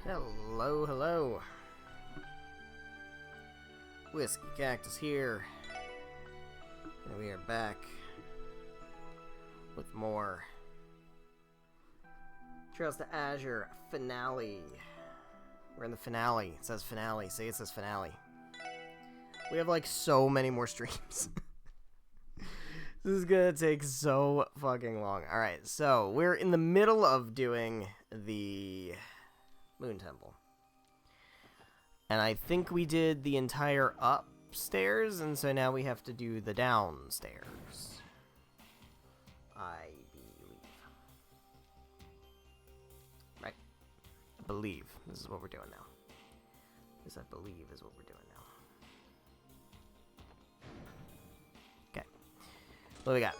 Hello, hello. Whiskey Cactus here. And we are back with more Trails to Azure finale. We're in the finale. It says finale. See, it says finale. We have like so many more streams. This is gonna take so fucking long. Alright, so we're in the middle of doing the Moon Temple. And I think we did the entire upstairs, and so now we have to do the downstairs. I believe. Right. I believe. This is what we're doing now. This, I believe, is what we're doing now. Okay. What do we got?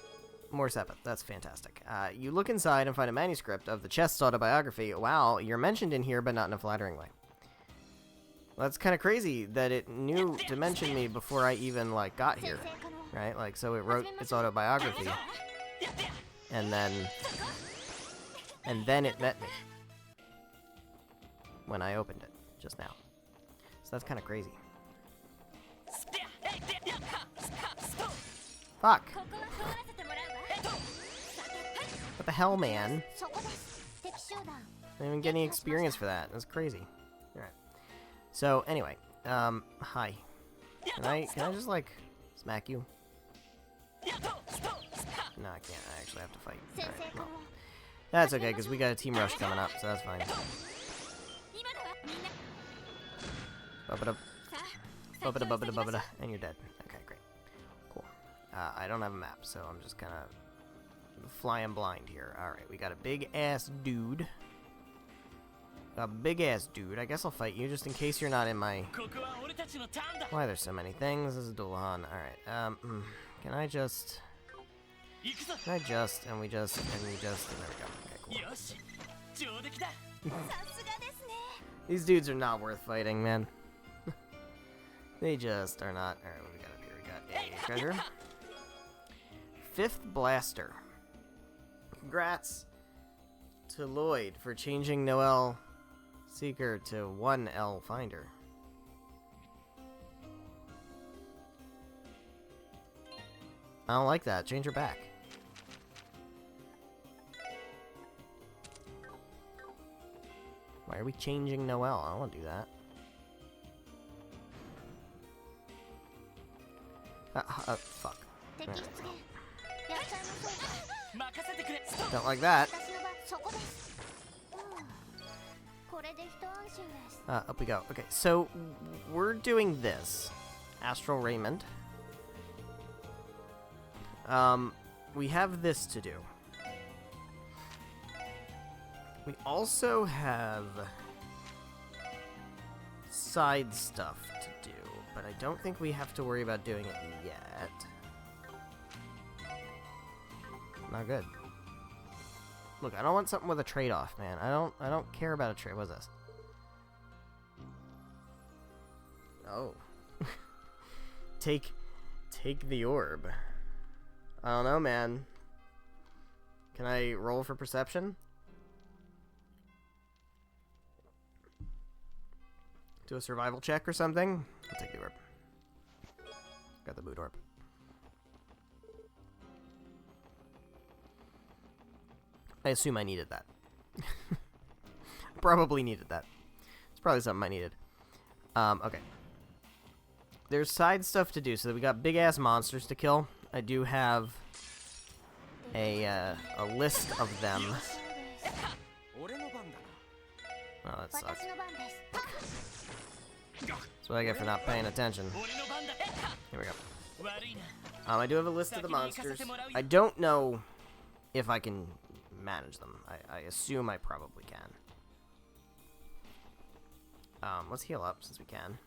More Sepith. That's fantastic. You look inside and find a manuscript of the chest's autobiography. Wow, you're mentioned in here, but not in a flattering way. Well, that's kind of crazy that it knew to mention me before I even, like, got here. Right? Like, so it wrote its autobiography. And then it met me. When I opened it, just now. So that's kind of crazy. Fuck! What the hell, man? I didn't even get any experience for that. That's crazy. Alright. So, anyway. Hi. Can I just, like, smack you? No, I can't. I actually have to fight. Alright, well. That's okay, because we got a team rush coming up, so that's fine. Bubba-da. Bubba-da, bubba-da, bubba-da. And you're dead. Okay, great. Cool. I don't have a map, so I'm just kind of flying blind here. Alright, we got a big-ass dude. A big-ass dude. I guess I'll fight you, just in case you're not in my... Why, there's so many things. This is Dullahan. Alright, can I just... Can I just, and we just, and we just, and there we go. Okay, cool. These dudes are not worth fighting, man. They just are not. Alright, what we got up here? We got a treasure. 5th blaster. Congrats to Lloyd for changing Noelle Seeker to 1L Finder. I don't like that. Change her back. Why are we changing Noelle? I don't want to do that. Fuck. Right. Don't like that. Up we go. Okay, so we're doing this. Astral Raiment. We have this to do. We also have side stuff to do, but I don't think we have to worry about doing it yet. Not good. Look, I don't want something with a trade-off, man. I don't care about a trade. What's this? Oh. Take the orb. I don't know, man. Can I roll for perception? Do a survival check or something? I'll take the orb. Got the boot orb. I assume I needed that. Probably needed that. It's probably something I needed. Okay. There's side stuff to do, so that we got big-ass monsters to kill. I do have a list of them. Oh, that sucks. That's what I get for not paying attention. Here we go. I do have a list of the monsters. I don't know if I can manage them. I assume I probably can. Let's heal up since we can.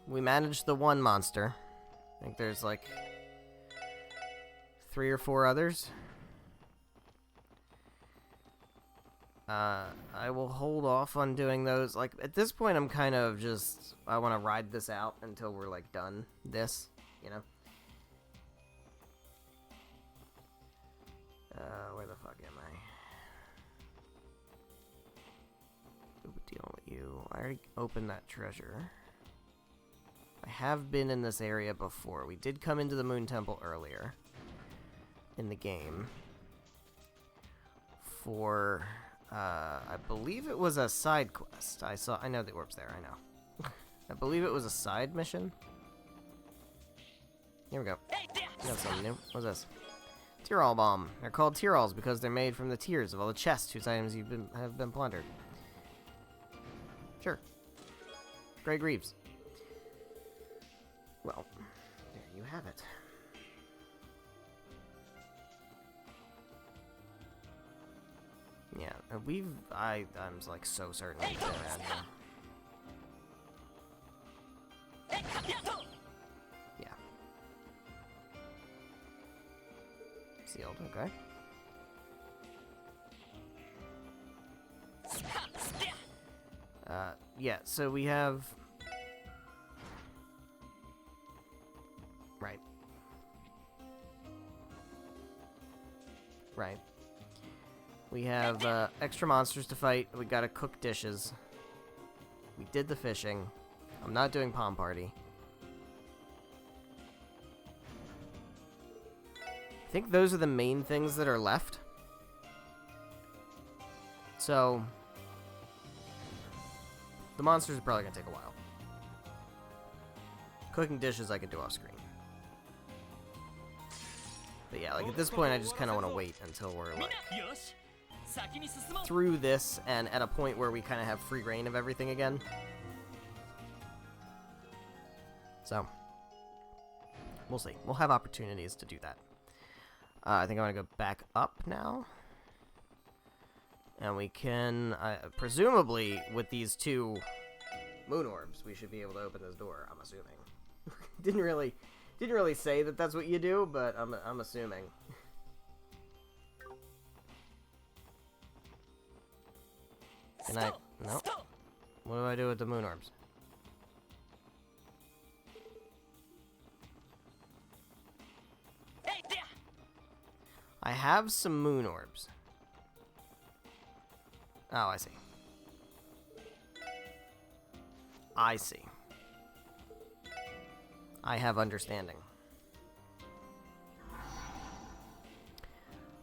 We managed the one monster. I think there's like 3 or 4 others. I will hold off on doing those. Like, at this point, I'm kind of just... I want to ride this out until we're, like, done this, you know? Where the fuck am I? you. I already opened that treasure. I have been in this area before. We did come into the Moon Temple earlier in the game for, I believe it was a side quest. I know the orb's there, I know. I believe it was a side mission. Here we go. We got something new. What's this? Tyrol bomb. They're called Tyrols because they're made from the tears of all the chests whose items have been plundered. Sure. Greg Reeves. Well, there you have it. Yeah, I'm like so certain we've been around here. Yeah. Sealed, okay. Yeah, so we have... Right. Right. We have, extra monsters to fight. We gotta cook dishes. We did the fishing. I'm not doing Palm Party. I think those are the main things that are left. So... the monsters are probably gonna take a while. Cooking dishes I can do off screen. But yeah, like at this point I just kind of want to wait until we're like through this and at a point where we kind of have free reign of everything again. So, we'll see. We'll have opportunities to do that. I think I want to go back up now. And we can, presumably, with these two moon orbs, we should be able to open this door, I'm assuming. Didn't really say that that's what you do, but I'm assuming. Can I? No. What do I do with the moon orbs? I have some moon orbs. Oh, I see. I see. I have understanding.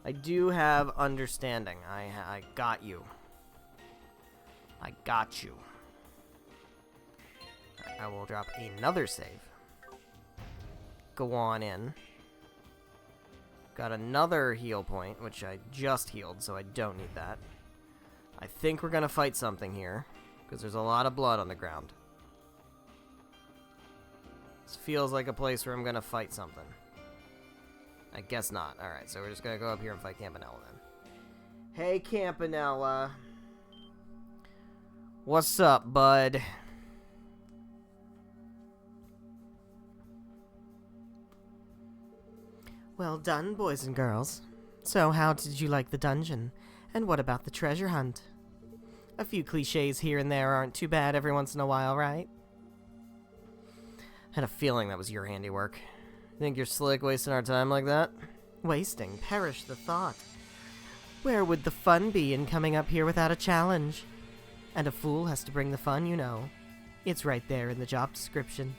I do have understanding. I got you. I got you. I will drop another save. Go on in. Got another heal point, which I just healed, so I don't need that. I think we're gonna fight something here, because there's a lot of blood on the ground. This feels like a place where I'm gonna fight something. I guess not. Alright, so we're just gonna go up here and fight Campanella then. Hey, Campanella. What's up, bud? Well done, boys and girls. So, how did you like the dungeon? And what about the treasure hunt? A few cliches here and there aren't too bad every once in a while, right? Had a feeling that was your handiwork. Think you're slick wasting our time like that? Wasting? Perish the thought. Where would the fun be in coming up here without a challenge? And a fool has to bring the fun, you know. It's right there in the job description.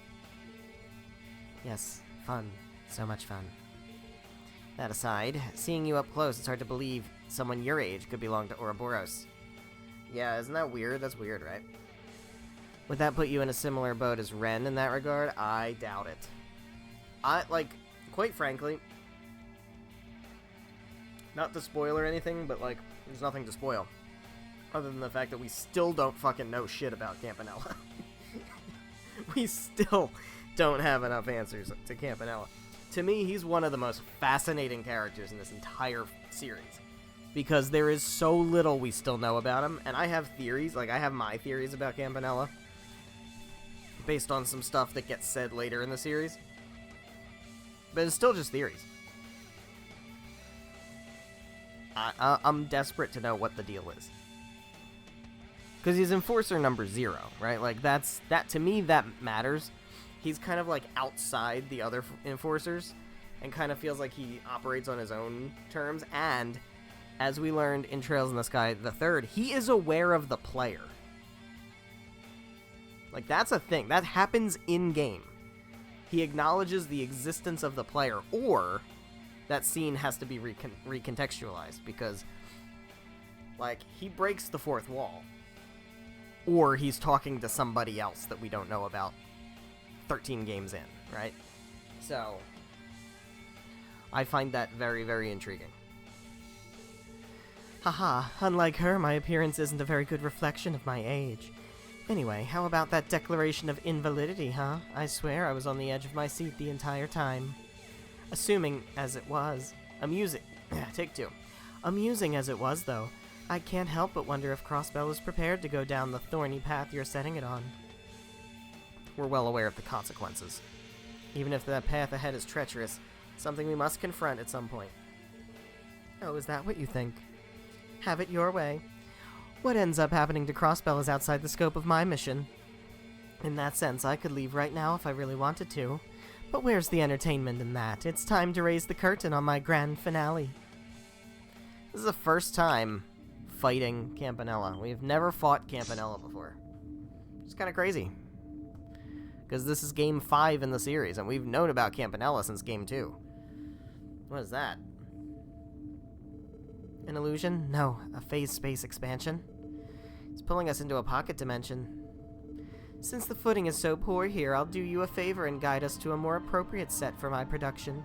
Yes, fun. So much fun. That aside, seeing you up close, it's hard to believe someone your age could belong to Ouroboros. Yeah, isn't that weird? That's weird, right? Would that put you in a similar boat as Ren in that regard? I doubt it. Quite frankly, not to spoil or anything, but, like, there's nothing to spoil. Other than the fact that we still don't fucking know shit about Campanella. We still don't have enough answers to Campanella. To me, he's one of the most fascinating characters in this entire series. Because there is so little we still know about him, and I have theories, like I have my theories about Campanella, based on some stuff that gets said later in the series. But it's still just theories. I'm desperate to know what the deal is. Because he's Enforcer number 0, right? Like, that to me, that matters. He's kind of, like, outside the other Enforcers, and kind of feels like he operates on his own terms, and, as we learned in Trails in the Sky the Third, he is aware of the player. Like, that's a thing. That happens in-game. He acknowledges the existence of the player, or that scene has to be recontextualized, because, like, he breaks the fourth wall. Or he's talking to somebody else that we don't know about 13 games in, right? So, I find that very, very intriguing. Haha, unlike her, my appearance isn't a very good reflection of my age. Anyway, how about that declaration of invalidity, huh? I swear I was on the edge of my seat the entire time. Assuming as it was. Amusing. Take two. Amusing as it was, though, I can't help but wonder if Crossbell is prepared to go down the thorny path you're setting it on. We're well aware of the consequences. Even if that path ahead is treacherous, something we must confront at some point. Oh, is that what you think? Have it your way. What ends up happening to Crossbell is outside the scope of my mission. In that sense, I could leave right now if I really wanted to. But where's the entertainment in that? It's time to raise the curtain on my grand finale. This is the first time fighting Campanella. We've never fought Campanella before. It's kind of crazy. Because this is game 5 in the series, and we've known about Campanella since game 2. What is that? An illusion? No, a phase space expansion. It's pulling us into a pocket dimension. Since the footing is so poor here, I'll do you a favor and guide us to a more appropriate set for my production.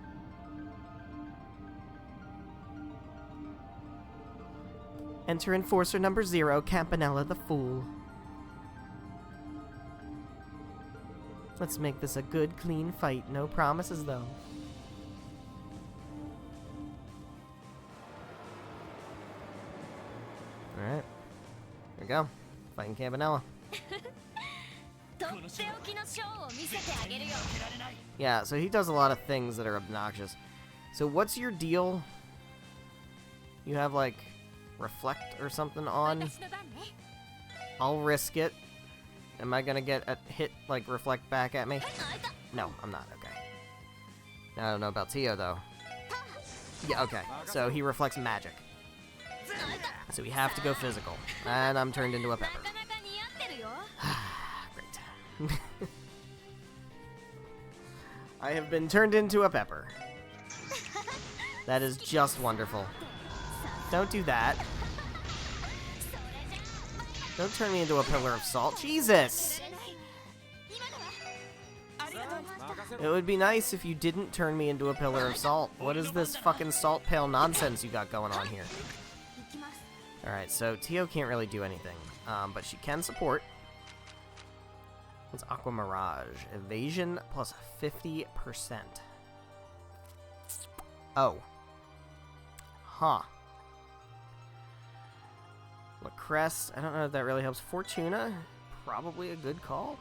Enter Enforcer number 0, Campanella the Fool. Let's make this a good, clean fight. No promises, though. Alright. Here we go. Fighting Campanella. Yeah, so he does a lot of things that are obnoxious. So what's your deal? You have, like, reflect or something on? I'll risk it. Am I gonna get a hit, like, reflect back at me? No, I'm not. Okay. I don't know about Tio, though. Yeah, okay. So he reflects magic. So we have to go physical. And I'm turned into a pepper. Great. I have been turned into a pepper. That is just wonderful. Don't do that. Don't turn me into a pillar of salt. Jesus! It would be nice if you didn't turn me into a pillar of salt. What is this fucking salt pail nonsense you got going on here? Alright, so Tio can't really do anything, but she can support. What's Aqua Mirage? Evasion plus 50%. Oh. Huh. Lacrest, I don't know if that really helps. Fortuna, probably a good call.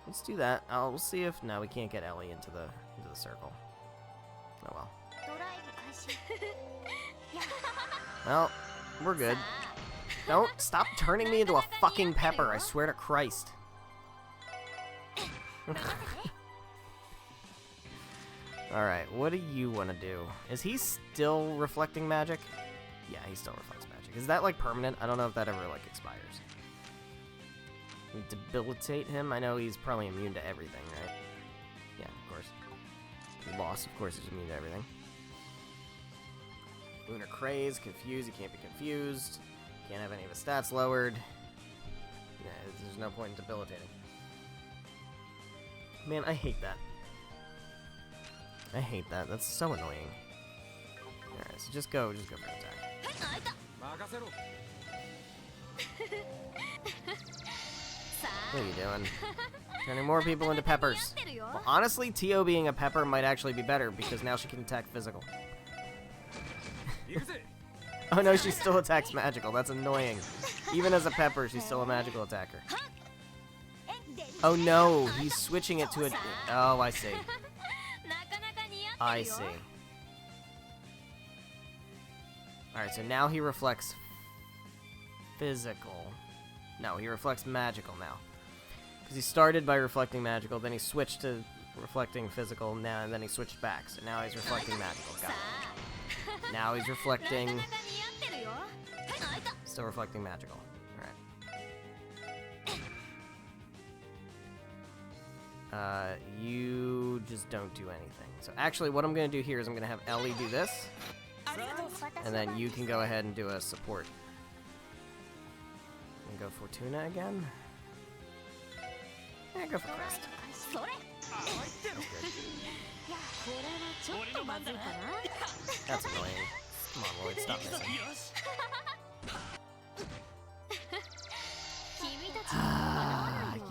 Let's do that. We'll see if... No, we can't get Ellie into the circle. Oh well. Well, we're good. Don't stop turning me into a fucking pepper, I swear to Christ. Alright, what do you want to do? Is he still reflecting magic? Yeah, he still reflects magic. Is that, like, permanent? I don't know if that ever, like, expires. We debilitate him? I know he's probably immune to everything, right? Yeah, of course. Loss, of course, is immune to everything. Lunar Craze, Confused, he can't be confused. Can't have any of his stats lowered. Yeah, there's no point in debilitating. Man, I hate that. I hate that. That's so annoying. Alright, so just go for an attack. What are you doing? Turning more people into peppers. Well, honestly, Tio being a pepper might actually be better, because now she can attack physical. Oh no, she still attacks magical. That's annoying. Even as a pepper, she's still a magical attacker. Oh no, he's switching it to a... Oh, I see. I see. Alright, so now he reflects physical. No, he reflects magical now. Because he started by reflecting magical, then he switched to reflecting physical, now, and then he switched back. So now he's reflecting magical. Got it. Now he's reflecting... Still reflecting magical. Alright. You just don't do anything. So actually, what I'm going to do here is I'm going to have Ellie do this. And then you can go ahead and do a support. And go Fortuna again. Yeah, go for Crest. That's annoying. Come on, Lloyd, stop missing.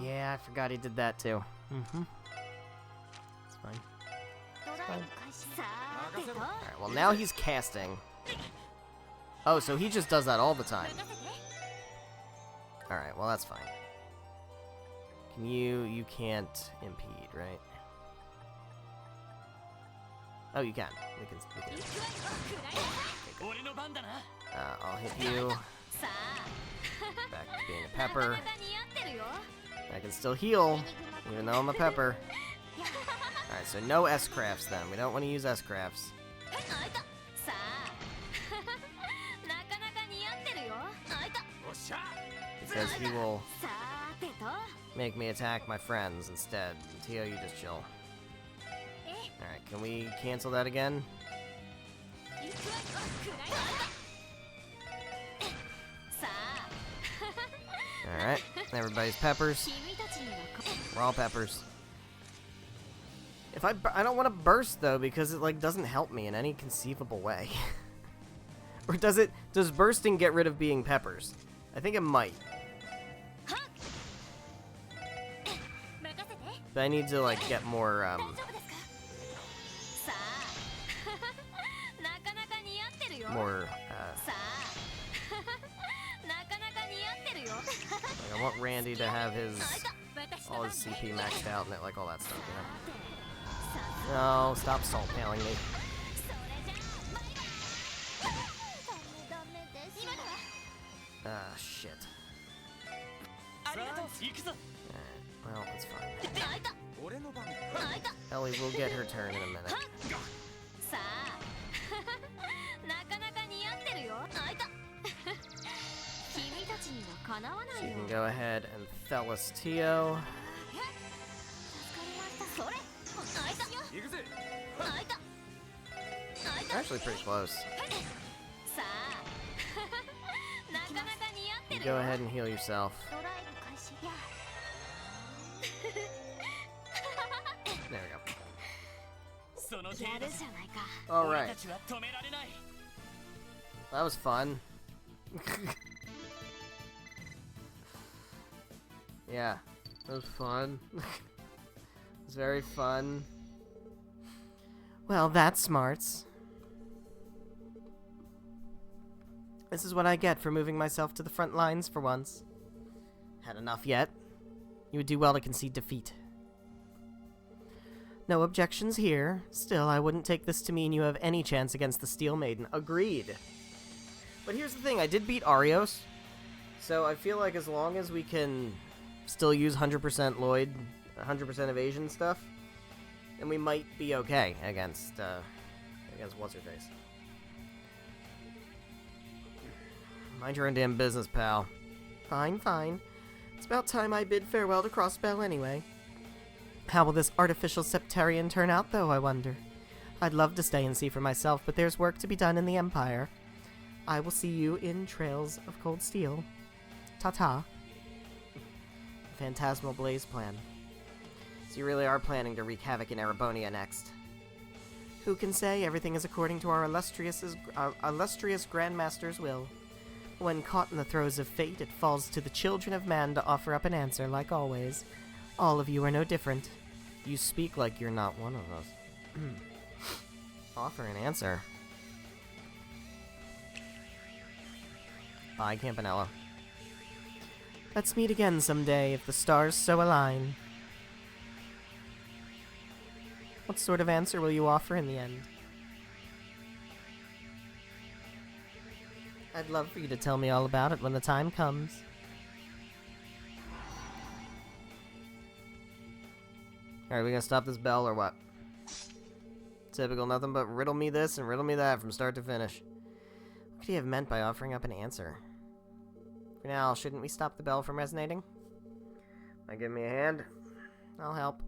Yeah, I forgot he did that too. It's fine. It's fine. Alright, well now he's casting. Oh, so he just does that all the time. Alright, well that's fine. Can you can't impede, right? Oh, you can. We can. Okay, good. I'll hit you. Back to being a pepper. I can still heal, even though I'm a pepper. Alright, so no S-crafts then. We don't want to use S-crafts. Because he will make me attack my friends instead. Tio, you just chill. Alright, can we cancel that again? Alright, everybody's peppers. We're all peppers. If I don't want to burst though, because it like doesn't help me in any conceivable way. Or does bursting get rid of being peppers? I think it might. But I need to like get more like I want Randy to have all his CP maxed out and like all that stuff, you know? No, stop salt pailing me. Ah, shit. Well, that's fine. Ellie will get her turn in a minute. So you can go ahead and Thelis Tio. Actually pretty close. You go ahead and heal yourself. There we go. Alright. That was fun. Yeah, that was fun. It was very fun. Well, that's smarts. This is what I get for moving myself to the front lines for once. Had enough yet? You would do well to concede defeat. No objections here. Still, I wouldn't take this to mean you have any chance against the Steel Maiden. Agreed. But here's the thing, I did beat Arios. So I feel like as long as we can still use 100% Lloyd, 100% evasion stuff, then we might be okay against What's-Her-Face. Mind your own damn business, pal. Fine, fine. It's about time I bid farewell to Crossbell anyway. How will this artificial septarian turn out, though, I wonder? I'd love to stay and see for myself, but there's work to be done in the Empire. I will see you in Trails of Cold Steel. Ta-ta. Phantasmal Blaze plan. So you really are planning to wreak havoc in Erebonia next. Who can say? Everything is according to our illustrious Grandmaster's will. When caught in the throes of fate, it falls to the children of man to offer up an answer, like always. All of you are no different. You speak like you're not one of us. Offer an answer. Bye, Campanella. Let's meet again someday, if the stars so align. What sort of answer will you offer in the end? I'd love for you to tell me all about it when the time comes. Alright, we gonna stop this bell or what? Typical, nothing but riddle me this and riddle me that from start to finish. What could he have meant by offering up an answer? For now, shouldn't we stop the bell from resonating? Might give me a hand? I'll help.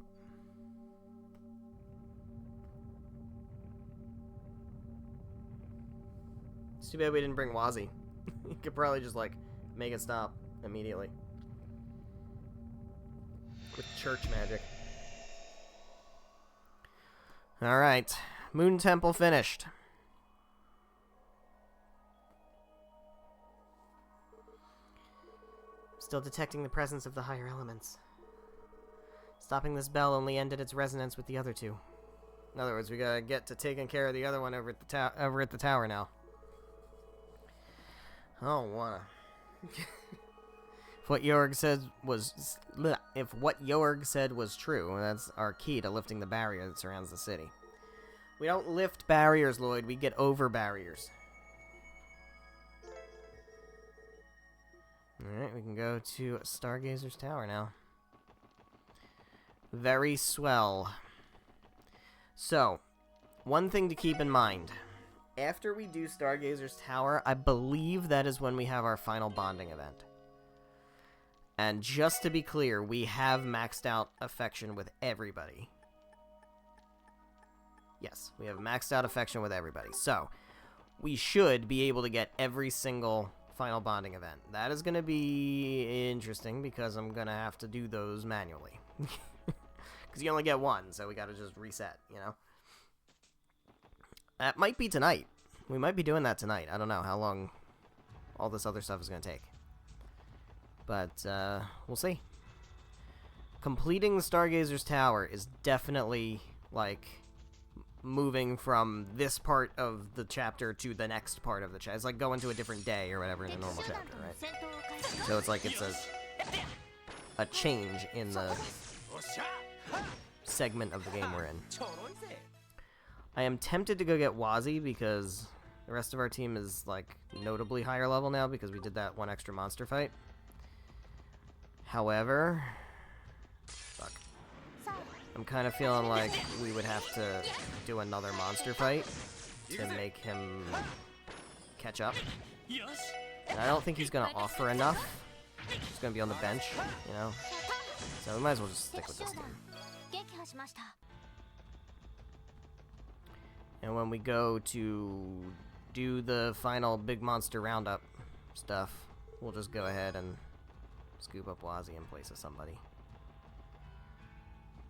It's too bad we didn't bring Wazi. You could probably just, like, make it stop immediately. With church magic. Alright. Moon Temple finished. Still detecting the presence of the higher elements. Stopping this bell only ended its resonance with the other two. In other words, we gotta get to taking care of the other one over at the tower now. I don't wanna. If what Jorg said was true, that's our key to lifting the barrier that surrounds the city. We don't lift barriers, Lloyd. We get over barriers. Alright, we can go to Stargazer's Tower now. Very swell. So, one thing to keep in mind. After we do Stargazer's Tower, I believe that is when we have our final bonding event. And just to be clear, we have maxed out affection with everybody. Yes, we have maxed out affection with everybody. So, we should be able to get every single final bonding event. That is going to be interesting because I'm going to have to do those manually. Because you only get one, so we got to just reset, you know? That might be tonight. We might be doing that tonight. I don't know how long all this other stuff is going to take. But, we'll see. Completing the Stargazer's Tower is definitely, like, moving from this part of the chapter to the next part of the chapter. It's like going to a different day or whatever in a normal chapter, right? So it's like it's a change in the segment of the game we're in. I am tempted to go get Wazi because the rest of our team is, like, notably higher level now because we did that one extra monster fight. However, fuck. I'm kind of feeling like we would have to do another monster fight to make him catch up. And I don't think he's going to offer enough. He's going to be on the bench, you know? So we might as well just stick with this team. And when we go to do the final big monster roundup stuff, we'll just go ahead and scoop up Wazi in place of somebody.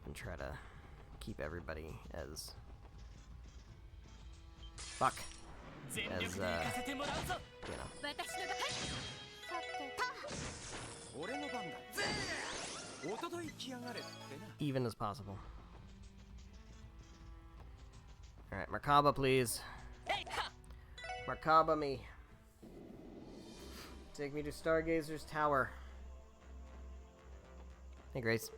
And try to keep everybody as... fuck. As, you know. Even as possible. Alright, Merkaba, please. Merkaba me. Take me to Stargazer's Tower. Hey, Grace.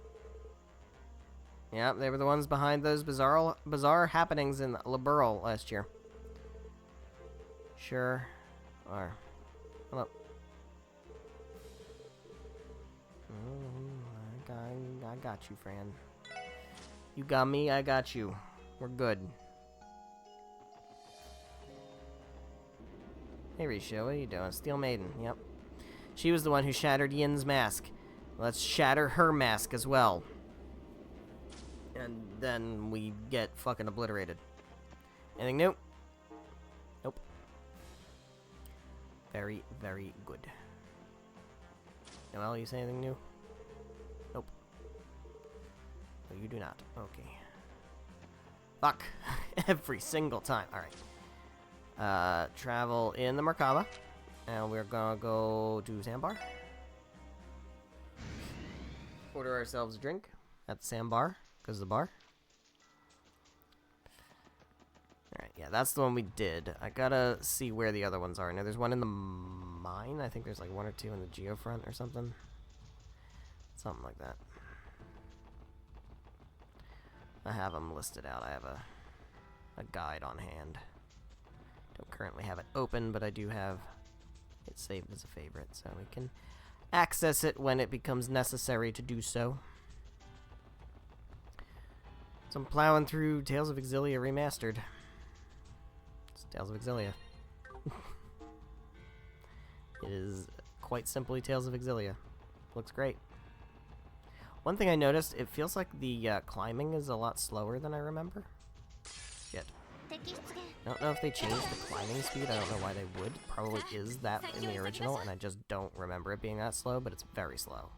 Yeah, they were the ones behind those bizarre happenings in Liberl last year. Sure. Or... hello. I got you, Fran. You got me, I got you. We're good. Hey, Risha, what are you doing? Steel Maiden, yep. She was the one who shattered Yin's mask. Let's shatter her mask as well. And then we get fucking obliterated. Anything new? Nope. Very, very good. Noelle, you say anything new? Nope. No, you do not. Okay. Fuck. Every single time. Alright. Travel in the Merkaba. And we're gonna go to Sandbar. Order ourselves a drink at the Sandbar. Because of the bar. Alright, yeah, that's the one we did. I gotta see where the other ones are. Now, there's one in the mine. I think there's like one or two in the geofront or something. Something like that. I have them listed out. I have a guide on hand. Don't currently have it open, but I do have it saved as a favorite, so we can access it when it becomes necessary to do so. So I'm plowing through Tales of Exilia Remastered. It's Tales of Exilia. It is quite simply Tales of Exilia. Looks great. One thing I noticed, it feels like the climbing is a lot slower than I remember. Shit. I don't know if they changed the climbing speed. I don't know why they would. Probably is that in the original, and I just don't remember it being that slow, but it's very slow.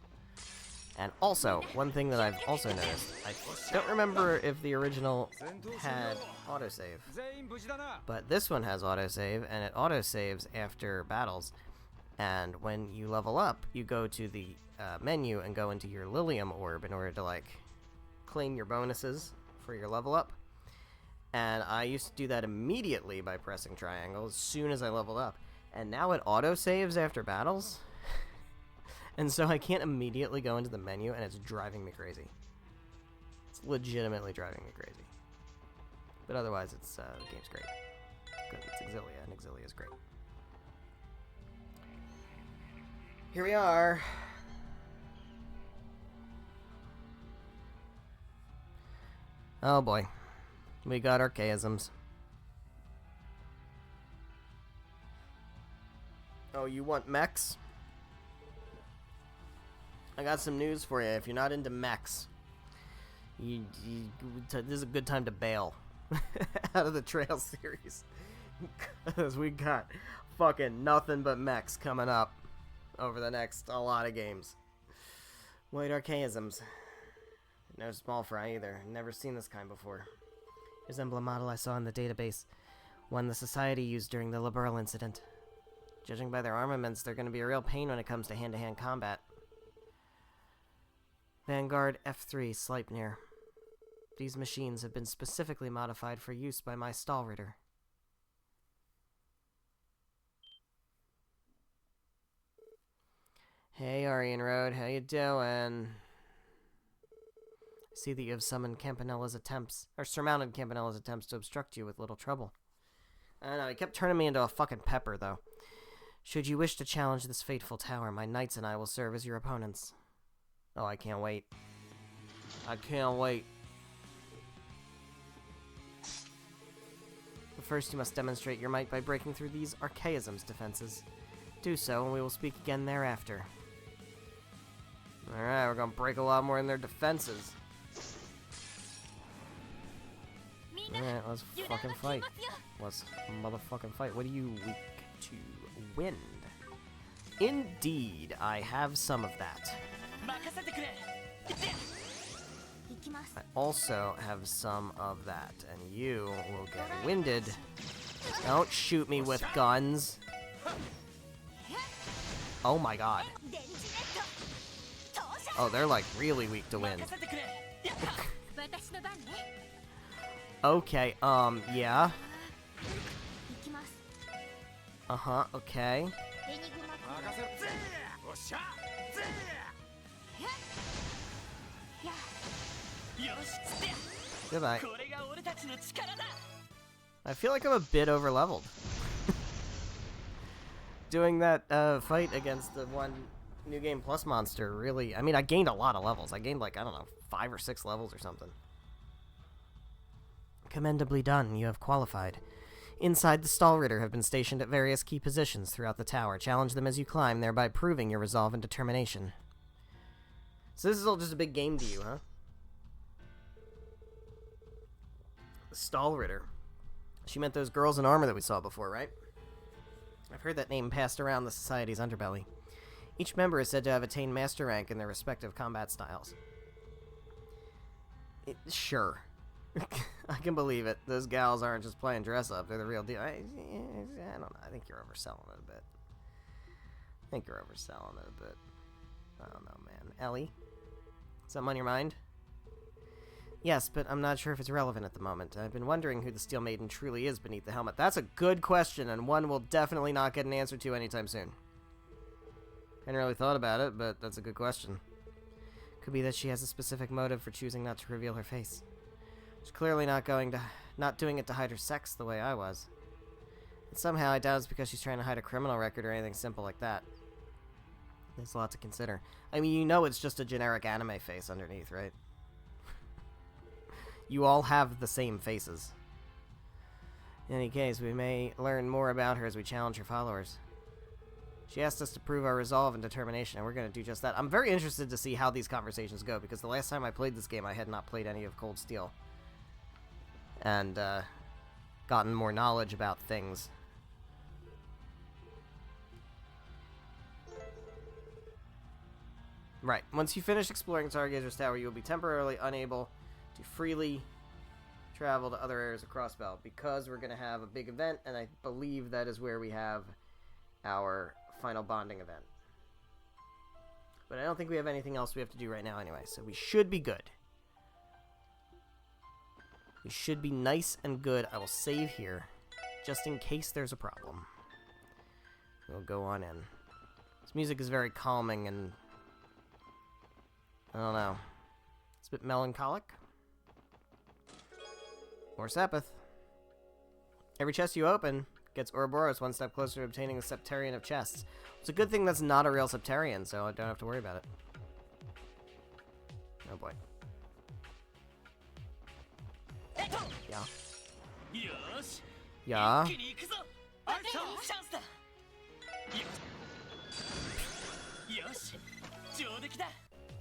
And also, one thing that I've also noticed, I don't remember if the original had autosave, but this one has autosave, and it autosaves after battles. And when you level up, you go to the menu and go into your Lilium Orb in order to, like, claim your bonuses for your level up. And I used to do that immediately by pressing triangle as soon as I leveled up. And now it autosaves after battles. And so I can't immediately go into the menu, and it's driving me crazy. It's legitimately driving me crazy. But otherwise, it's the game's great. Because it's Exilia, and Exilia is great. Here we are. Oh boy. We got archaisms. Oh, you want mechs? I got some news for you. If you're not into mechs, this is a good time to bail out of the Trail series. Because we got fucking nothing but mechs coming up over the next a lot of games. White archaisms. No small fry either. Never seen this kind before. Here's an emblem model I saw in the database. One the Society used during the Liberal incident. Judging by their armaments, they're going to be a real pain when it comes to hand-to-hand combat. Vanguard F3 Sleipnir. These machines have been specifically modified for use by my Stahlritter. Hey, Aryan Road, how you doing? I see that you have surmounted Campanella's attempts to obstruct you with little trouble. I don't know, he kept turning me into a fucking pepper, though. Should you wish to challenge this fateful tower, my knights and I will serve as your opponents. Oh, I can't wait. I can't wait. But first, you must demonstrate your might by breaking through these Archaism's defenses. Do so, and we will speak again thereafter. Alright, we're gonna break a lot more in their defenses. Alright, let's fucking fight. Let's motherfucking fight. What are you weak to? Wind. Indeed, I have some of that. I also have some of that, and you will get winded. Don't shoot me with guns. Oh my god. Oh, they're like really weak to wind. Okay, yeah. Uh-huh, okay. Goodbye. I feel like I'm a bit over-leveled. Doing that fight against the one New Game Plus monster really... I mean, I gained a lot of levels. I gained like, I don't know, 5 or 6 levels or something. Commendably done. You have qualified. Inside, the Stahlritter have been stationed at various key positions throughout the tower. Challenge them as you climb, thereby proving your resolve and determination. So this is all just a big game to you, huh? The Stahlritter. She meant those girls in armor that we saw before, right? I've heard that name passed around the Society's underbelly. Each member is said to have attained master rank in their respective combat styles. Sure. I can believe it. Those gals aren't just playing dress-up. They're the real deal. I don't know. I think you're overselling it a bit. I don't know, man. Ellie? Something on your mind? Yes, but I'm not sure if it's relevant at the moment. I've been wondering who the Steel Maiden truly is beneath the helmet. That's a good question, and one we'll definitely not get an answer to anytime soon. Hadn't really thought about it, but that's a good question. Could be that she has a specific motive for choosing not to reveal her face. She's clearly not doing it to hide her sex the way I was. And somehow I doubt it's because she's trying to hide a criminal record or anything simple like that. There's a lot to consider. I mean, you know it's just a generic anime face underneath, right? You all have the same faces. In any case, we may learn more about her as we challenge her followers. She asked us to prove our resolve and determination, and we're going to do just that. I'm very interested to see how these conversations go, because the last time I played this game, I had not played any of Cold Steel. And, gotten more knowledge about things. Right. Once you finish exploring Stargazer's Tower, you will be temporarily unable to freely travel to other areas of Crossbell because we're going to have a big event, and I believe that is where we have our final bonding event. But I don't think we have anything else we have to do right now anyway, so we should be good. We should be nice and good. I will save here, just in case there's a problem. We'll go on in. This music is very calming and... I don't know. It's a bit melancholic. More Sepith. Every chest you open gets Ouroboros one step closer to obtaining the Septarian of chests. It's a good thing that's not a real Septarian, so I don't have to worry about it. Oh boy. Yeah. Yeah.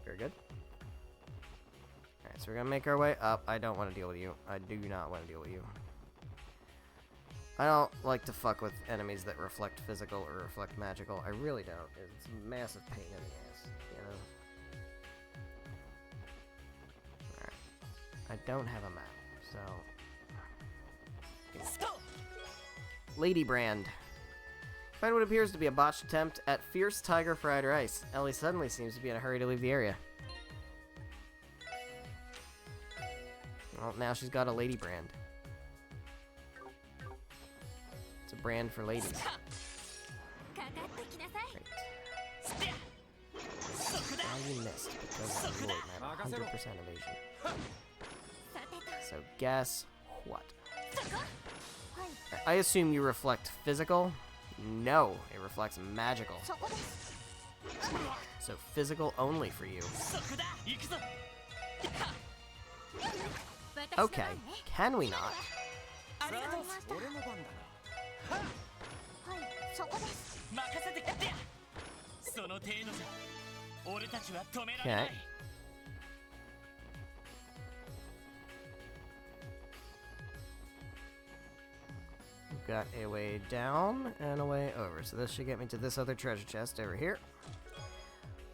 Very good. Alright, so we're gonna make our way up. I don't want to deal with you. I do not want to deal with you. I don't like to fuck with enemies that reflect physical or reflect magical. I really don't. It's a massive pain in the ass, you know? Alright. I don't have a map, so... Lady Brand. Find what appears to be a botched attempt at Fierce Tiger Fried Rice. Ellie suddenly seems to be in a hurry to leave the area. Well, now she's got a Lady Brand. It's a brand for ladies. Great. Now you missed because of the void. I have 100% evasion. So guess what? I assume you reflect physical. No, it reflects magical. So physical only for you. Okay, can we not? Okay. We've got a way down and a way over. So this should get me to this other treasure chest over here.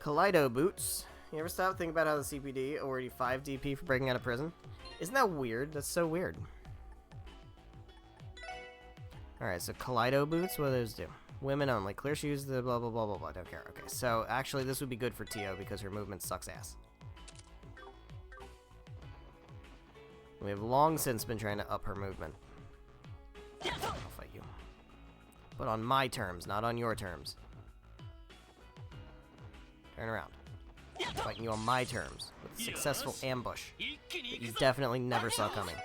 Kaleido boots. You ever stop thinking about how the CPD awarded you 5 DP for breaking out of prison? Isn't that weird? That's so weird. Alright, so Kaleido boots, what do those do? Women only. Clear shoes, the blah blah blah blah blah. Don't care. Okay, so actually this would be good for Tio because her movement sucks ass. We have long since been trying to up her movement. I'll fight you. But on my terms, not on your terms. Turn around. I'm fighting you on my terms. With a successful ambush that you definitely never saw coming.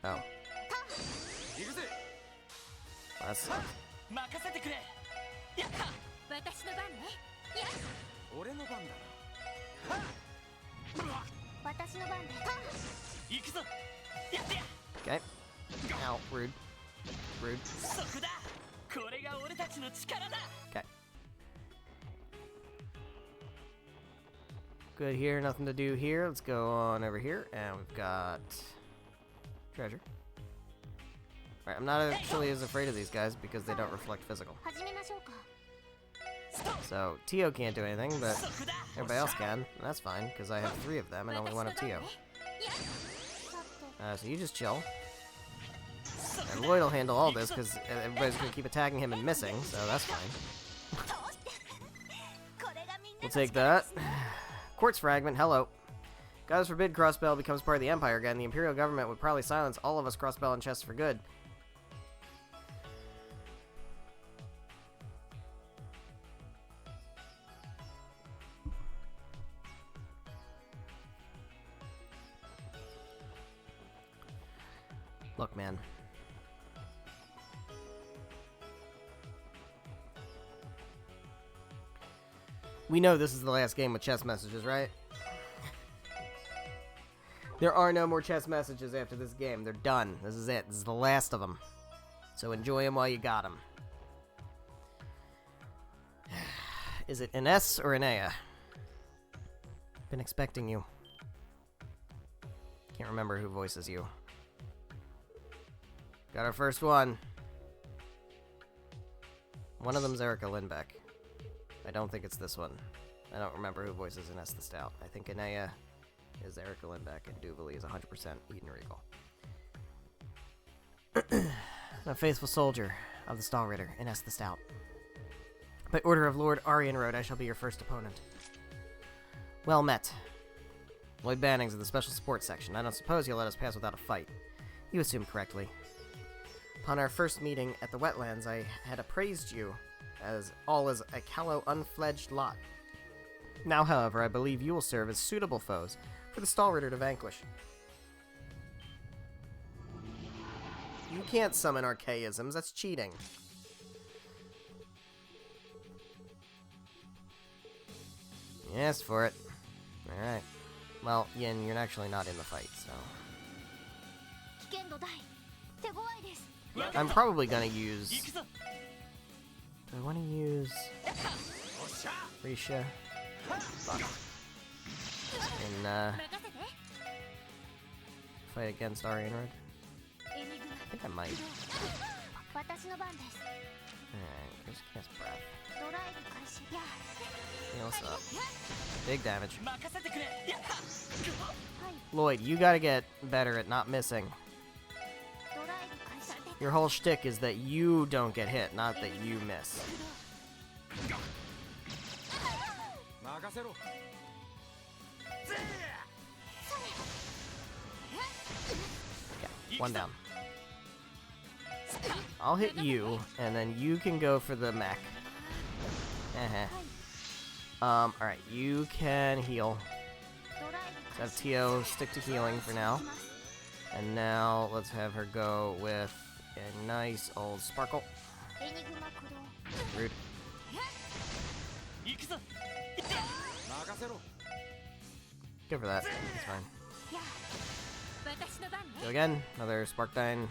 Oh. That sucks. Okay. Ow, rude. Rude. Okay. Good here, nothing to do here. Let's go on over here, and we've got treasure. Alright, I'm not actually as afraid of these guys because they don't reflect physical. So, Tio can't do anything, but everybody else can, and that's fine, because I have 3 of them and only 1 of Tio. So you just chill. And Lloyd will handle all this, because everybody's going to keep attacking him and missing, so that's fine. We'll take that. Quartz fragment, hello. God forbid Crossbell becomes part of the Empire again. The Imperial government would probably silence all of us Crossbell and chests for good. Look, man. We know this is the last game with chest messages, right? There are no more chest messages after this game. They're done. This is it. This is the last of them. So enjoy them while you got them. Is it an S or an A? Been expecting you. Can't remember who voices you. Got our first one. One of them's Erica Lindbeck. I don't think it's this one. I don't remember who voices Ines the Stout. I think Anea is Erica Lindbeck and Duvalie is 100% Eden Regal. A faithful soldier of the Stall Ritter, Ines the Stout. By order of Lord Arianrode, I shall be your first opponent. Well met. Lloyd Banning's in the Special Support Section. I don't suppose you'll let us pass without a fight. You assume correctly. Upon our first meeting at the wetlands, I had appraised you as a callow, unfledged lot. Now, however, I believe you will serve as suitable foes for the Stall Ritter to vanquish. You can't summon archaisms, that's cheating. Yes, for it. Alright. Well, Yin, you're actually not in the fight, so... I'm probably gonna use... Do I want to use... Risha? Fuck. And, fight against Arianrode? I think I might. Alright, just cast Breath. Hey, what's up? Big damage. Lloyd, you gotta get better at not missing. Your whole shtick is that you don't get hit, not that you miss. Okay, one down. I'll hit you, and then you can go for the mech. Alright, you can heal. Let's have Tio stick to healing for now. And now, let's have her go with a nice old Sparkle. Rude. Good for that. That's fine. Go again. Another Sparkdyne.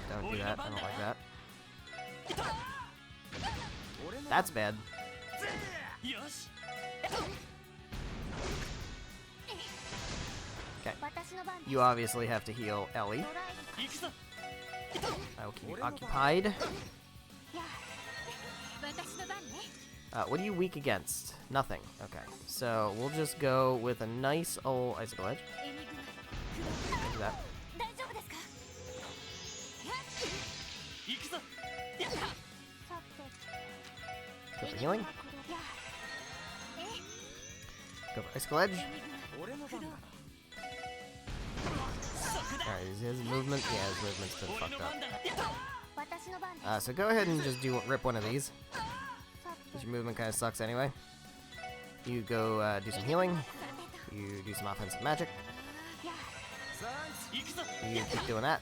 Don't do that. I don't like that. That's bad. Okay. You obviously have to heal Ellie. I will keep you occupied. What are you weak against? Nothing. Okay. So we'll just go with a nice old Icicle Edge. Do that. Go for healing. Go for Icicle Edge. Alright, his movement? Yeah, his movement's been fucked up. So go ahead and just rip one of these. Because your movement kind of sucks anyway. You go do some healing. You do some offensive magic. You keep doing that.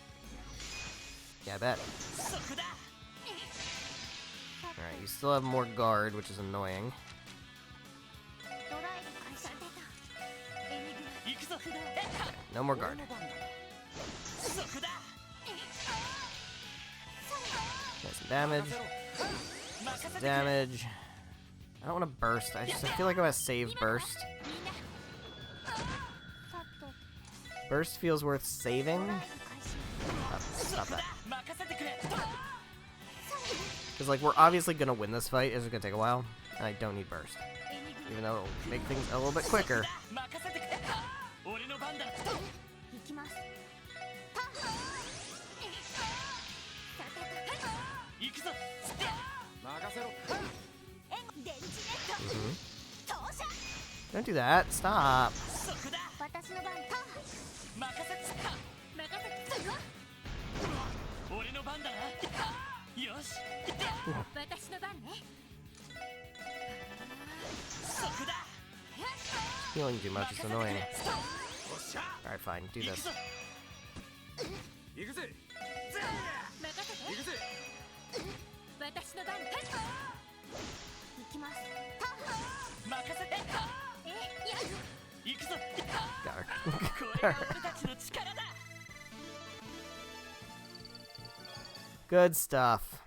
Yeah, I bet. Alright, you still have more guard, which is annoying. Okay, no more guard. Get some damage. Some damage. I don't want to burst. I feel like I want to save burst. Burst feels worth saving. Oh, stop that. Because, like, we're obviously going to win this fight. It's just going to take a while. And I don't need burst. Even though it'll make things a little bit quicker. Don't do that. Stop. Healing too much. It's annoying. Alright, fine. Do this. Got her. Good stuff.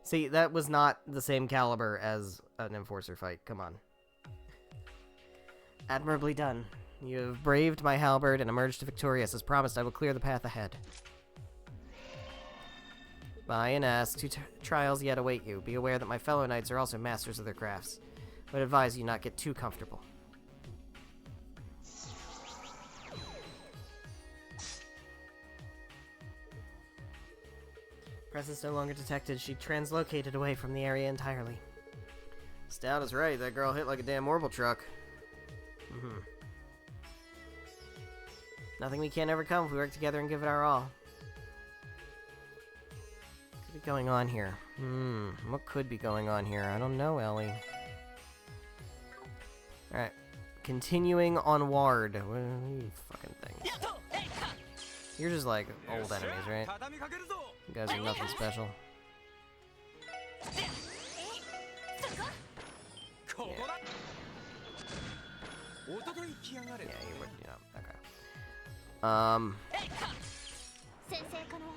See, that was not the same caliber as an Enforcer fight. Come on. Admirably done. You have braved my halberd and emerged victorious. As promised, I will clear the path ahead. By an ass, two trials yet await you. Be aware that my fellow knights are also masters of their crafts. I would advise you not get too comfortable. Presence no longer detected. She translocated away from the area entirely. Stout is right. That girl hit like a damn orbital truck. Nothing we can't overcome if we work together and give it our all. What could be going on here? What could be going on here? I don't know, Ellie. Alright. Continuing onward. What are you fucking things? You're just like old enemies, right? You guys are nothing special. Yeah, you would, okay.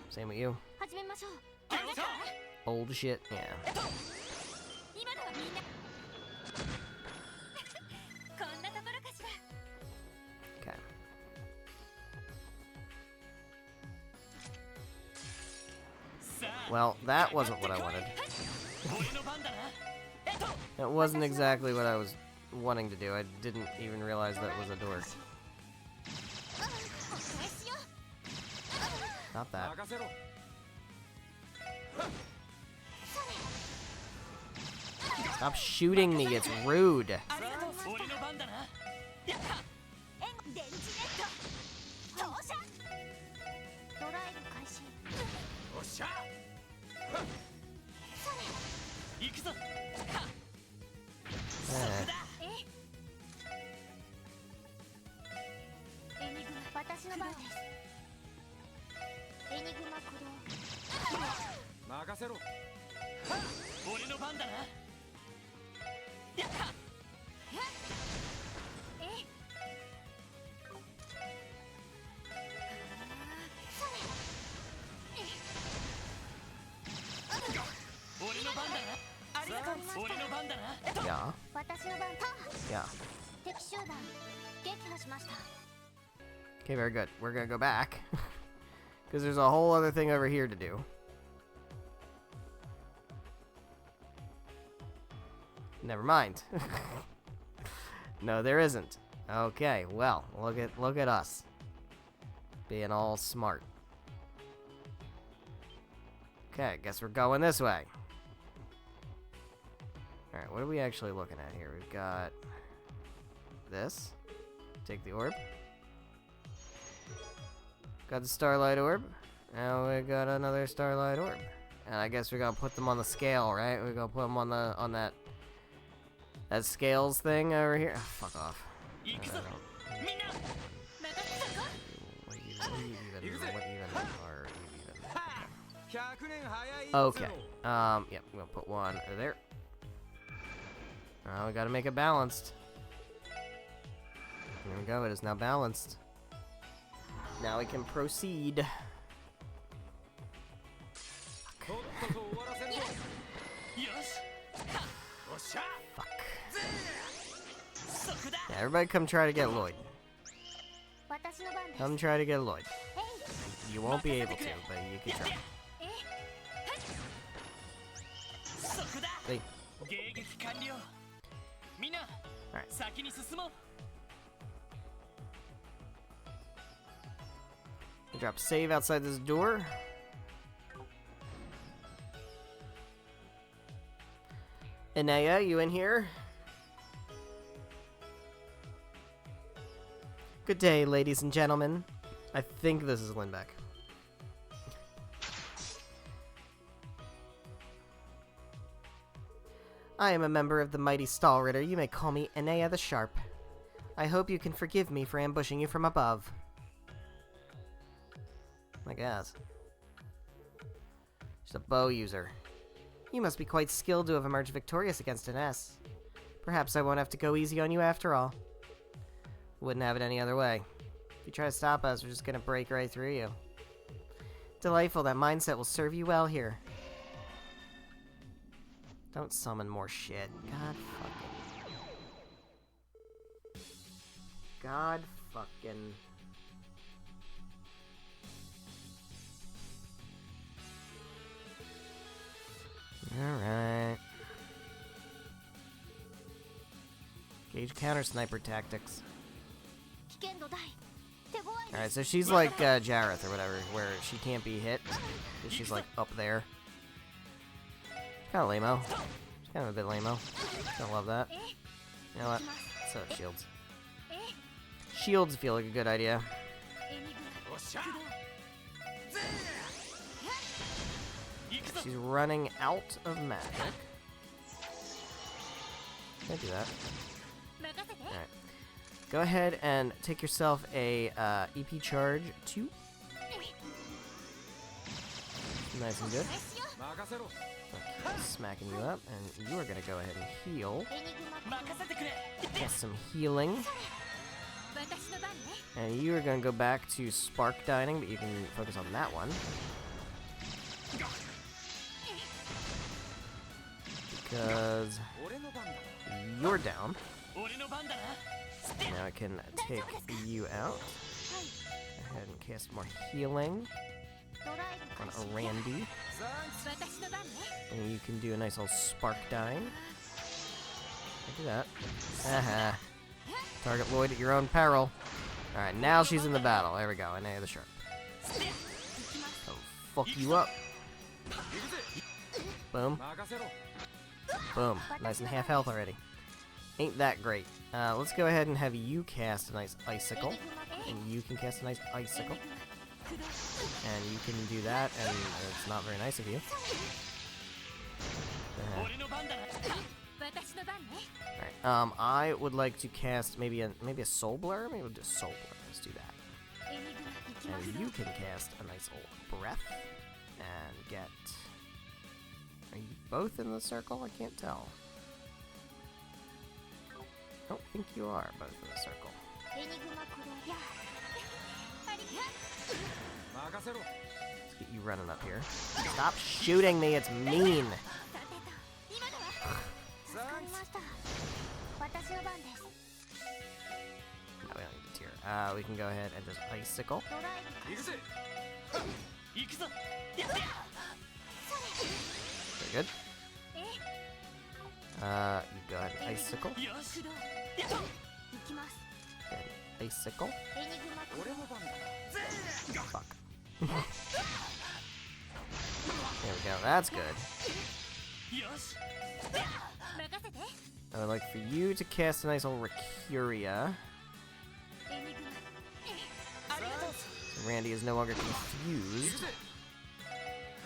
Same with you. Old shit, yeah. Okay. Well, that wasn't what I wanted. That wasn't exactly what I was wanting to do. I didn't even realize that was a door. Not that. Stop shooting me, it's rude. Yeah. Yeah. Okay, very good. We're gonna go back. Because there's a whole other thing over here to do. Never mind. No, there isn't. Okay, well, look at us. Being all smart. Okay, guess we're going this way. Alright, what are we actually looking at here? We've got this. Take the orb. Got the starlight orb. Now we got another starlight orb. And I guess we're gonna put them on the scale, right? We're gonna put them on that scales thing over here. Oh, fuck off. What even are you even? Okay. Yeah, I'm gonna put one there. We gotta make it balanced. There we go, it is now balanced. Now we can proceed. Fuck. Yeah, everybody come try to get Lloyd. Come try to get Lloyd. You won't be able to, but you can try. See? Alright. Drop save outside this door. Enea, you in here? Good day, ladies and gentlemen. I think this is Lindbeck. I am a member of the mighty Stahlritter. You may call me Enea the Sharp. I hope you can forgive me for ambushing you from above. I guess. She's a bow user. You must be quite skilled to have emerged victorious against an S. Perhaps I won't have to go easy on you after all. Wouldn't have it any other way. If you try to stop us, we're just gonna break right through you. Delightful, that mindset will serve you well here. Don't summon more shit. God fucking. God fucking... Alright. Gauge counter sniper tactics. Alright, so she's like Jareth or whatever, where she can't be hit. She's like up there. Kinda lame-o. She's kind of a bit lame-o. Don't love that. You know what? So, shields. Shields feel like a good idea. She's running out of magic. Can't do that. Alright. Go ahead and take yourself a EP charge 2. Nice and good. Okay, smacking you up, and you are gonna go ahead and heal. Get some healing. And you are gonna go back to Spark Dining, but you can focus on that one. Because you're down. Now I can take you out. Go ahead and cast more healing on a Randy. And you can do a nice little Spark Dying. Do that. Haha. Target Lloyd at your own peril. Alright, now she's in the battle. There we go. And the sharp. Oh, fuck you up. Boom. Boom. Nice and half health already. Ain't that great. Let's go ahead and have you cast a nice Icicle. And you can cast a nice Icicle. And you can do that, and it's not very nice of you. Alright, I would like to cast maybe a Soul Blur. Maybe we'll do Soul Blur. Let's do that. And you can cast a nice old Breath. And get... Are you both in the circle? I can't tell. I don't think you are both in the circle. Let's get you running up here. Stop shooting me, it's mean! No, we don't need to tear. We can go ahead and just Icicle. Very good. You go ahead and Icicle. And Icicle. Fuck. There we go, that's good. I would like for you to cast a nice old Recuria. Randy is no longer confused.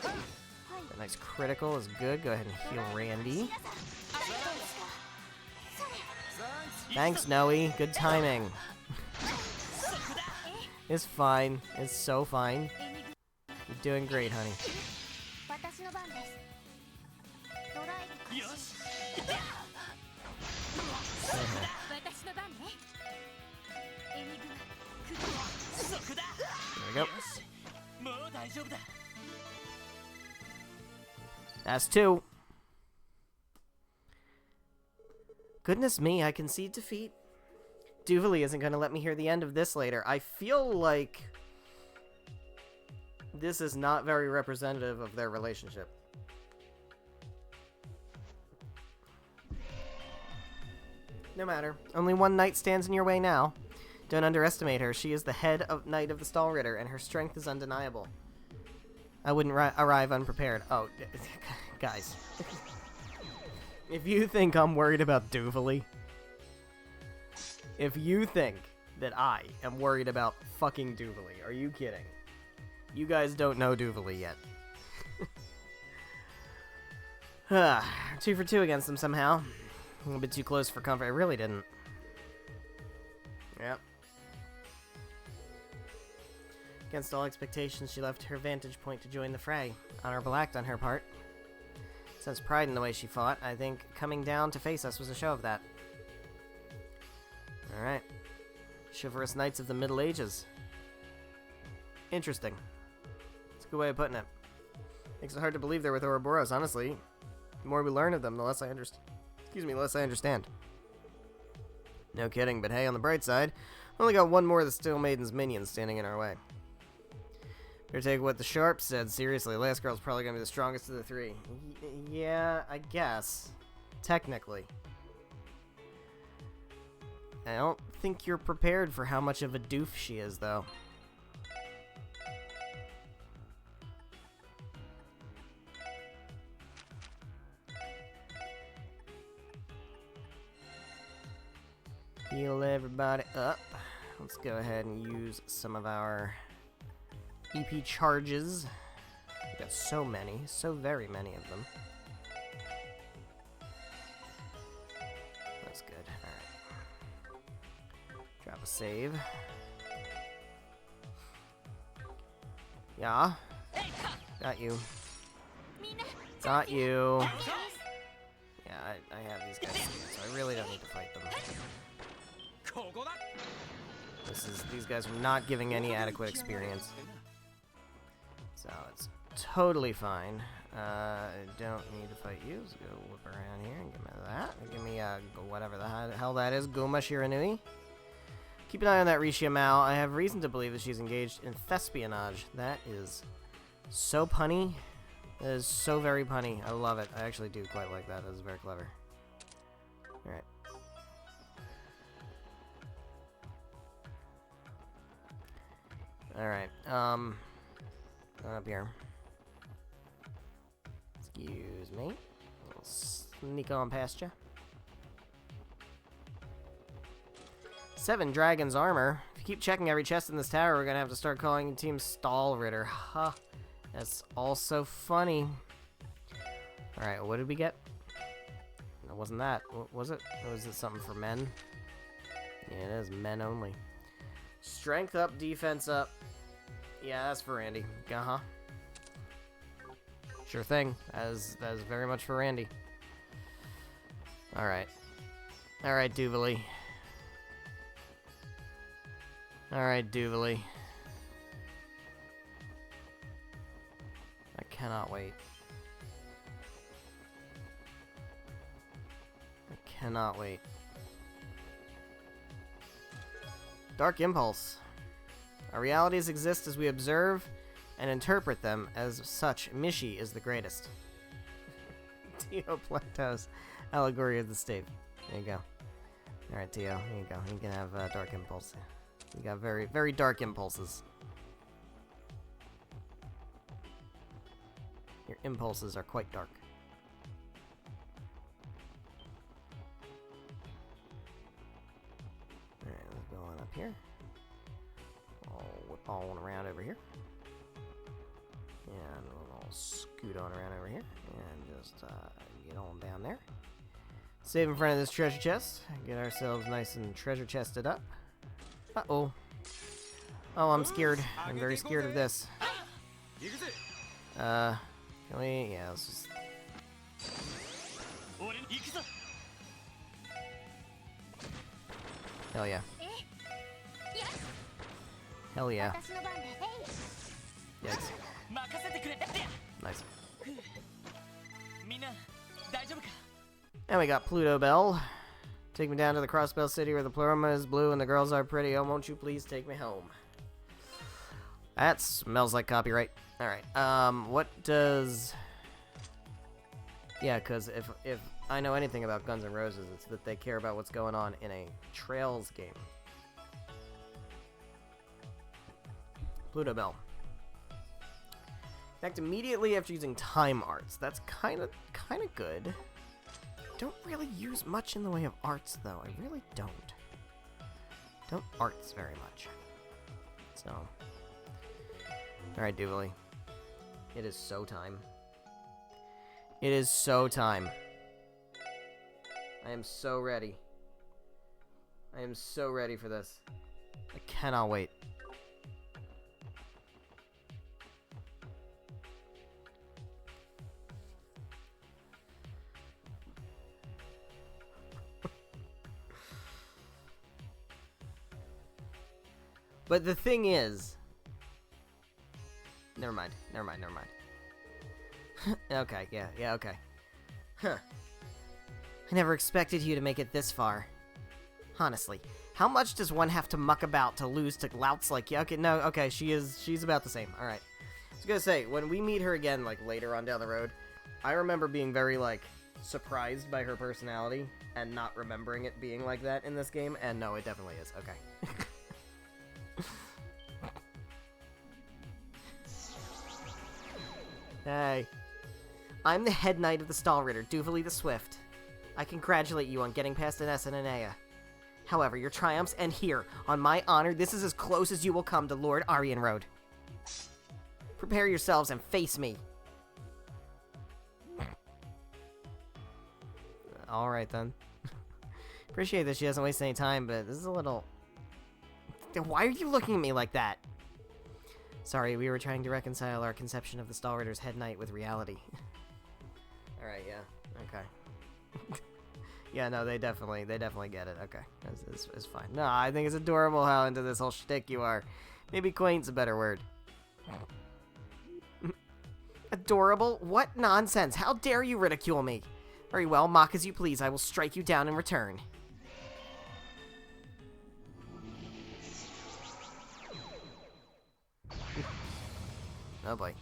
A nice critical is good. Go ahead and heal Randy. Thanks, Noe. Good timing. It's fine. It's so fine. You're doing great, honey. There we go. That's 2. Goodness me, I concede defeat. Duvalie isn't going to let me hear the end of this later. I feel like this is not very representative of their relationship. No matter. Only one knight stands in your way now. Don't underestimate her. She is the head of Knight of the Stall Ritter, and her strength is undeniable. I wouldn't arrive unprepared. Oh, guys. If you think I'm worried about Duvalie, if you think that I am worried about fucking Duvalie, are you kidding? You guys don't know Duvalie yet. 2 for 2 against them somehow. A little bit too close for comfort. I really didn't. Yep. Against all expectations, she left her vantage point to join the fray. Honorable act on her part. Sense pride in the way she fought. I think coming down to face us was a show of that. Alright. Chivalrous Knights of the Middle Ages. Interesting. That's a good way of putting it. Makes it hard to believe they're with Ouroboros, honestly. The more we learn of them, the less I understand. The less I understand. No kidding, but hey, on the bright side, Only got one more of the Steel Maiden's minions standing in our way. Better take what the Sharp said seriously. Last girl's probably gonna be the strongest of the three. Yeah, I guess. Technically. I don't think you're prepared for how much of a doof she is, though. Heal everybody up. Let's go ahead and use some of our EP charges. We got so many, so very many of them. That's good. Alright. Drop a save. Yeah. Got you. Got you. Yeah, I have these guys here, so I really don't need to fight them. These guys are not giving any adequate experience. So it's totally fine. I don't need to fight you. Let's go whip around here and give me that. Give me whatever the hell that is. Guma Shiranui. Keep an eye on that Rishia Mao. I have reason to believe that she's engaged in thespionage. That is so punny. That is so very punny. I love it. I actually do quite like that. That is very clever. Alright. Alright, going up here. Excuse me. I'll sneak on past you. 7 Dragon's Armor. If you keep checking every chest in this tower, we're gonna have to start calling Team Stahlritter. Ha! That's also funny. Alright, what did we get? No, wasn't that. What was it? Or was it something for men? Yeah, it is men only. Strength up, defense up. Yeah, that's for Randy. Uh-huh. Sure thing. That is very much for Randy. Alright. Alright, Duvalie. Alright, Duvalie. I cannot wait. I cannot wait. Dark Impulse. Our realities exist as we observe and interpret them as such. Mishi is the greatest. Tio Planto's Allegory of the State. There you go. Alright, Tio. Here you go. You can have Dark Impulse. You got very, very dark impulses. Your impulses are quite dark. Alright, let's go on up here. I'll whip on around over here. And I'll scoot on around over here. And just get on down there. Save in front of this treasure chest. Get ourselves nice and treasure chested up. Uh-oh. Oh, I'm scared. I'm very scared of this. Can we... Yeah, let's just... Hell yeah. Hell yeah. Yikes. Nice. And we got Pluto Bell. Take me down to the Crossbell City where the Plurima is blue and the girls are pretty. Oh, won't you please take me home? That smells like copyright. Alright, what does... Yeah, because if I know anything about Guns N' Roses, it's that they care about what's going on in a Trails game. Pluto Bell. Connect immediately after using time arts. That's kind of good. Don't really use much in the way of arts, though. I really don't. Don't arts very much. So. Alright, Duvalie. It is so time. It is so time. I am so ready. I am so ready for this. I cannot wait. But the thing is... Never mind. Okay, yeah, okay. Huh. I never expected you to make it this far. Honestly, How much does one have to muck about to lose to louts like you? Okay, no, okay, she's about the same. Alright. I was gonna say, when we meet her again, like, later on down the road, I remember being very, like, surprised by her personality and not remembering it being like that in this game, and no, it definitely is. Okay. Hey. I'm the head knight of the Stall Ritter, Duvalie the Swift. I congratulate you on getting past an S and an Aya. However, your triumphs end here. On my honor, this is as close as you will come to Lord Aryan Road. Prepare yourselves and face me. Alright then. Appreciate that she doesn't waste any time, but this is a little... Why are you looking at me like that? Sorry, we were trying to reconcile our conception of the Stall Ritter's head knight with reality. Alright, yeah. Okay. Yeah, no, they definitely get it. Okay, it's fine. No, I think it's adorable how into this whole shtick you are. Maybe quaint's a better word. Adorable? What nonsense! How dare you ridicule me? Very well, mock as you please. I will strike you down in return. Oh boy.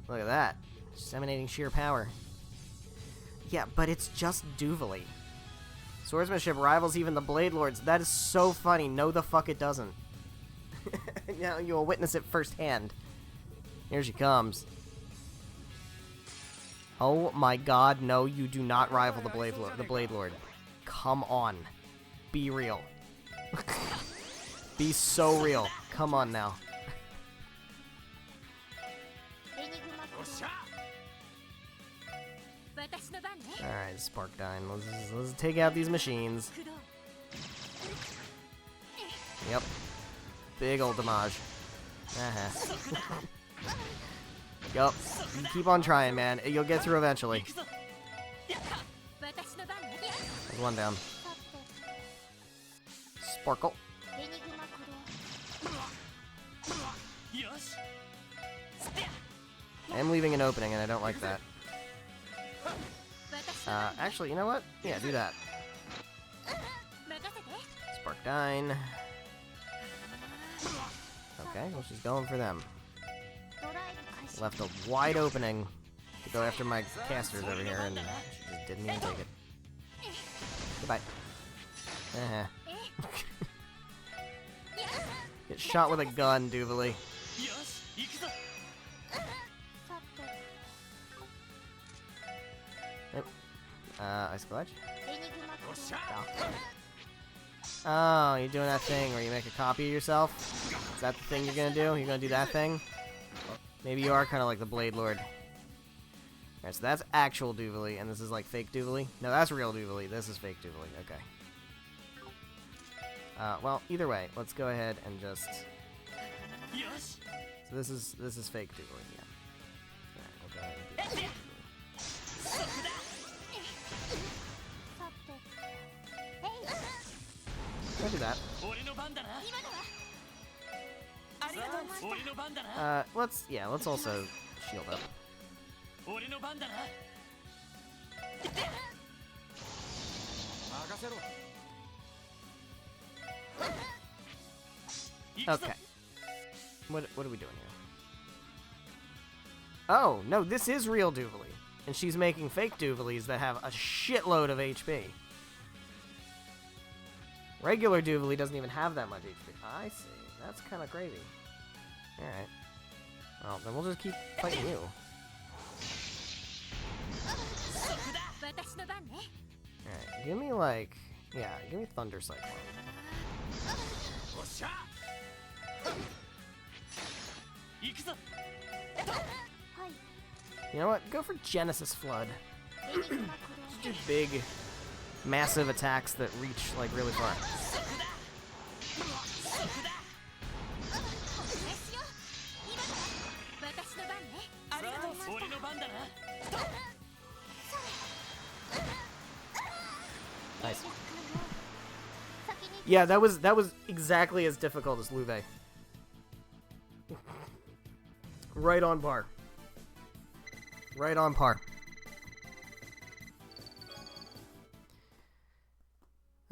Look at that. Just emanating sheer power. Yeah, but it's just Duvalie. Swordsmanship rivals even the Blade Lords. That is so funny. No, the fuck it doesn't. Now you will witness it firsthand. Here she comes. Oh my god, no, you do not rival the Blade Lord. Come on. Be real. Be so real. Come on now. Alright, Sparkdyne. Let's take out these machines. Yep. Big old damage. Yup. Keep on trying, man. You'll get through eventually. There's one down. Sparkle. I am leaving an opening, and I don't like that. Actually, you know what? Yeah, do that. Sparkdyne. Okay, well, she's going for them. Left a wide opening to go after my casters over here, and she just didn't even take it. Goodbye. Get shot with a gun, Duvalie. Yep. Ice Clutch. Oh, you're doing that thing where you make a copy of yourself? Is that the thing you're gonna do? You're gonna do that thing? Maybe you are kind of like the Blade Lord. Alright, so that's actual Duvalie, and this is like fake Duvalie? No, that's real Duvalie. This is fake Duvalie. Okay. Well, either way, let's go ahead and just... So this is fake Duvalie, yeah. Alright, we'll go ahead and do this. Don't do that. Let's also shield up. Okay. What are we doing here? Oh, no, this is real Duvalie. And she's making fake Duvalies that have a shitload of HP. Regular Duvalie doesn't even have that much HP. I see. That's kind of crazy. Alright. Well, then we'll just keep fighting you. Alright, give me like... Yeah, give me Thunder Cyclone. You know what? Go for Genesis Flood. Just do big, massive attacks that reach, like, really far. Nice. Yeah, that was exactly as difficult as Louve. Right on par. Right on par.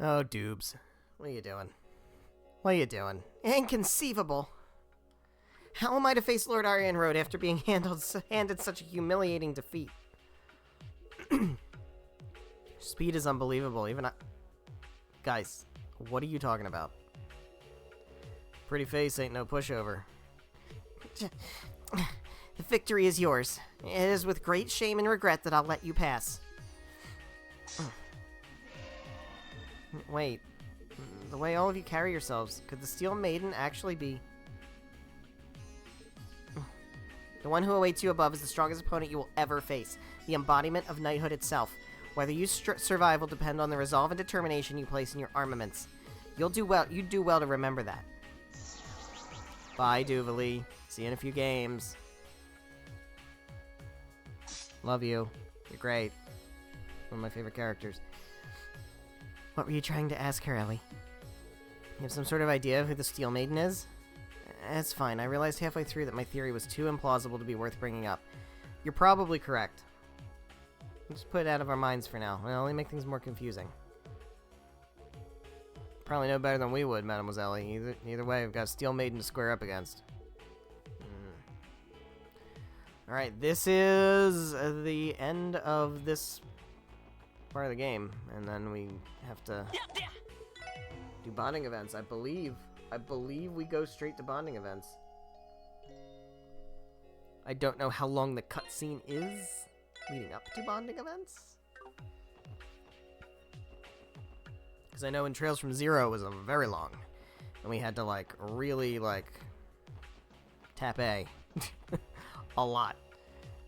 Oh, Doobs. What are you doing? What are you doing? Inconceivable! How am I to face Lord Arianrod after being handed such a humiliating defeat? Speed is unbelievable, even I... Guys, what are you talking about? Pretty face ain't no pushover. The victory is yours. It is with great shame and regret that I'll let you pass. Wait. The way all of you carry yourselves, could the Steel Maiden actually be... The one who awaits you above is the strongest opponent you will ever face. The embodiment of knighthood itself. Whether you survive will depend on the resolve and determination you place in your armaments. You'd do well to remember that. Bye, Duvali. See you in a few games. Love you. You're great. One of my favorite characters. What were you trying to ask her, Ellie? You have some sort of idea of who the Steel Maiden is? It's fine. I realized halfway through that my theory was too implausible to be worth bringing up. You're probably correct. Just put it out of our minds for now. It'll only make things more confusing. Probably know better than we would, Mademoiselle. Either way, we've got a Steel Maiden to square up against. Alright, this is the end of this part of the game. And then we have to do bonding events, I believe. I believe we go straight to bonding events. I don't know how long the cutscene is leading up to bonding events. Because I know in Trails from Zero it was very long. And we had to, like, really, like, tap A. A lot.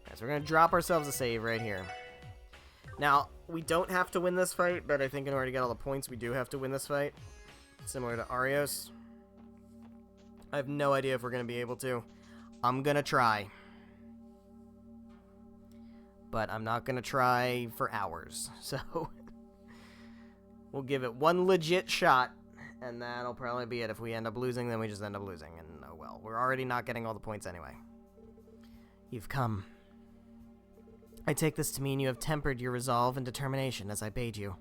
Alright, so we're going to drop ourselves a save right here. Now, we don't have to win this fight, but I think in order to get all the points, we do have to win this fight. Similar to Arios. I have no idea if we're going to be able to. I'm going to try. But I'm not going to try for hours. So, we'll give it one legit shot, and that'll probably be it. If we end up losing, then we just end up losing. And oh well, we're already not getting all the points anyway. You've come. I take this to mean you have tempered your resolve and determination as I bade you.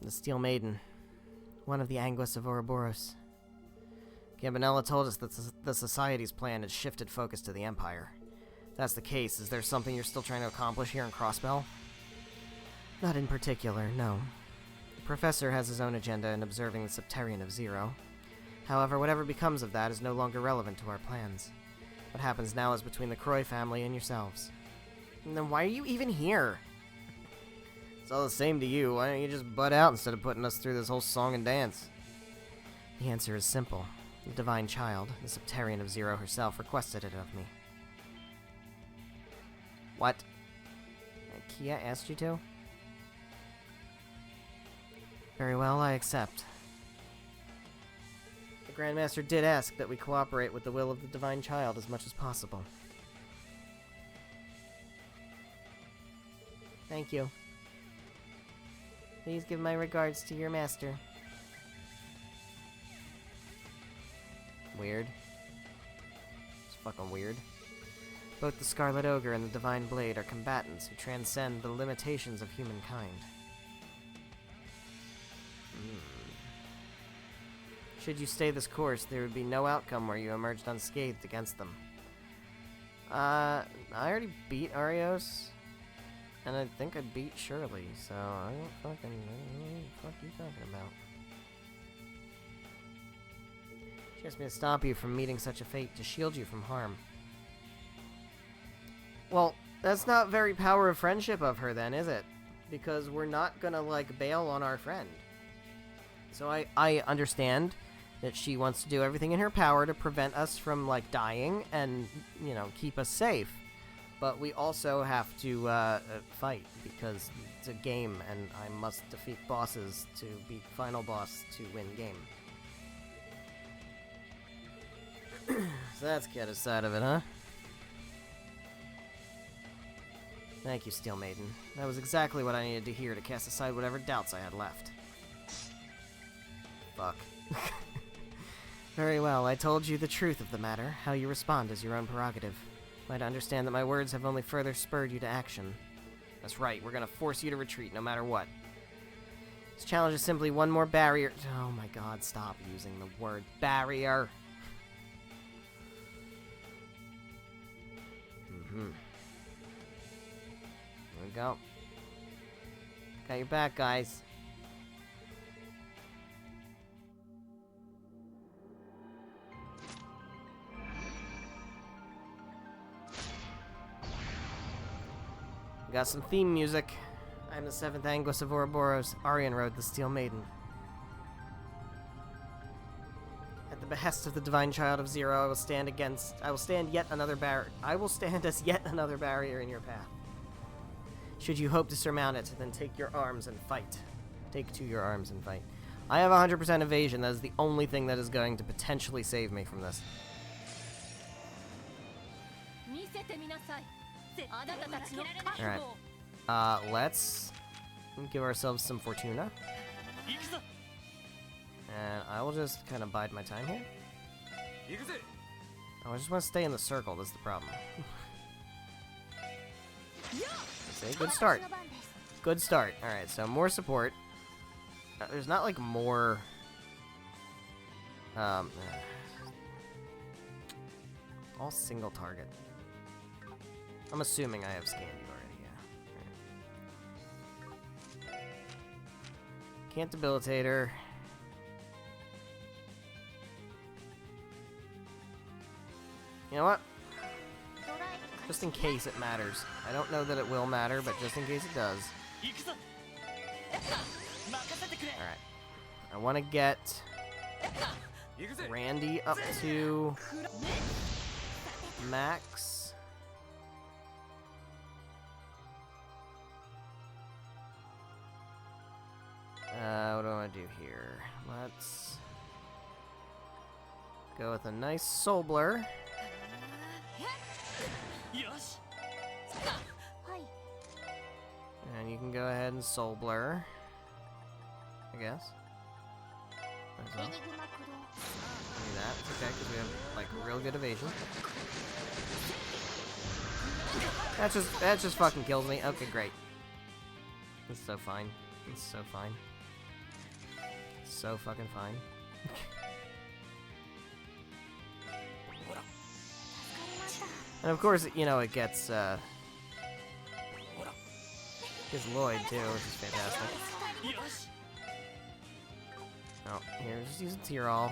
The Steel Maiden, one of the Anguis of Ouroboros. Gambinella told us that the Society's plan had shifted focus to the Empire. If that's the case, is there something you're still trying to accomplish here in Crossbell? Not in particular, no. The Professor has his own agenda in observing the Septarian of Zero. However, whatever becomes of that is no longer relevant to our plans. What happens now is between the Croy family and yourselves. And then why are you even here? It's all the same to you. Why don't you just butt out instead of putting us through this whole song and dance? The answer is simple. The Divine Child, the Septarian of Zero herself, requested it of me. What? Kia asked you to? Very well, I accept. The Grandmaster did ask that we cooperate with the will of the Divine Child as much as possible. Thank you. Please give my regards to your master. Weird. It's fucking weird. Both the Scarlet Ogre and the Divine Blade are combatants who transcend the limitations of humankind. Should you stay this course, there would be no outcome where you emerged unscathed against them. I already beat Arios, and I think I beat Shirley, so I don't fucking know what the fuck you talking about. She asked me to stop you from meeting such a fate, to shield you from harm. Well, that's not very power of friendship of her then, is it? Because we're not gonna, like, bail on our friend. So I understand that she wants to do everything in her power to prevent us from, like, dying and, you know, keep us safe. But we also have to fight, because it's a game, and I must defeat bosses to beat final boss to win game. So that's Keta's side of it, huh? Thank you, Steel Maiden. That was exactly what I needed to hear to cast aside whatever doubts I had left. Fuck. Very well, I told you the truth of the matter. How you respond is your own prerogative. Am I to understand that my words have only further spurred you to action? That's right, we're gonna force you to retreat no matter what. This challenge is simply one more barrier. Oh my god, stop using the word barrier. Here we go. Got your back, guys. Got some theme music. I'm the 7th Anguis of Ouroboros. Aryan rode the Steel Maiden. At the behest of the divine child of Zero, I will stand yet another I will stand as yet another barrier in your path. Should you hope to surmount it, then take your arms and fight. Take to your arms and fight. I have 100% evasion. That is the only thing that is going to potentially save me from this. Alright. Let's give ourselves some Fortuna. And I will just kind of bide my time here. Oh, I just want to stay in the circle, that's the problem. See, good start. Good start. Alright, so more support. There's not like more... all single target. I'm assuming I have Scandi already, yeah. Right. Can't debilitate her. You know what? Just in case it matters. I don't know that it will matter, but just in case it does. Alright. I want to get Randy up to max. What do I want to do here? Let's go with a nice Soul Blur. And you can go ahead and Soul Blur, I guess. As well. Do that. It's okay, because we have, like, real good evasion. That just fucking kills me. Okay, great. It's so fine. It's so fine. It's so fucking fine. And of course, you know, it gets Lloyd too, which is fantastic. Oh, here, just use a Tear-All.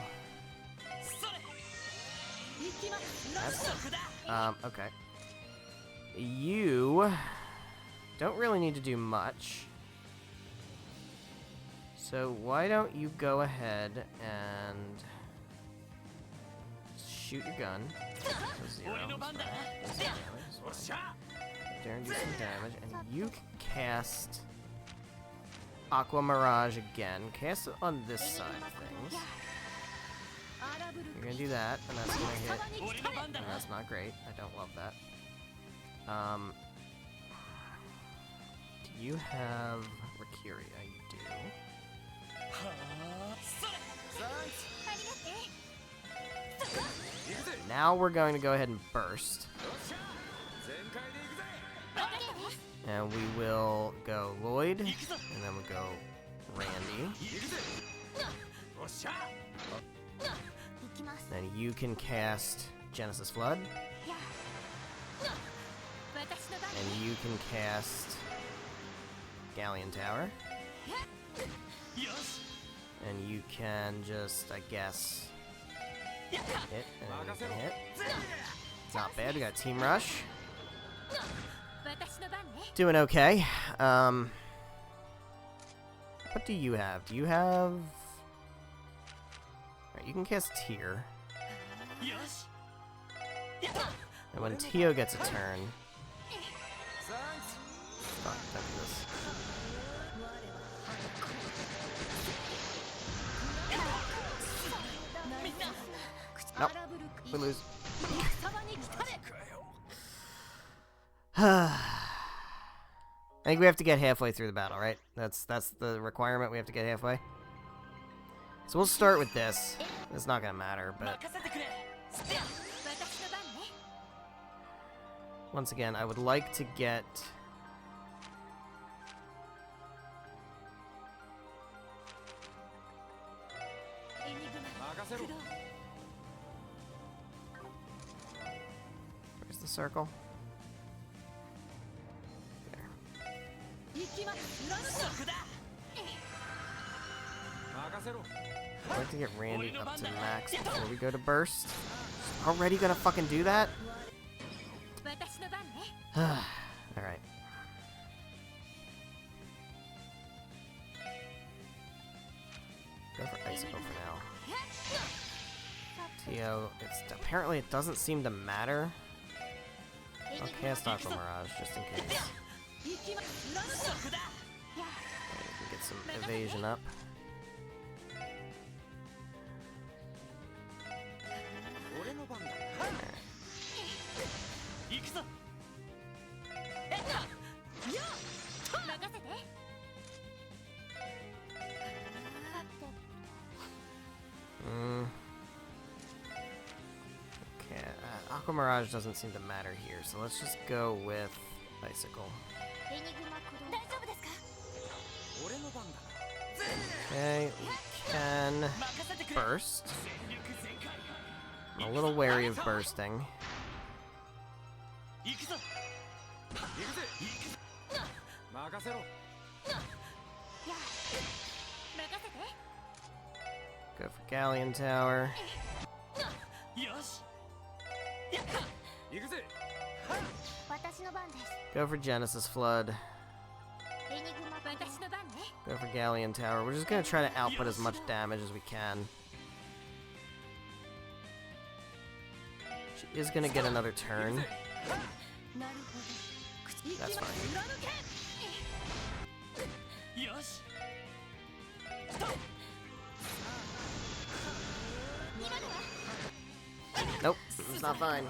Okay. You don't really need to do much. So why don't you go ahead and shoot your gun. Zero. Darren, do some damage, and you can cast Aqua Mirage again. Cast it on this side of things. You're gonna do that, and that's gonna hit. And that's not great. I don't love that. Do you have Rakiria? You do. Now we're going to go ahead and burst. And we will go Lloyd, and then we'll go Randy. Then you can cast Genesis Flood. And you can cast Galleon Tower. And you can just, I guess, hit, and you can hit. It's not bad, we got Team Rush. Doing okay. What do you have? Do you have... Alright, you can cast Tear. And when Tio gets a turn... Fuck, that's this. Nope, we lose. I think we have to get halfway through the battle, right? That's the requirement, we have to get halfway. So we'll start with this. It's not gonna matter, but... Once again, I would like to get... circle? I'd like to get Randy up to max before we go to burst. Already gonna fucking do that? Alright. Go for Icicle for now. Tio, apparently it doesn't seem to matter. I'll cast Aqua Mirage just in case. We can get some evasion up. Okay, Aqua Mirage doesn't seem to matter here, so let's just go with Icicle. Okay, we can burst. I'm a little wary of bursting. Go for Galleon Tower. Go for Genesis Flood. Go for Galleon Tower. We're just gonna try to output as much damage as we can. She is gonna get another turn. That's fine. Nope, it's not fine.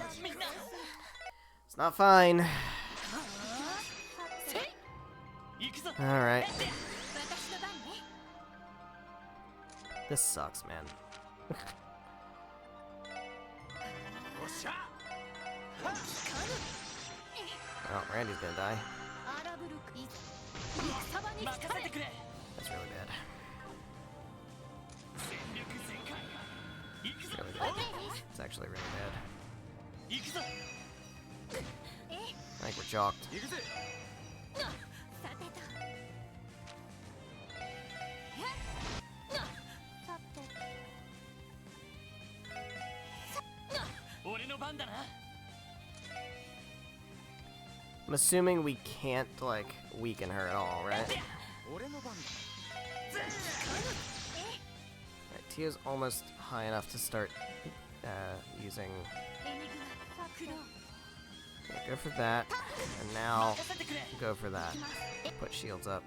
It's not fine. Alright. This sucks, man. Oh, Randy's gonna die. That's really bad. Really bad. It's actually really bad. I think we're chalked. I'm assuming we can't, like, weaken her at all, right? Alright, Tio's almost high enough to start using... Okay, go for that, and now go for that. Put shields up.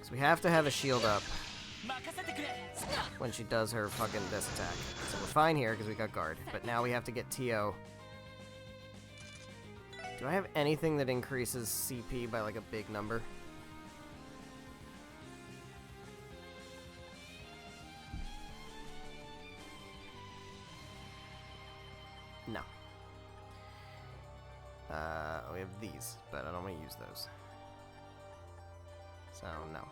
So we have to have a shield up when she does her fucking this attack. So we're fine here because we got guard, but now we have to get Tio. Do I have anything that increases CP by like a big number? No. We have these, but I don't want to use those. So, no.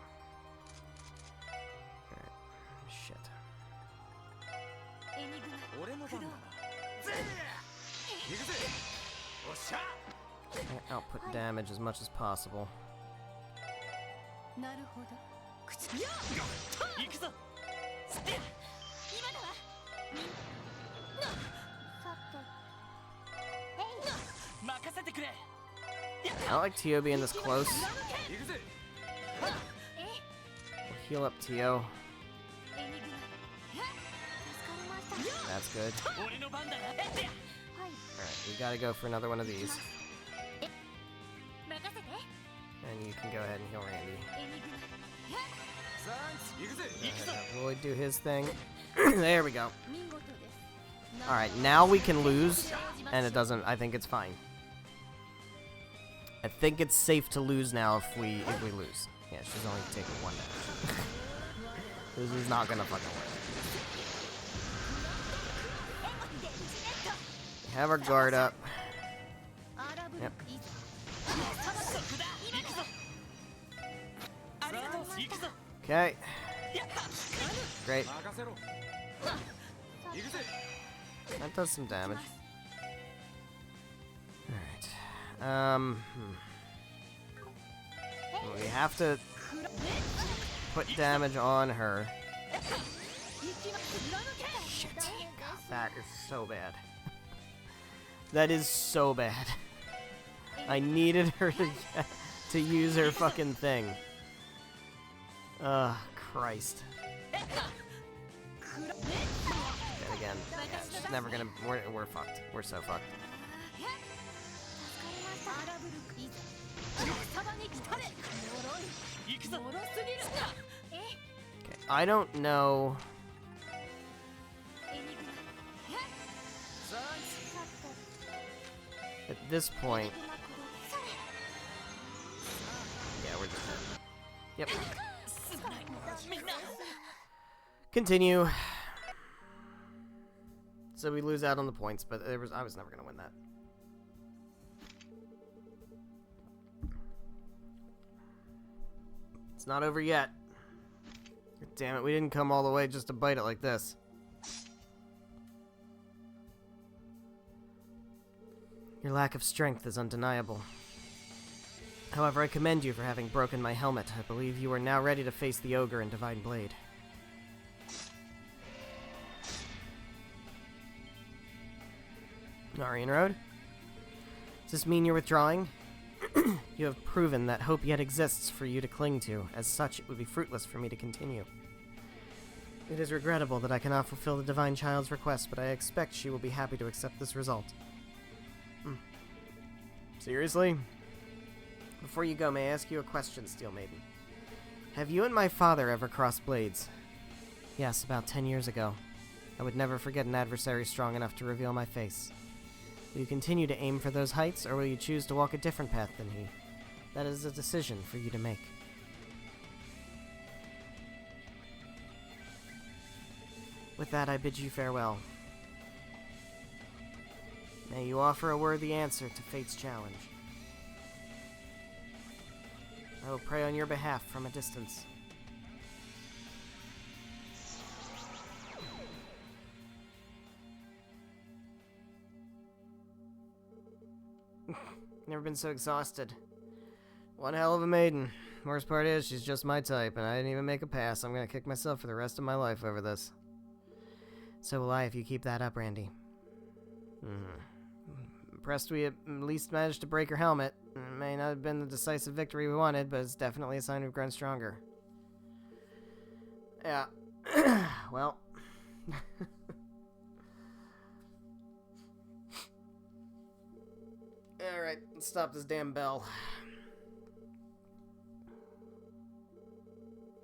Alright. Shit. I output damage as much as possible. I don't like Tio being this close. We'll heal up Tio. That's good. Alright, we gotta go for another one of these. And you can go ahead and heal Randy. Have Lloyd do his thing. There we go. Alright, now we can lose, and it doesn't, I think it's fine. I think it's safe to lose now if we lose. Yeah, she's only taking 1 damage. This is not gonna fucking work. We have our guard up. Yep. Okay. Great. That does some damage. Alright. We have to put damage on her. Shit. God, that is so bad. That is so bad. I needed her to use her fucking thing. Ugh, Christ. And again, yeah, she's never gonna. We're fucked. We're so fucked. Okay, I don't know. At this point. Yeah, we're just dead. Yep. Continue. So we lose out on the points, but I was never gonna win that. It's not over yet. Damn it, we didn't come all the way just to bite it like this. Your lack of strength is undeniable. However, I commend you for having broken my helmet. I believe you are now ready to face the ogre and Divine Blade. Narian Road? Does this mean you're withdrawing? You have proven that hope yet exists for you to cling to. As such, it would be fruitless for me to continue. It is regrettable that I cannot fulfill the Divine Child's request, but I expect she will be happy to accept this result. Seriously? Before you go, may I ask you a question, Steel Maiden? Have you and my father ever crossed blades? Yes, about 10 years ago. I would never forget an adversary strong enough to reveal my face. Will you continue to aim for those heights, or will you choose to walk a different path than he? That is a decision for you to make. With that, I bid you farewell. May you offer a worthy answer to fate's challenge. I will pray on your behalf from a distance. Never been so exhausted. One hell of a maiden. Worst part is, she's just my type, and I didn't even make a pass. I'm gonna kick myself for the rest of my life over this. So will I if you keep that up, Randy. Impressed we at least managed to break her helmet. It may not have been the decisive victory we wanted, but it's definitely a sign we've grown stronger. Yeah. Well. Alright, let's stop this damn bell.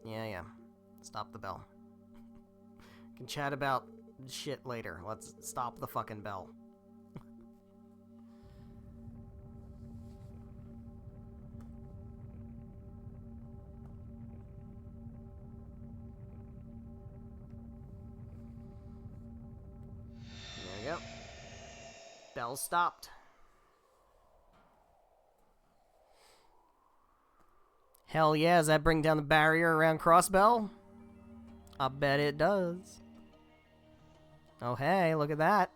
Yeah. Stop the bell. We can chat about shit later. Let's stop the fucking bell. There we go. Bell stopped. Hell yeah, does that bring down the barrier around Crossbell? I bet it does. Oh hey, look at that.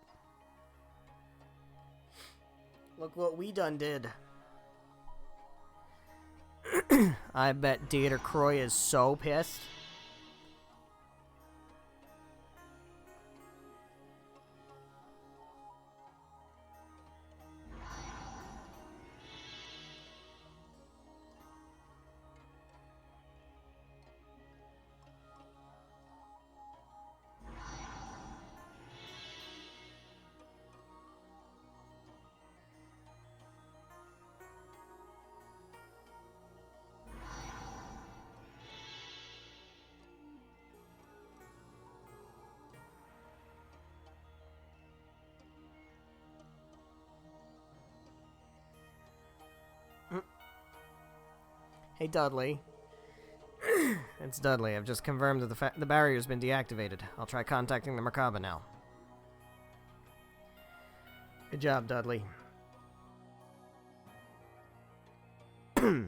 Look what we done did. I bet Dieter Croy is so pissed. Hey, Dudley. It's Dudley. I've just confirmed that the barrier's been deactivated. I'll try contacting the Merkaba now. Good job, Dudley. The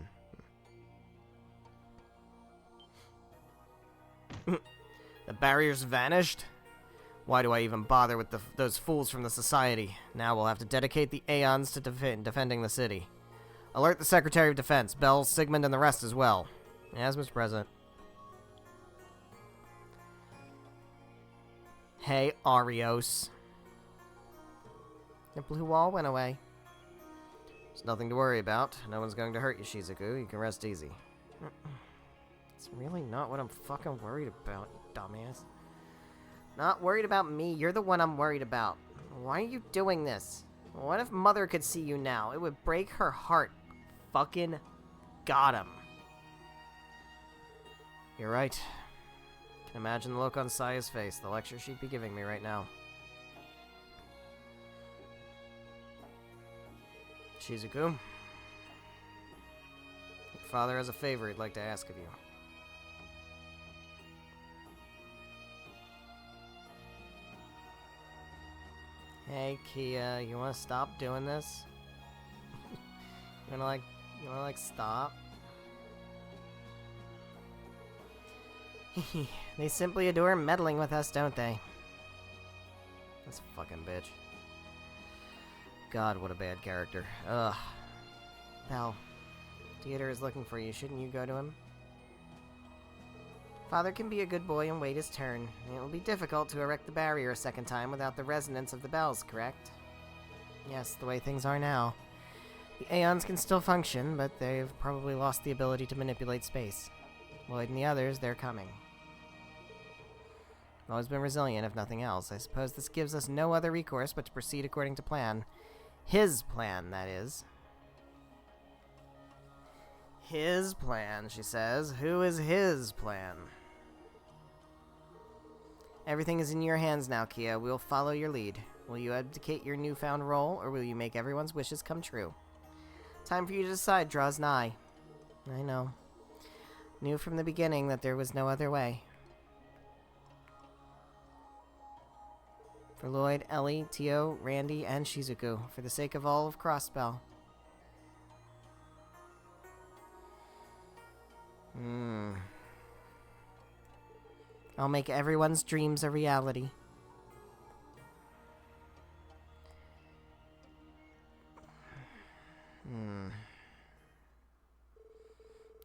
barrier's vanished? Why do I even bother with those fools from the Society? Now we'll have to dedicate the Aeons to defending the city. Alert the Secretary of Defense, Bell, Sigmund, and the rest as well. Yes, Mr. President. Hey, Arios. The blue wall went away. There's nothing to worry about. No one's going to hurt you, Shizuku. You can rest easy. It's really not what I'm fucking worried about, you dumbass. Not worried about me. You're the one I'm worried about. Why are you doing this? What if Mother could see you now? It would break her heart. Fucking got him. You're right. Can imagine the look on Saya's face, the lecture she'd be giving me right now. Shizuku, your father has a favor he'd like to ask of you. Hey, Kia, you wanna stop doing this? You wanna stop? They simply adore meddling with us, don't they? This fucking bitch. God, what a bad character. Ugh. Belle, Theodore is looking for you. Shouldn't you go to him? Father can be a good boy and wait his turn. It will be difficult to erect the barrier a second time without the resonance of the bells, correct? Yes, the way things are now. The Aeons can still function, but they've probably lost the ability to manipulate space. Lloyd and the others, they're coming. I've always been resilient, if nothing else. I suppose this gives us no other recourse but to proceed according to plan. His plan, that is. His plan, she says. Who is his plan? Everything is in your hands now, Kia. We'll follow your lead. Will you abdicate your newfound role, or will you make everyone's wishes come true? Time for you to decide draws nigh. I know. Knew from the beginning that there was no other way. For Lloyd, Ellie, Tio, Randy, and Shizuku, for the sake of all of Crossbell. I'll make everyone's dreams a reality.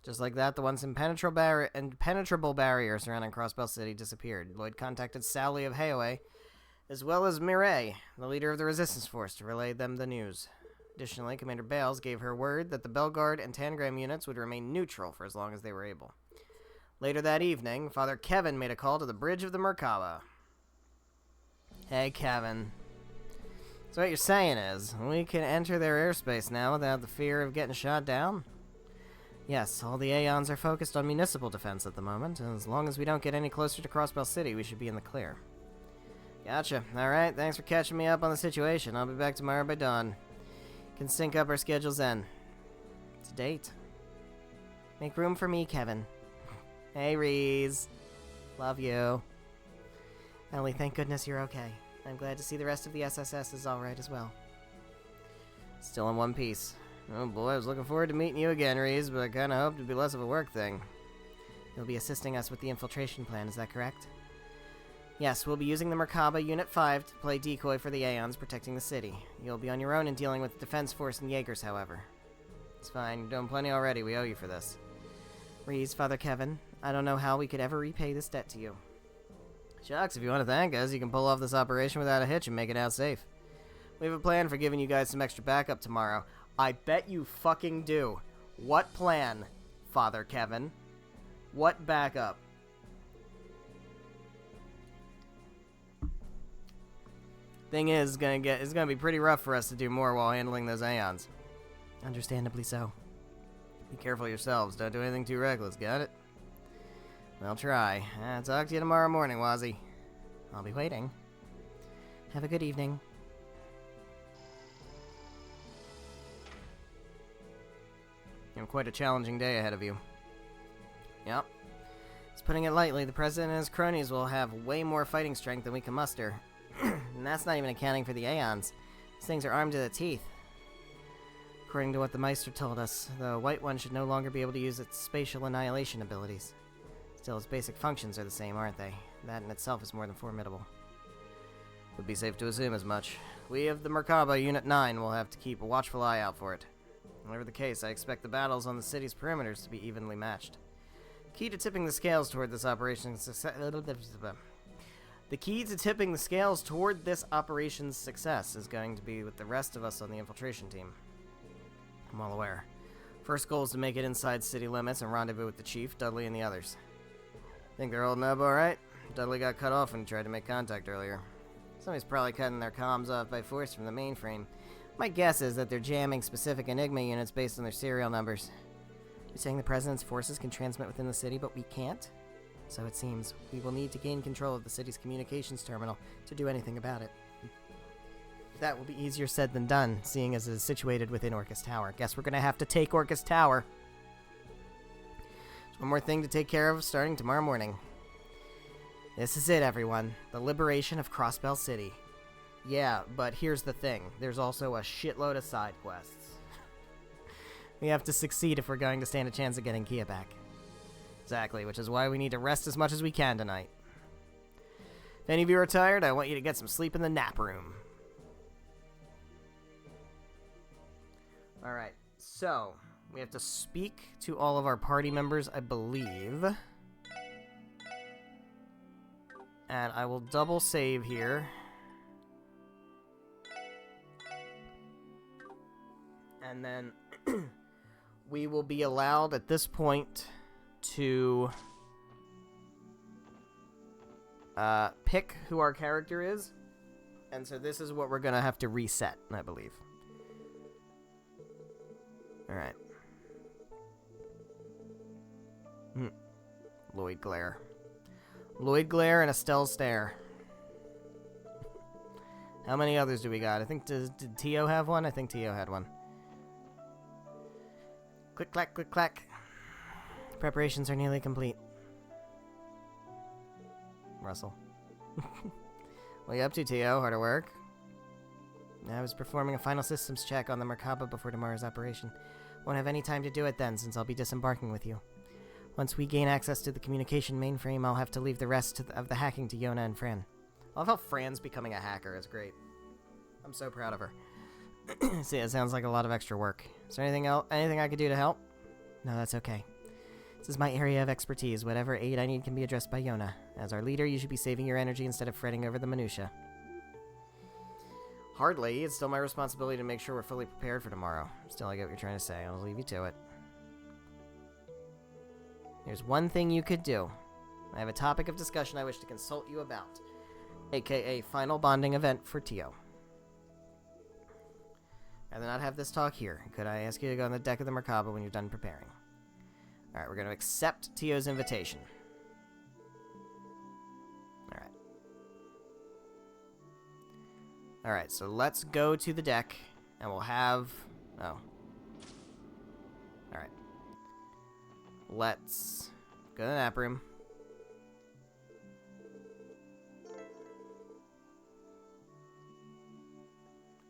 Just like that, the once impenetrable barrier surrounding Crossbell City disappeared. Lloyd contacted Sally of Heaway, as well as Mireille, the leader of the Resistance Force, to relay them the news. Additionally, Commander Bales gave her word that the Bellegarde and Tangram units would remain neutral for as long as they were able. Later that evening, Father Kevin made a call to the bridge of the Merkaba. Hey, Kevin. So what you're saying is, we can enter their airspace now without the fear of getting shot down? Yes, all the Aeons are focused on municipal defense at the moment, and as long as we don't get any closer to Crossbell City, we should be in the clear. Gotcha. Alright, thanks for catching me up on the situation. I'll be back tomorrow by dawn. Can sync up our schedules then. It's a date. Make room for me, Kevin. Hey, Reese. Love you. Ellie, thank goodness you're okay. I'm glad to see the rest of the SSS is alright as well. Still in one piece. Oh boy, I was looking forward to meeting you again, Reese, but I kinda hoped it'd be less of a work thing. You'll be assisting us with the infiltration plan, is that correct? Yes, we'll be using the Merkaba Unit 5 to play decoy for the Aeons protecting the city. You'll be on your own in dealing with the Defense Force and Jaegers, however. It's fine, you're doing plenty already, we owe you for this. Reese, Father Kevin, I don't know how we could ever repay this debt to you. Shucks, if you want to thank us, you can pull off this operation without a hitch and make it out safe. We have a plan for giving you guys some extra backup tomorrow. I bet you fucking do. What plan, Father Kevin? What backup? Thing is, it's gonna be pretty rough for us to do more while handling those Aeons. Understandably so. Be careful yourselves. Don't do anything too reckless, got it? I'll try. I'll talk to you tomorrow morning, Wazzy. I'll be waiting. Have a good evening. You have quite a challenging day ahead of you. Yep. Just putting it lightly, the President and his cronies will have way more fighting strength than we can muster. And that's not even accounting for the Aeons. These things are armed to the teeth. According to what the Meister told us, the White One should no longer be able to use its spatial annihilation abilities. Still, its basic functions are the same, aren't they? That in itself is more than formidable. Would be safe to assume as much. We of the Merkaba Unit 9 will have to keep a watchful eye out for it. Whatever the case, I expect the battles on the city's perimeters to be evenly matched. Key to tipping the scales toward this operation's success. The key to tipping the scales toward this operation's success is going to be with the rest of us on the infiltration team. I'm well aware. First goal is to make it inside city limits and rendezvous with the chief, Dudley, and the others. Think they're holding up all right? Dudley got cut off when he tried to make contact earlier. Somebody's probably cutting their comms off by force from the mainframe. My guess is that they're jamming specific Enigma units based on their serial numbers. You're saying the President's forces can transmit within the city, but we can't? So it seems. We will need to gain control of the city's communications terminal to do anything about it. That will be easier said than done, seeing as it is situated within Orcus Tower. Guess we're gonna have to take Orcus Tower. There's one more thing to take care of starting tomorrow morning. This is it, everyone. The liberation of Crossbell City. Yeah, but here's the thing. There's also a shitload of side quests. We have to succeed if we're going to stand a chance of getting Kia back. Exactly, which is why we need to rest as much as we can tonight. If any of you are tired, I want you to get some sleep in the nap room. Alright, so we have to speak to all of our party members, I believe. And I will double save here. And then we will be allowed at this point to pick who our character is. And so this is what we're going to have to reset, I believe. Alright. Lloyd Glare. Lloyd Glare and Estelle Stare. How many others do we got? I think, did Tio have one? I think Tio had one. Click, clack, click, clack. Preparations are nearly complete. Russell. What are you up to, Tio? Hard at work? I was performing a final systems check on the Merkaba before tomorrow's operation. Won't have any time to do it then, since I'll be disembarking with you. Once we gain access to the communication mainframe, I'll have to leave the rest of the hacking to Yona and Fran. I love how Fran's becoming a hacker. It's great. I'm so proud of her. See, it sounds like a lot of extra work. Is there anything I could do to help? No, that's okay. This is my area of expertise. Whatever aid I need can be addressed by Yona. As our leader, you should be saving your energy instead of fretting over the minutia. Hardly. It's still my responsibility to make sure we're fully prepared for tomorrow. Still, I get what you're trying to say. I'll leave you to it. There's one thing you could do. I have a topic of discussion I wish to consult you about. AKA final bonding event for Tio. Rather not have this talk here. Could I ask you to go on the deck of the Merkaba when you're done preparing? Alright, we're going to accept Tio's invitation. Alright. Alright, so let's go to the deck, and we'll have... Oh. Alright. Let's go to the nap room.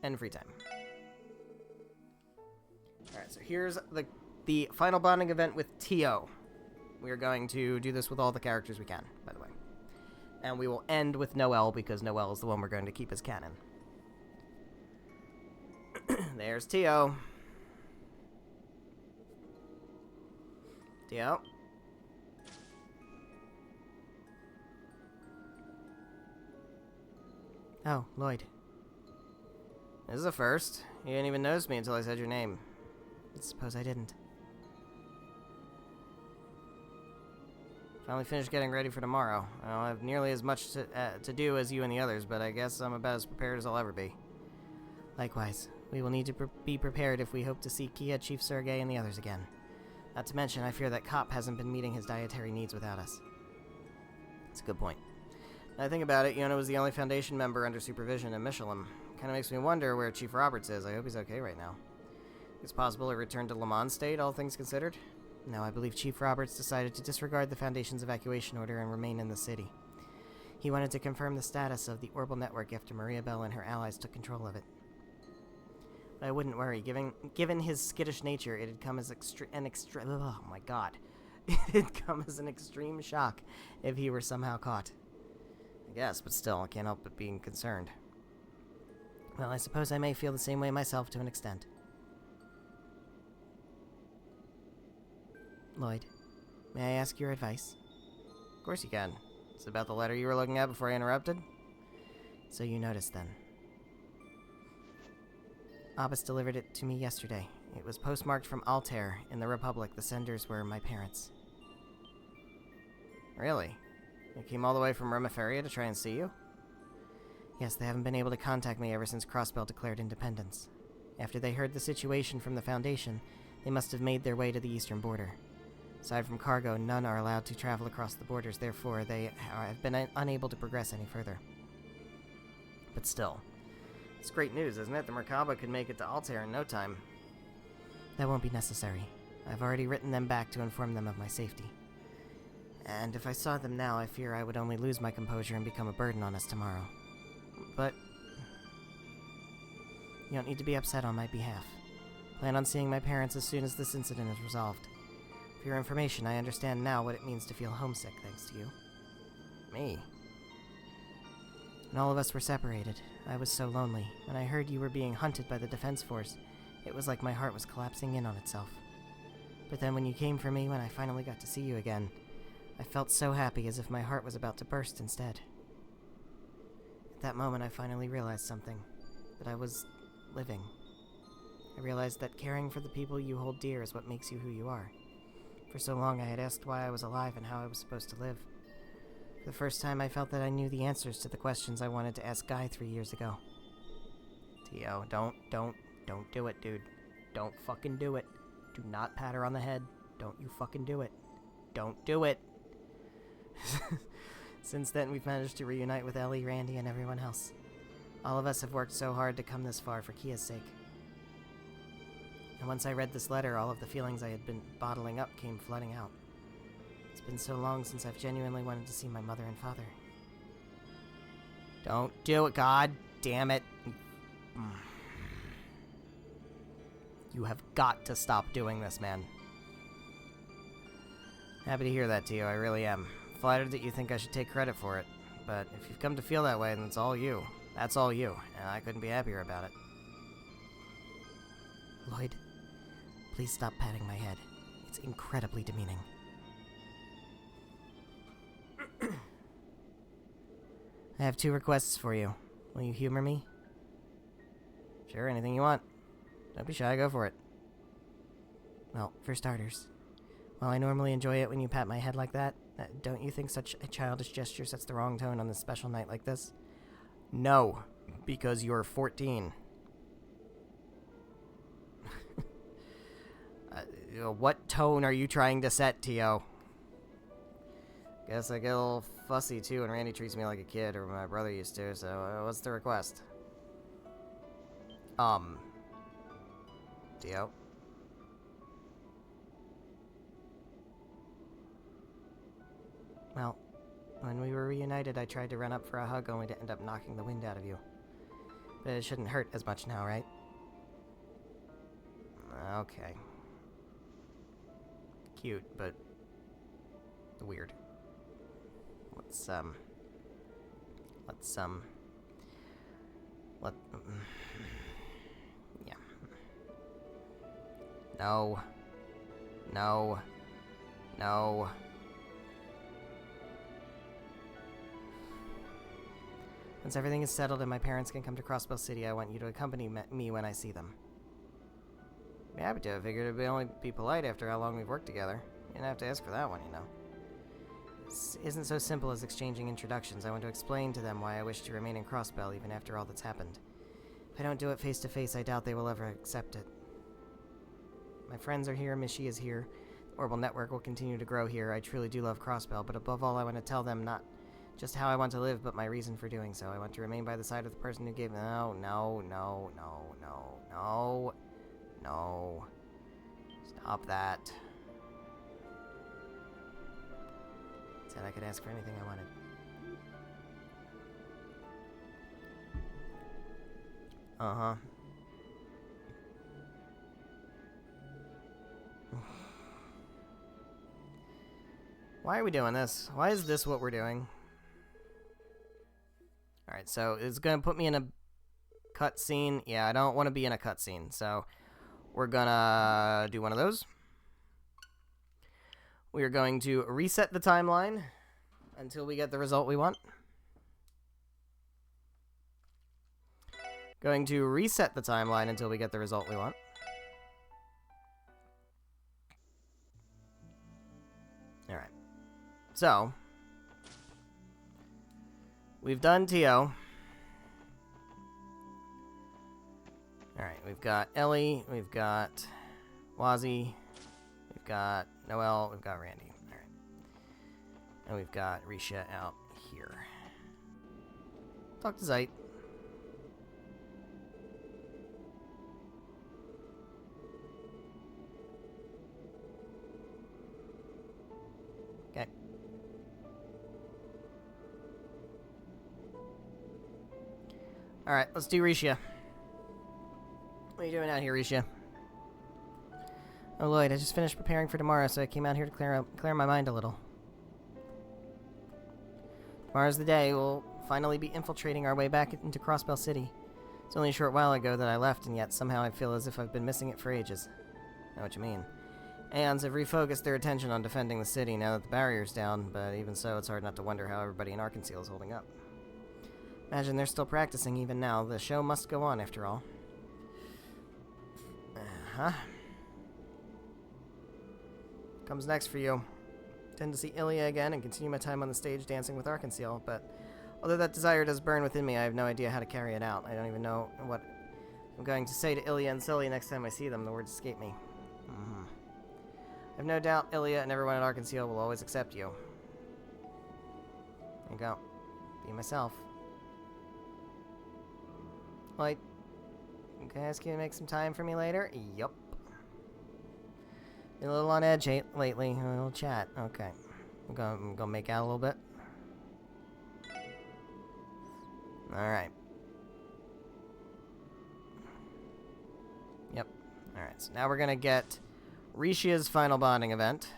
And free time. Alright, so here's the final bonding event with Tio. We are going to do this with all the characters we can, by the way. And we will end with Noelle, because Noelle is the one we're going to keep as canon. There's Tio. Tio. Oh, Lloyd. This is a first. You didn't even notice me until I said your name. I suppose I didn't. Finally finished getting ready for tomorrow. I don't have nearly as much to do as you and the others, but I guess I'm about as prepared as I'll ever be. Likewise, we will need to be prepared if we hope to see Kia, Chief Sergei, and the others again. Not to mention, I fear that Kopp hasn't been meeting his dietary needs without us. That's a good point. Now I think about it, Yona was the only Foundation member under supervision in Michelin. Kind of makes me wonder where Chief Roberts is. I hope he's okay right now. It's possible he returned to Le Mans State, all things considered? No, I believe Chief Roberts decided to disregard the Foundation's evacuation order and remain in the city. He wanted to confirm the status of the Orbital Network after Maria Bell and her allies took control of it. But I wouldn't worry. Given his skittish nature, it had come as oh my god. It had come as an extreme shock if he were somehow caught. guess, but still, I can't help but being concerned. Well, I suppose I may feel the same way myself to an extent. Lloyd, may I ask your advice? Of course you can. It's about the letter you were looking at before I interrupted? So you noticed then. Abbas delivered it to me yesterday. It was postmarked from Altair in the Republic. The senders were my parents. Really? They came all the way from Remiferia to try and see you? Yes, they haven't been able to contact me ever since Crossbell declared independence. After they heard the situation from the Foundation, they must have made their way to the eastern border. Aside from cargo, none are allowed to travel across the borders, therefore they have been unable to progress any further. But still, it's great news, isn't it? The Merkaba could make it to Altair in no time. That won't be necessary. I've already written them back to inform them of my safety. And if I saw them now, I fear I would only lose my composure and become a burden on us tomorrow. But you don't need to be upset on my behalf. Plan on seeing my parents as soon as this incident is resolved. For your information, I understand now what it means to feel homesick thanks to you. Me? When all of us were separated, I was so lonely. When I heard you were being hunted by the Defense Force, it was like my heart was collapsing in on itself. But then when you came for me, when I finally got to see you again, I felt so happy as if my heart was about to burst instead. At that moment, I finally realized something. That I was living. I realized that caring for the people you hold dear is what makes you who you are. For so long, I had asked why I was alive and how I was supposed to live. For the first time, I felt that I knew the answers to the questions I wanted to ask Guy 3 years ago. Tio, don't do it, dude. Don't fucking do it. Do not pat her on the head. Don't you fucking do it. Don't do it. Since then, we've managed to reunite with Ellie, Randy, and everyone else. All of us have worked so hard to come this far for Kia's sake. And once I read this letter, all of the feelings I had been bottling up came flooding out. It's been so long since I've genuinely wanted to see my mother and father. Don't do it, god damn it. You have got to stop doing this, man. Happy to hear that, Tio, I really am. Flattered that you think I should take credit for it. But if you've come to feel that way, then it's all you. That's all you, and I couldn't be happier about it. Lloyd, please stop patting my head. It's incredibly demeaning. I have 2 requests for you. Will you humor me? Sure, anything you want. Don't be shy, go for it. Well, for starters, while I normally enjoy it when you pat my head like that, don't you think such a childish gesture sets the wrong tone on this special night like this? No, because you're 14. What tone are you trying to set, Tio? Guess I get a little fussy too when Randy treats me like a kid, or my brother used to, so what's the request? Tio? Well, when we were reunited, I tried to run up for a hug only to end up knocking the wind out of you. But it shouldn't hurt as much now, right? Okay. Cute, but weird. Yeah. No. No. No. Once everything is settled and my parents can come to Crossbell City, I want you to accompany me when I see them. Be happy to. I figured it'd only be polite after how long we've worked together. You didn't have to ask for that one, you know. This isn't so simple as exchanging introductions. I want to explain to them why I wish to remain in Crossbell even after all that's happened. If I don't do it face to face, I doubt they will ever accept it. My friends are here, Mishi is here. The Orbital Network will continue to grow here. I truly do love Crossbell, but above all, I want to tell them not just how I want to live, but my reason for doing so. I want to remain by the side of the person who gave me— No. Stop that. Said I could ask for anything I wanted. Uh-huh. Why are we doing this? Why is this what we're doing? Alright, so it's going to put me in a cutscene. Yeah, I don't want to be in a cutscene, so we're going to do one of those. We are going to reset the timeline until we get the result we want. Going to reset the timeline until we get the result we want. Alright. So, we've done Tio. Alright, we've got Ellie, we've got Wazzy, we've got Noelle, we've got Randy. Alright. And we've got Risha out here. Talk to Zeit. Okay. Alright, let's do Risha. What are you doing out here, Risha? Oh, Lloyd, I just finished preparing for tomorrow, so I came out here to clear my mind a little. Tomorrow's the day. We'll finally be infiltrating our way back into Crossbell City. It's only a short while ago that I left, and yet somehow I feel as if I've been missing it for ages. I know what you mean. Aeons have refocused their attention on defending the city now that the barrier's down, but even so, it's hard not to wonder how everybody in Arkansas is holding up. Imagine they're still practicing even now. The show must go on, after all. Comes next for you. Tend to see Ilya again and continue my time on the stage dancing with Arkansas, but although that desire does burn within me, I have no idea how to carry it out. I don't even know what I'm going to say to Ilya and Silly next time I see them. The words escape me. I have no doubt Ilya and everyone at Arkansas will always accept you. There you go. Be myself. Like, can I ask you to make some time for me later? Yup. Been a little on edge lately. A little chat. Okay. I'm gonna make out a little bit. Alright. Yep. Alright, so now we're gonna get Rishia's final bonding event.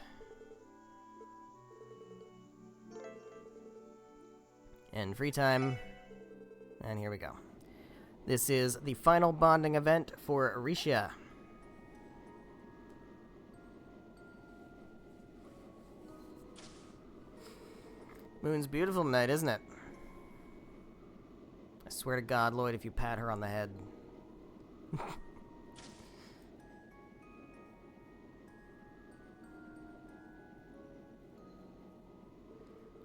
And free time. And here we go. This is the final bonding event for Rishia. Moon's beautiful tonight, isn't it? I swear to God, Lloyd, if you pat her on the head.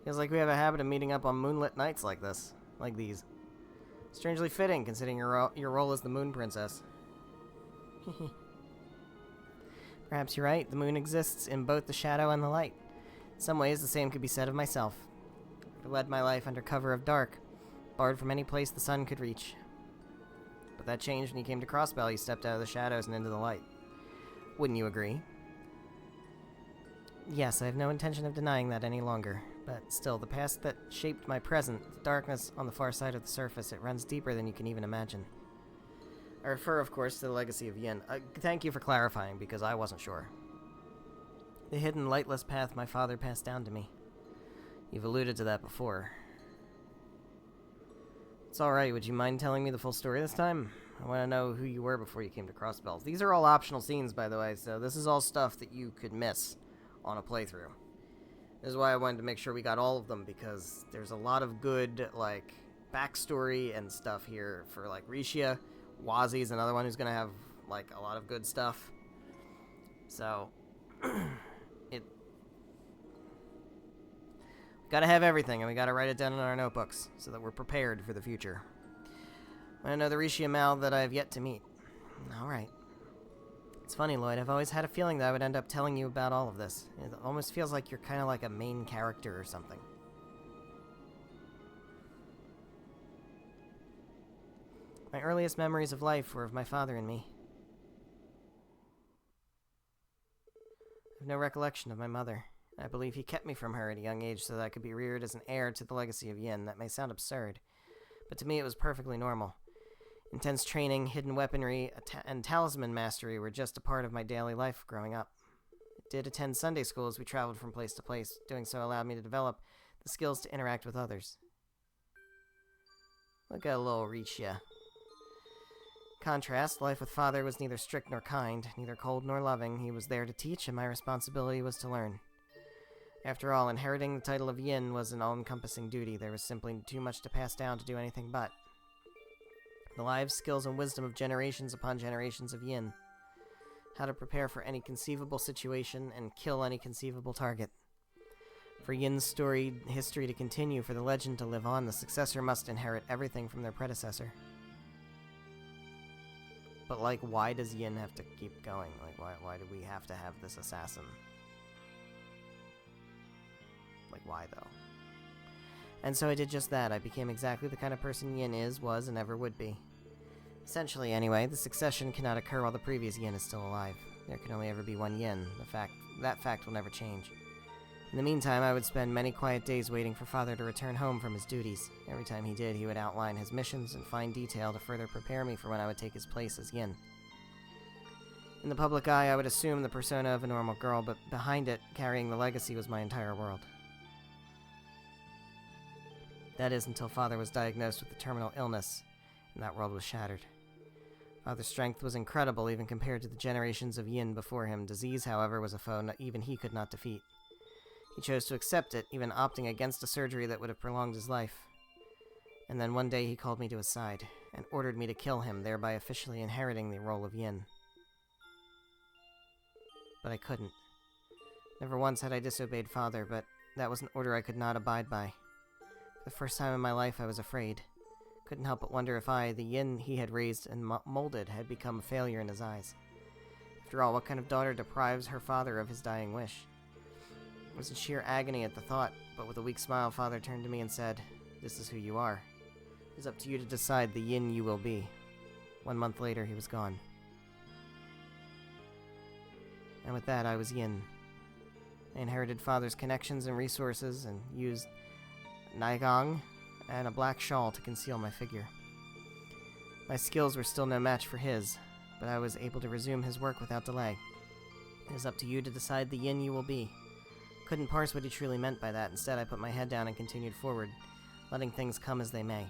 Feels like we have a habit of meeting up on moonlit nights like this. Like these. Strangely fitting, considering your role as the Moon Princess. Perhaps you're right. The moon exists in both the shadow and the light. In some ways, the same could be said of myself. I led my life under cover of dark, barred from any place the sun could reach. But that changed when you came to Crossbell. You stepped out of the shadows and into the light. Wouldn't you agree? Yes, I have no intention of denying that any longer. But still, the past that shaped my present, the darkness on the far side of the surface, it runs deeper than you can even imagine. I refer, of course, to the legacy of Yin. Thank you for clarifying, because I wasn't sure. The hidden, lightless path my father passed down to me. You've alluded to that before. It's alright, would you mind telling me the full story this time? I want to know who you were before you came to Crossbells. These are all optional scenes, by the way, so this is all stuff that you could miss on a playthrough. This is why I wanted to make sure we got all of them, because there's a lot of good, like, backstory and stuff here for, like, Rishia. Wazzy's another one who's going to have, like, a lot of good stuff. So, gotta have everything, and we gotta write it down in our notebooks, so that we're prepared for the future. I want to know the Rishia Mal that I have yet to meet. Alright. It's funny, Lloyd, I've always had a feeling that I would end up telling you about all of this. It almost feels like you're kind of like a main character or something. My earliest memories of life were of my father and me. I have no recollection of my mother. I believe he kept me from her at a young age so that I could be reared as an heir to the legacy of Yin. That may sound absurd, but to me it was perfectly normal. Intense training, hidden weaponry, and talisman mastery were just a part of my daily life growing up. I did attend Sunday school as we traveled from place to place. Doing so allowed me to develop the skills to interact with others. Look at little Risha. Contrast, life with father was neither strict nor kind, neither cold nor loving. He was there to teach, and my responsibility was to learn. After all, inheriting the title of Yin was an all-encompassing duty. There was simply too much to pass down to do anything but. The lives, skills, and wisdom of generations upon generations of Yin. How to prepare for any conceivable situation and kill any conceivable target. For Yin's storied history to continue, for the legend to live on, the successor must inherit everything from their predecessor. But, like, why does Yin have to keep going? Like, why do we have to have this assassin? Like, why, though? And so I did just that. I became exactly the kind of person Yin is, was, and ever would be. Essentially, anyway, the succession cannot occur while the previous Yin is still alive. There can only ever be one Yin. That fact will never change. In the meantime, I would spend many quiet days waiting for Father to return home from his duties. Every time he did, he would outline his missions in fine detail to further prepare me for when I would take his place as Yin. In the public eye, I would assume the persona of a normal girl, but behind it, carrying the legacy, was my entire world. That is, until Father was diagnosed with a terminal illness, and that world was shattered. Father's strength was incredible, even compared to the generations of Yin before him. Disease, however, was a foe even he could not defeat. He chose to accept it, even opting against a surgery that would have prolonged his life. And then one day he called me to his side, and ordered me to kill him, thereby officially inheriting the role of Yin. But I couldn't. Never once had I disobeyed Father, but that was an order I could not abide by. For the first time in my life, I was afraid. Couldn't help but wonder if I, the Yin he had raised and molded, had become a failure in his eyes. After all, what kind of daughter deprives her father of his dying wish? I was in sheer agony at the thought, but with a weak smile, Father turned to me and said, "This is who you are. It is up to you to decide the Yin you will be." 1 month later, he was gone. And with that, I was Yin. I inherited Father's connections and resources, and used Naigong and a black shawl to conceal my figure. My skills were still no match for his, but I was able to resume his work without delay. It is up to you to decide the Yin you will be. Couldn't parse what he truly meant by that. Instead, I put my head down and continued forward, letting things come as they may.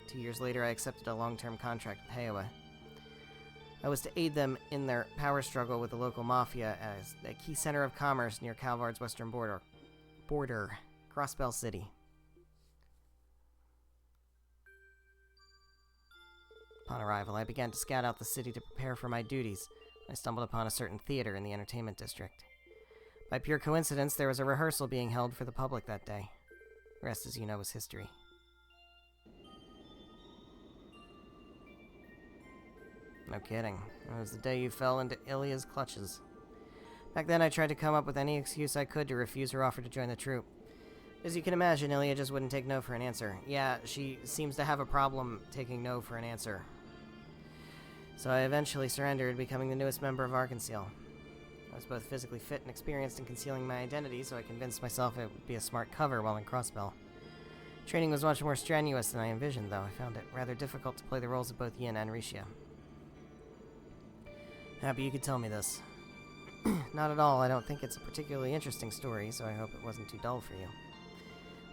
2 years later, I accepted a long-term contract with Heiwa. I was to aid them in their power struggle with the local mafia as a key center of commerce near Calvard's western border, Crossbell City. Upon arrival, I began to scout out the city to prepare for my duties. I stumbled upon a certain theater in the entertainment district. By pure coincidence, there was a rehearsal being held for the public that day. The rest, as you know, was history. No kidding. It was the day you fell into Ilya's clutches. Back then, I tried to come up with any excuse I could to refuse her offer to join the troupe. As you can imagine, Ilya just wouldn't take no for an answer. Yeah, she seems to have a problem taking no for an answer. So I eventually surrendered, becoming the newest member of Arkansas. I was both physically fit and experienced in concealing my identity, so I convinced myself it would be a smart cover while in Crossbell. Training was much more strenuous than I envisioned, though. I found it rather difficult to play the roles of both Yin and Risha. Happy you could tell me this. Not at all. I don't think it's a particularly interesting story, so I hope it wasn't too dull for you.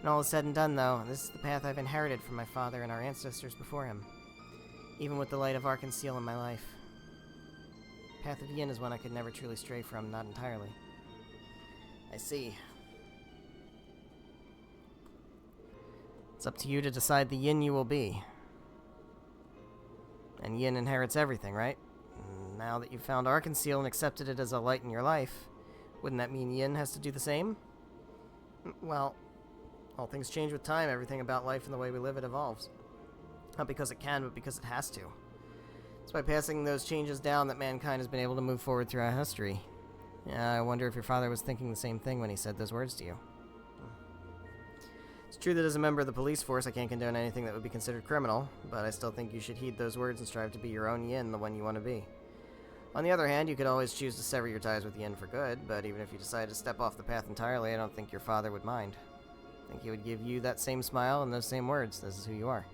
When all is said and done, though, this is the path I've inherited from my father and our ancestors before him. Even with the light of Arkansas in my life. The path of Yin is one I could never truly stray from, not entirely. I see. It's up to you to decide the Yin you will be. And Yin inherits everything, right? Now that you've found Arkansas and accepted it as a light in your life, wouldn't that mean Yin has to do the same? Well, all things change with time. Everything about life and the way we live it evolves. Not because it can, but because it has to. It's by passing those changes down that mankind has been able to move forward throughout history. Yeah, I wonder if your father was thinking the same thing when he said those words to you. It's true that as a member of the police force, I can't condone anything that would be considered criminal, but I still think you should heed those words and strive to be your own Yin, the one you want to be. On the other hand, you could always choose to sever your ties with Yin for good, but even if you decide to step off the path entirely, I don't think your father would mind. I think he would give you that same smile and those same words. This is who you are.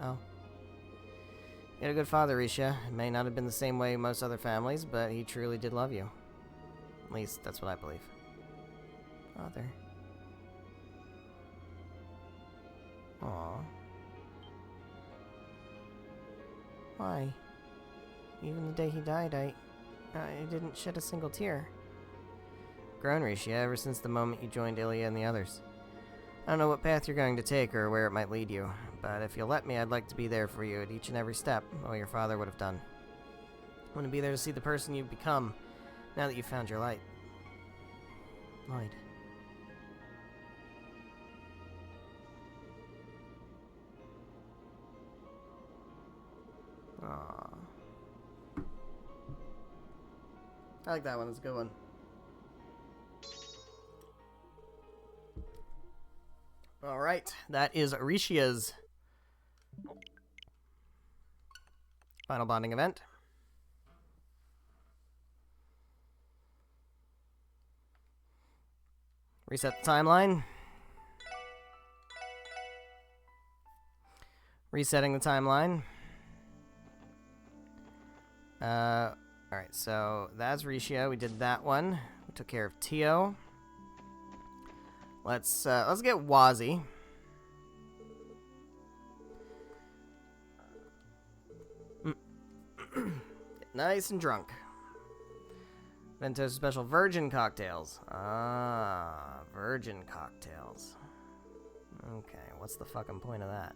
Oh. You had a good father, Risha. It may not have been the same way most other families, but he truly did love you. At least, that's what I believe. Father. Aww. Why? Even the day he died, I didn't shed a single tear. Grown, Risha, ever since the moment you joined Ilya and the others. I don't know what path you're going to take or where it might lead you, but if you'll let me, I'd like to be there for you at each and every step, all your father would have done. I want to be there to see the person you've become, now that you've found your light. Lloyd. Aww. I like that one, it's a good one. Alright, that is Rishia's final bonding event. Reset the timeline. Resetting the timeline. Alright, so that's Rishia. We did that one. We took care of Tio. Let's get Wazi. Get nice and drunk. Vento's special virgin cocktails. Ah, virgin cocktails. Okay, what's the fucking point of that?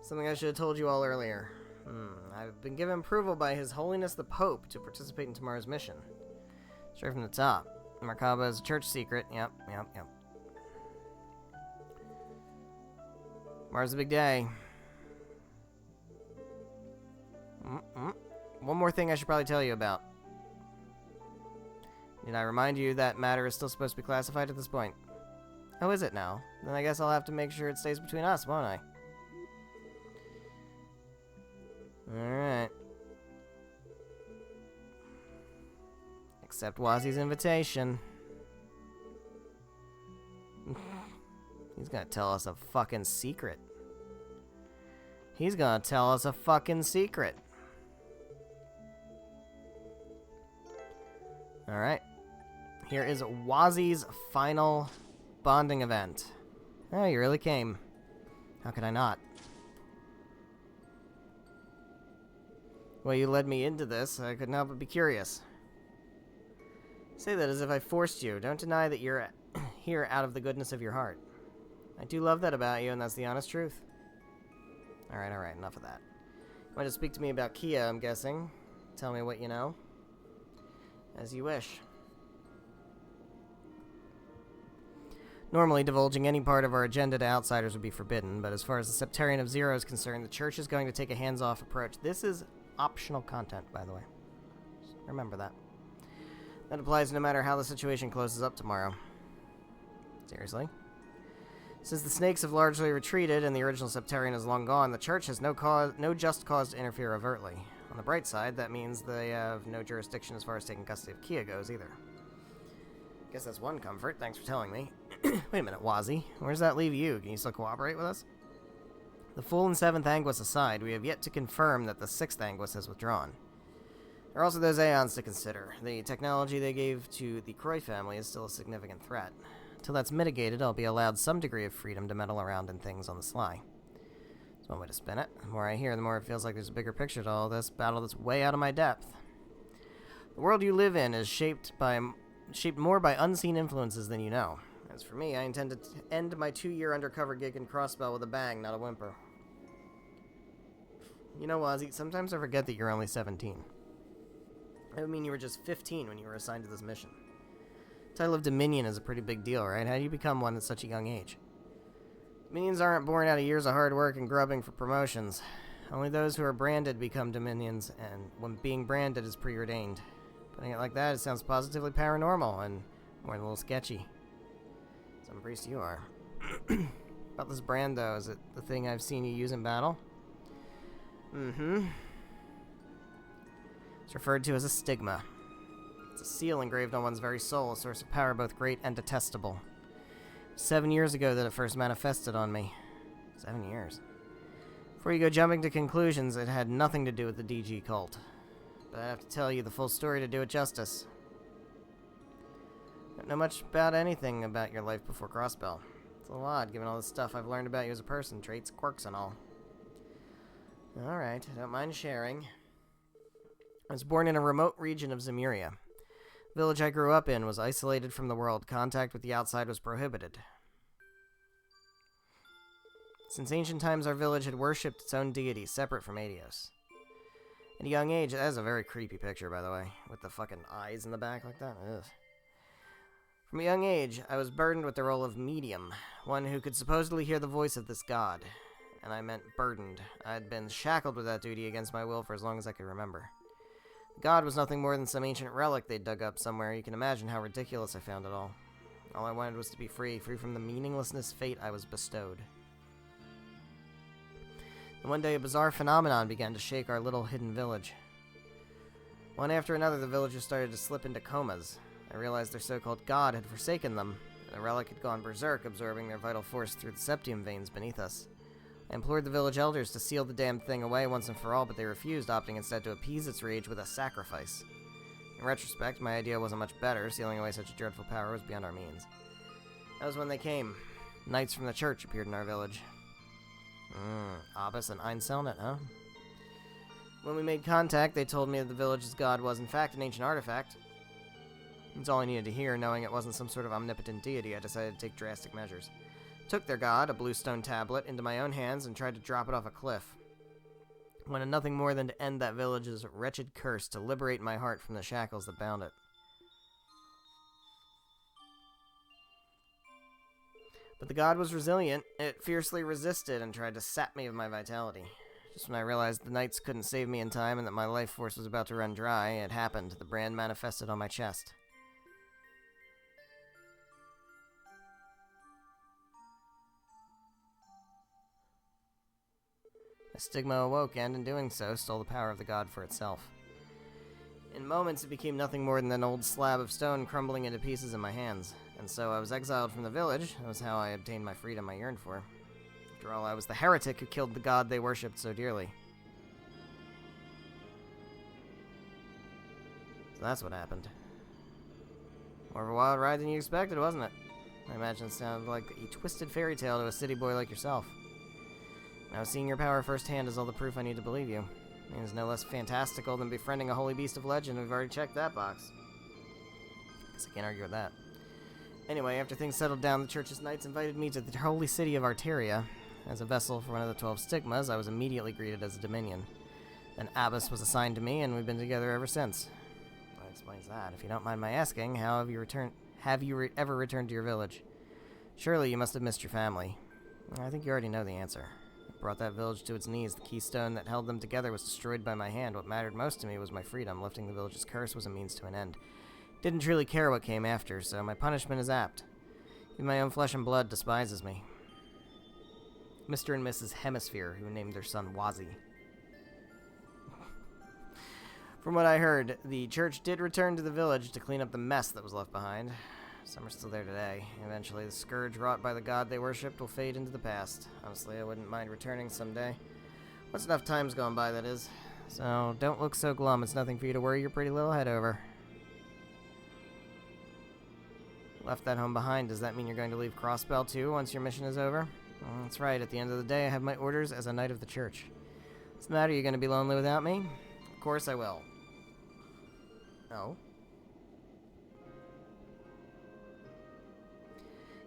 Something I should have told you all earlier. I've been given approval by His Holiness the Pope to participate in tomorrow's mission. Straight from the top. Merkaba is a church secret. Yep. Tomorrow's a big day. One more thing I should probably tell you about. Did I remind you that matter is still supposed to be classified at this point? How is it now? Then I guess I'll have to make sure it stays between us, won't I? Alright. Accept Wazi's invitation. He's gonna tell us a fucking secret. He's gonna tell us a fucking secret. Alright. Here is Wazi's final bonding event. Oh, you really came. How could I not? Well, you led me into this. I couldn't help but be curious. Say that as if I forced you. Don't deny that you're here out of the goodness of your heart. I do love that about you, and that's the honest truth. Alright, enough of that. You want to speak to me about Kia, I'm guessing. Tell me what you know. As you wish. Normally, divulging any part of our agenda to outsiders would be forbidden, but as far as the Septarian of Zero is concerned, the Church is going to take a hands-off approach. This is optional content, by the way. Just remember that. That applies no matter how the situation closes up tomorrow. Seriously? Since the snakes have largely retreated and the original Septarian is long gone, the Church has no just cause to interfere overtly. On the bright side, that means they have no jurisdiction as far as taking custody of Kia goes, either. Guess that's one comfort, thanks for telling me. Wait a minute, Wazi. Where does that leave you? Can you still cooperate with us? The Fool and 7th Anguis aside, we have yet to confirm that the 6th Anguis has withdrawn. There are also those Aeons to consider. The technology they gave to the Croy family is still a significant threat. Till that's mitigated, I'll be allowed some degree of freedom to meddle around in things on the sly. That's one way to spin it. The more I hear, the more it feels like there's a bigger picture to all this battle that's way out of my depth. The world you live in is shaped more by unseen influences than you know. As for me, I intend to end my 2-year undercover gig in Crossbell with a bang, not a whimper. You know, Wazi, sometimes I forget that you're only 17. I mean, you were just 15 when you were assigned to this mission. Title of Dominion is a pretty big deal, right? How do you become one at such a young age? Dominions aren't born out of years of hard work and grubbing for promotions. Only those who are branded become Dominions, and when being branded is preordained. Putting it like that, it sounds positively paranormal and more than a little sketchy. Some priest you are. About this brand, though, is it the thing I've seen you use in battle? Mm-hmm. It's referred to as a stigma. It's a seal engraved on one's very soul, a source of power both great and detestable. 7 years ago that it first manifested on me. 7 years. Before you go jumping to conclusions, it had nothing to do with the DG cult. But I have to tell you the full story to do it justice. Don't know much about anything about your life before Crossbell. It's a lot, given all the stuff I've learned about you as a person, traits, quirks, and all. Alright, I don't mind sharing. I was born in a remote region of Zemuria. The village I grew up in was isolated from the world. Contact with the outside was prohibited. Since ancient times, our village had worshipped its own deity, separate from Adios. At a young age, that is a very creepy picture, by the way, with the fucking eyes in the back like that. Ugh. From a young age, I was burdened with the role of medium, one who could supposedly hear the voice of this god. And I meant burdened. I had been shackled with that duty against my will for as long as I could remember. The god was nothing more than some ancient relic they'd dug up somewhere. You can imagine how ridiculous I found it all. All I wanted was to be free from the meaninglessness fate I was bestowed. And one day, a bizarre phenomenon began to shake our little hidden village. One after another, the villagers started to slip into comas. I realized their so-called god had forsaken them, and the relic had gone berserk, absorbing their vital force through the septium veins beneath us. I implored the village elders to seal the damned thing away once and for all, but they refused, opting instead to appease its rage with a sacrifice. In retrospect, my idea wasn't much better. Sealing away such a dreadful power was beyond our means. That was when they came. Knights from the church appeared in our village. Abbas and Einselnet, huh? When we made contact, they told me that the village's god was, in fact, an ancient artifact. That's all I needed to hear. Knowing it wasn't some sort of omnipotent deity, I decided to take drastic measures. Took their god, a blue stone tablet, into my own hands and tried to drop it off a cliff. Wanted nothing more than to end that village's wretched curse, to liberate my heart from the shackles that bound it. But the god was resilient. It fiercely resisted and tried to sap me of my vitality. Just when I realized the knights couldn't save me in time and that my life force was about to run dry, it happened. The brand manifested on my chest. The stigma awoke and, in doing so, stole the power of the god for itself. In moments, it became nothing more than an old slab of stone crumbling into pieces in my hands. And so I was exiled from the village. That was how I obtained my freedom I yearned for. After all, I was the heretic who killed the god they worshipped so dearly. So that's what happened. More of a wild ride than you expected, wasn't it? I imagine it sounded like a twisted fairy tale to a city boy like yourself. Now, seeing your power firsthand is all the proof I need to believe you. I mean, it's no less fantastical than befriending a holy beast of legend. We've already checked that box. Guess I can't argue with that. Anyway, after things settled down, the church's knights invited me to the holy city of Arteria. As a vessel for one of the 12 stigmas, I was immediately greeted as a dominion. An abbess was assigned to me, and we've been together ever since. That explains that. If you don't mind my asking, how have you ever returned to your village? Surely you must have missed your family. I think you already know the answer. I brought that village to its knees. The keystone that held them together was destroyed by my hand. What mattered most to me was my freedom. Lifting the village's curse was a means to an end. Didn't truly care what came after, so my punishment is apt. Even my own flesh and blood despises me. Mr. and Mrs. Hemisphere, who named their son Wazi. From what I heard, the church did return to the village to clean up the mess that was left behind. Some are still there today. Eventually, the scourge wrought by the god they worshipped will fade into the past. Honestly, I wouldn't mind returning someday. Once enough time's gone by, that is. So, don't look so glum. It's nothing for you to worry your pretty little head over. Left that home behind. Does that mean you're going to leave Crossbell too once your mission is over? Well, that's right. At the end of the day, I have my orders as a knight of the church. What's the matter? Are you going to be lonely without me? Of course I will. Oh?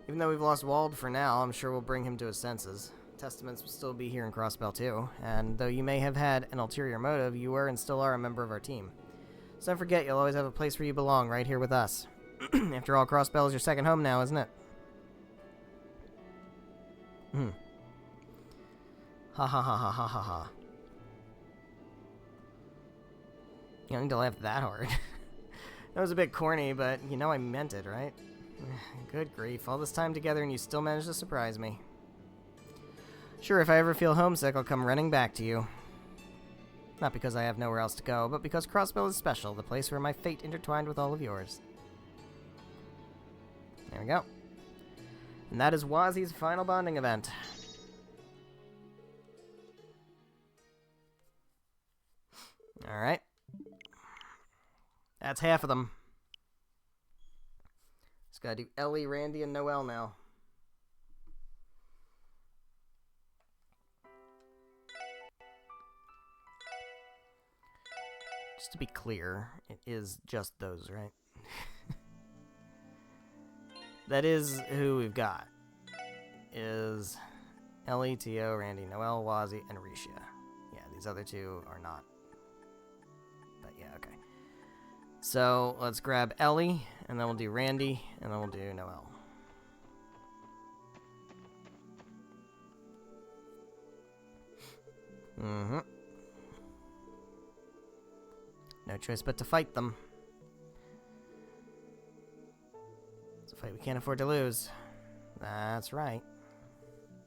Even though we've lost Wald for now, I'm sure we'll bring him to his senses. Testaments will still be here in Crossbell too, and though you may have had an ulterior motive, you were and still are a member of our team. So don't forget, you'll always have a place where you belong, right here with us. After all, Crossbell is your second home now, isn't it? Ha ha ha ha ha ha ha. You don't need to laugh that hard. That was a bit corny, but you know I meant it, right? Good grief, all this time together and you still managed to surprise me. Sure, if I ever feel homesick, I'll come running back to you. Not because I have nowhere else to go, but because Crossbell is special, the place where my fate intertwined with all of yours. There we go. And that is Wazi's final bonding event. Alright. That's half of them. Just gotta do Ellie, Randy, and Noelle now. Just to be clear, it is just those, right? That is who we've got. Is Ellie, Tio, Randy, Noelle, Wazzy, and Risha. Yeah, these other two are not. But yeah, okay. So let's grab Ellie, and then we'll do Randy, and then we'll do Noelle. Mm-hmm. No choice but to fight them. It's a fight we can't afford to lose. That's right.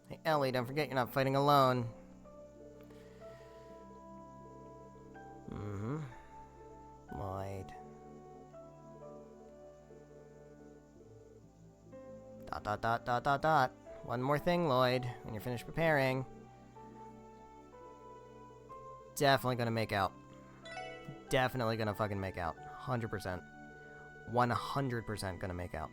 Hey, Ellie, don't forget you're not fighting alone. Mm-hmm. Lloyd. Dot, dot, dot, dot, dot, dot. One more thing, Lloyd, when you're finished preparing. Definitely gonna make out. Definitely gonna fucking make out. 100%. 100% gonna make out.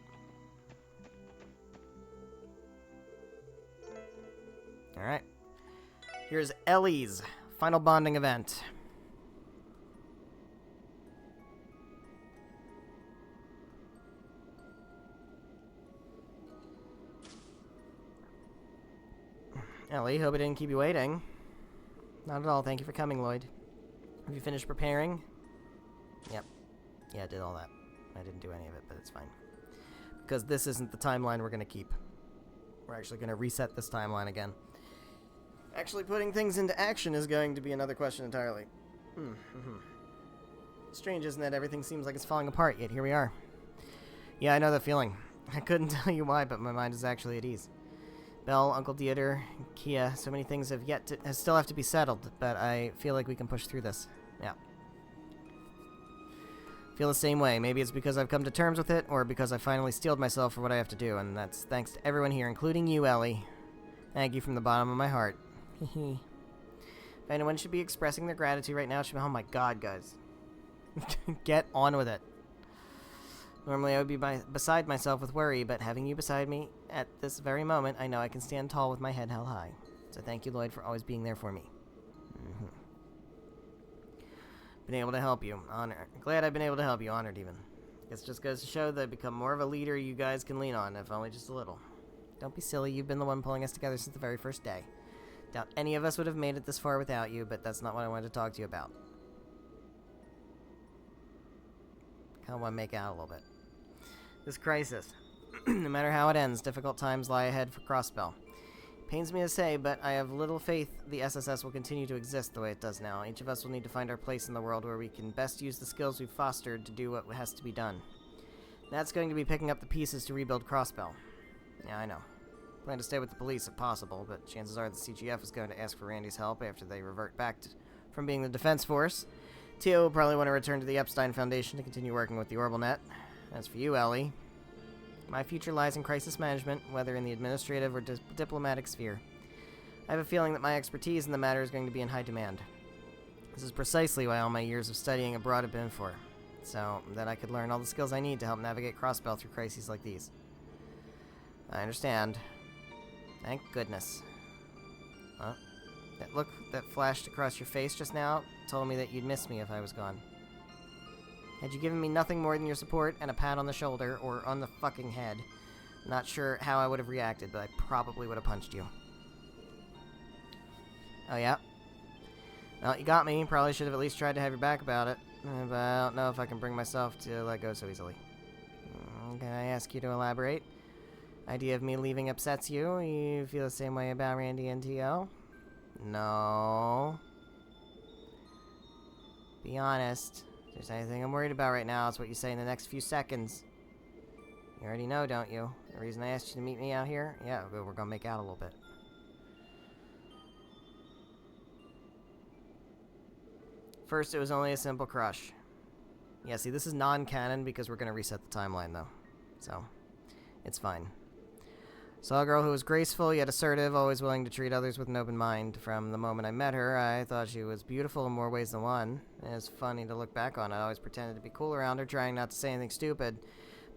Alright. Here's Ellie's final bonding event. Ellie, hope I didn't keep you waiting. Not at all. Thank you for coming, Lloyd. Have you finished preparing? Yep. Yeah, I did all that. I didn't do any of it, but it's fine. Because this isn't the timeline we're going to keep. We're actually going to reset this timeline again. Actually, putting things into action is going to be another question entirely. Strange, isn't it? Everything seems like it's falling apart, yet here we are. Yeah, I know that feeling. I couldn't tell you why, but my mind is actually at ease. Belle, Uncle Dieter, Kia, so many things still have to be settled, but I feel like we can push through this. Yeah. Feel the same way. Maybe it's because I've come to terms with it, or because I finally steeled myself for what I have to do, and that's thanks to everyone here, including you, Ellie. Thank you from the bottom of my heart. If anyone should be expressing their gratitude right now, it should be, oh my god, guys. Get on with it. Normally I would be beside myself with worry, but having you beside me at this very moment, I know I can stand tall with my head held high. So thank you, Lloyd, for always being there for me. Been able to help you. Glad I've been able to help you. Honored, even. Guess just goes to show that I've become more of a leader you guys can lean on, if only just a little. Don't be silly. You've been the one pulling us together since the very first day. Doubt any of us would have made it this far without you, but that's not what I wanted to talk to you about. Kind of want to make out a little bit. This crisis. No matter how it ends, difficult times lie ahead for Crossbell. Pains me to say, but I have little faith the SSS will continue to exist the way it does now. Each of us will need to find our place in the world where we can best use the skills we've fostered to do what has to be done. That's going to be picking up the pieces to rebuild Crossbell. Yeah, I know. Plan to stay with the police if possible, but chances are the CGF is going to ask for Randy's help after they revert back from being the defense force. Tio will probably want to return to the Epstein Foundation to continue working with the OrbitalNet. As for you, Ellie, my future lies in crisis management, whether in the administrative or diplomatic sphere. I have a feeling that my expertise in the matter is going to be in high demand. This is precisely why all my years of studying abroad have been for, so that I could learn all the skills I need to help navigate Crossbell through crises like these. I understand. Thank goodness. Huh? That look that flashed across your face just now told me that you'd miss me if I was gone. Had you given me nothing more than your support and a pat on the shoulder or on the fucking head, not sure how I would have reacted, but I probably would have punched you. Oh, yeah? Well, you got me. Probably should have at least tried to have your back about it. But I don't know if I can bring myself to let go so easily. Can I ask you to elaborate? Idea of me leaving upsets you? You feel the same way about Randy and T.O.? No. Be honest. If there's anything I'm worried about right now, it's what you say in the next few seconds. You already know, don't you? The reason I asked you to meet me out here? Yeah, we're gonna make out a little bit. First, it was only a simple crush. Yeah, see, this is non-canon because we're gonna reset the timeline, though. So, it's fine. Saw a girl who was graceful yet assertive, always willing to treat others with an open mind. From the moment I met her, I thought she was beautiful in more ways than one. It's funny to look back on. I always pretended to be cool around her, trying not to say anything stupid.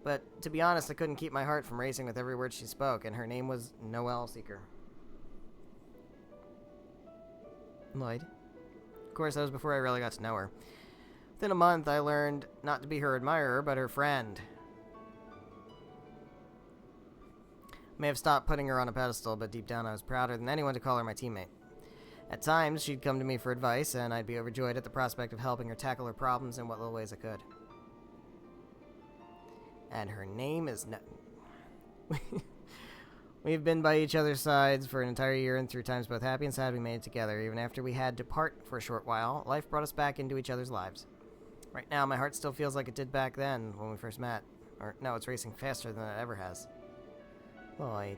But to be honest, I couldn't keep my heart from racing with every word she spoke, and her name was Noelle Seeker. Lloyd. Of course, that was before I really got to know her. Within a month, I learned not to be her admirer, but her friend. I may have stopped putting her on a pedestal, but deep down I was prouder than anyone to call her my teammate. At times, she'd come to me for advice, and I'd be overjoyed at the prospect of helping her tackle her problems in what little ways I could. And her name is We've been by each other's sides for an entire year, and through times both happy and sad we made it together. Even after we had to part for a short while, life brought us back into each other's lives. Right now, my heart still feels like it did back then when we first met. Or, no, it's racing faster than it ever has. Lloyd.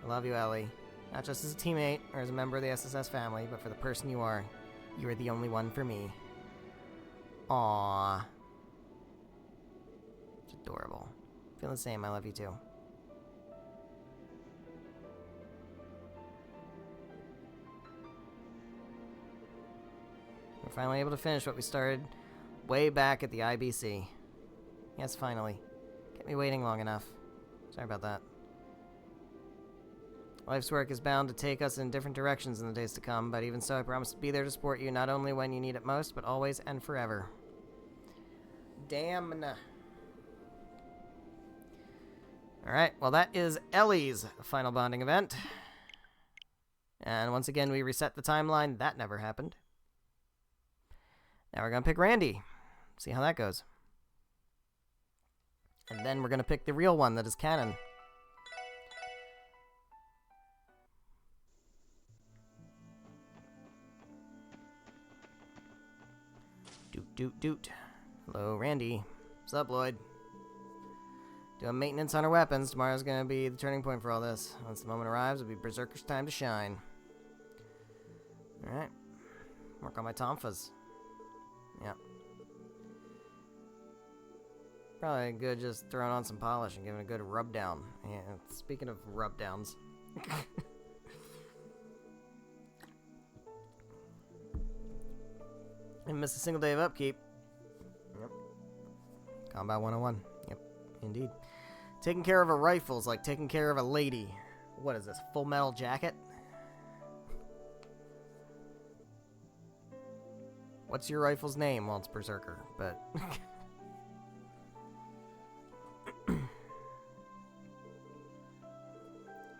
I love you, Ellie. Not just as a teammate or as a member of the SSS family, but for the person you are. You are the only one for me. Aww. It's adorable. Feel the same, I love you too. We're finally able to finish what we started way back at the IBC. Yes, finally. Kept me waiting long enough. Sorry about that. Life's work is bound to take us in different directions in the days to come, but even so, I promise to be there to support you not only when you need it most, but always and forever. Damn. Alright, well that is Ellie's final bonding event. And once again, we reset the timeline. That never happened. Now we're going to pick Randy. See how that goes. And then we're going to pick the real one that is canon. Doot, doot, doot. Hello, Randy. What's up, Lloyd? Doing maintenance on our weapons. Tomorrow's going to be the turning point for all this. Once the moment arrives, it'll be Berserker's time to shine. Alright. Work on my tonfas. Yep. Probably good just throwing on some polish and giving a good rub down. Yeah, speaking of rub downs. Didn't miss a single day of upkeep. Yep. Combat 101. Yep, indeed. Taking care of a rifle is like taking care of a lady. What is this, Full Metal Jacket? What's your rifle's name? Well, it's Berserker, but...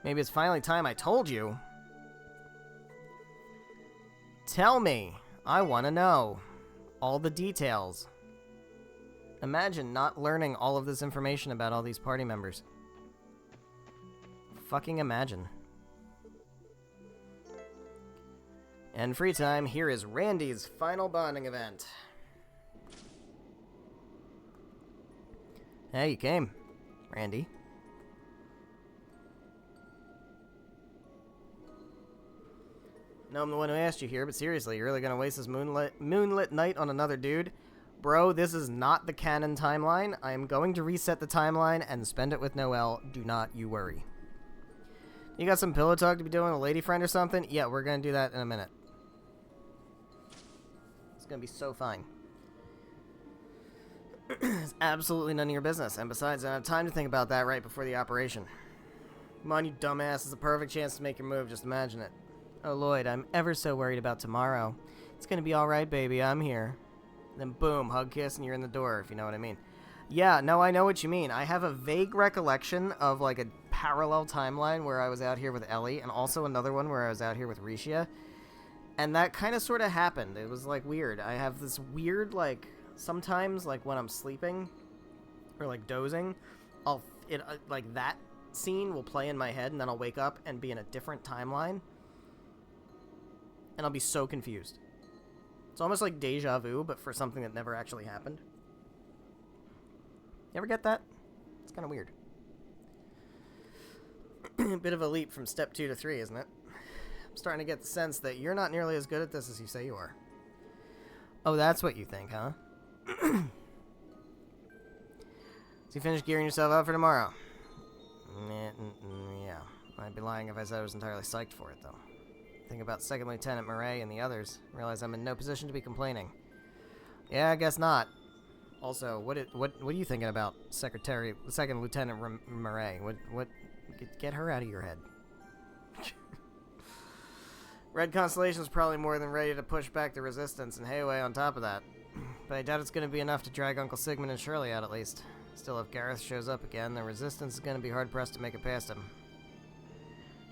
Maybe it's finally time I told you. Tell me. I want to know. All the details. Imagine not learning all of this information about all these party members. Fucking imagine. And free time, here is Randy's final bonding event. Hey, you came, Randy. No, I'm the one who asked you here, but seriously, you're really gonna waste this moonlit night on another dude? Bro, this is not the canon timeline. I am going to reset the timeline and spend it with Noelle. Do not you worry. You got some pillow talk to be doing with a lady friend or something? Yeah, we're gonna do that in a minute. It's gonna be so fine. It's absolutely none of your business, and besides, I don't have time to think about that right before the operation. Come on, you dumbass. It's the perfect chance to make your move. Just imagine it. Oh, Lloyd, I'm ever so worried about tomorrow. It's gonna be alright, baby. I'm here. Then boom, hug, kiss, and you're in the door, if you know what I mean. Yeah, no, I know what you mean. I have a vague recollection of, like, a parallel timeline where I was out here with Ellie, and also another one where I was out here with Risha. And that kind of sort of happened. It was, like, weird. I have this weird, like, sometimes, like, when I'm sleeping, or, like, dozing, like, that scene will play in my head, and then I'll wake up and be in a different timeline. And I'll be so confused. It's almost like deja vu, but for something that never actually happened. You ever get that? It's kind of weird. A bit of a leap from step 2 to 3, isn't it? I'm starting to get the sense that you're not nearly as good at this as you say you are. Oh, that's what you think, huh? So you finished gearing yourself up for tomorrow? Yeah. I'd be lying if I said I was entirely psyched for it, though. Think about Second Lieutenant Murray and the others. Realize I'm in no position to be complaining. Yeah, I guess not. Also, what are you thinking about Second Lieutenant Murray? What? Get her out of your head. Red Constellation's probably more than ready to push back the resistance, and Hayway on top of that. but I doubt it's going to be enough to drag Uncle Sigmund and Shirley out at least. Still, if Gareth shows up again, the Resistance is going to be hard-pressed to make it past him.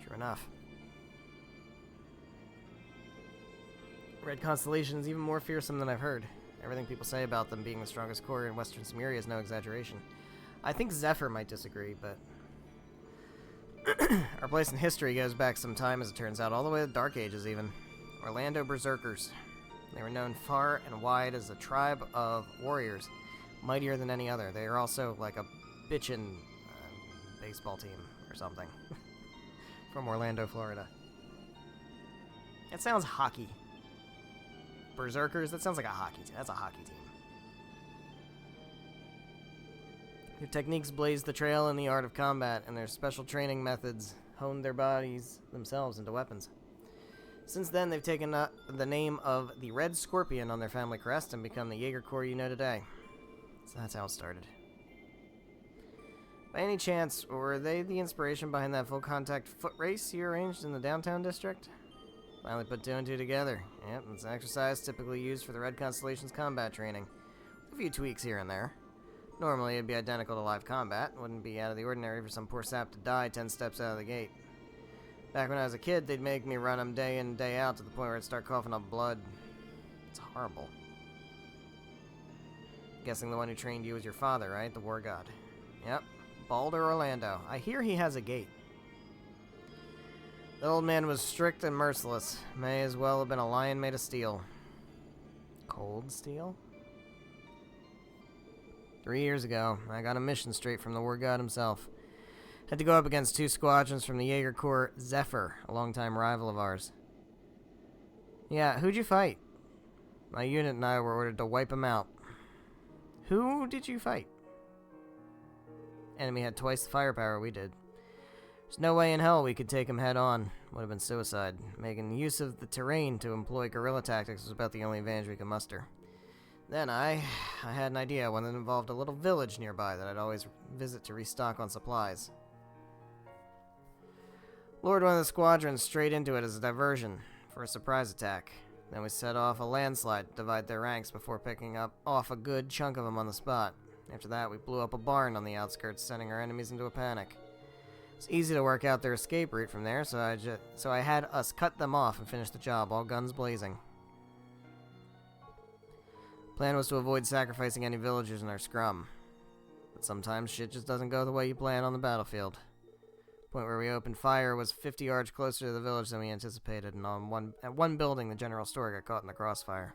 True enough. Red Constellation is even more fearsome than I've heard. Everything people say about them being the strongest core in Western Cimmeria is no exaggeration. I think Zephyr might disagree, but... Our place in history goes back some time, as it turns out, all the way to the Dark Ages, even. Orlando Berserkers. They were known far and wide as a tribe of warriors, mightier than any other. They are also like a bitchin' baseball team or something. From Orlando, Florida. It sounds hockey. Berserkers? That sounds like a hockey team. That's a hockey team. Their techniques blazed the trail in the art of combat, and their special training methods honed their bodies themselves into weapons. Since then, they've taken the name of the Red Scorpion on their family crest and become the Jaeger Corps you know today. So that's how it started. By any chance, were they the inspiration behind that full-contact foot race you arranged in the downtown district? Finally put two and two together. Yep, it's an exercise typically used for the Red Constellation's combat training. With a few tweaks here and there. Normally, it'd be identical to live combat. Wouldn't be out of the ordinary for some poor sap to die 10 steps out of the gate. Back when I was a kid, they'd make me run them day in, day out to the point where I'd start coughing up blood. It's horrible. Guessing the one who trained you was your father, right? The war god. Yep. Baldur Orlando. I hear he has a gate. The old man was strict and merciless. May as well have been a lion made of steel. Cold steel? 3 years ago, I got a mission straight from the war god himself. Had to go up against 2 squadrons from the Jaeger Corps Zephyr, a longtime rival of ours. Yeah, who'd you fight? My unit and I were ordered to wipe him out. Who did you fight? Enemy had twice the firepower we did. There's no way in hell we could take him head on. Would have been suicide. Making use of the terrain to employ guerrilla tactics was about the only advantage we could muster. Then I had an idea, one that involved a little village nearby that I'd always visit to restock on supplies. Lured one of the squadrons straight into it as a diversion for a surprise attack. Then we set off a landslide to divide their ranks before picking off a good chunk of them on the spot. After that, we blew up a barn on the outskirts, sending our enemies into a panic. It's easy to work out their escape route from there, so I had us cut them off and finish the job, all guns blazing. Plan was to avoid sacrificing any villagers in our scrum. But sometimes shit just doesn't go the way you plan on the battlefield. The point where we opened fire was 50 yards closer to the village than we anticipated, and at one building the general store got caught in the crossfire.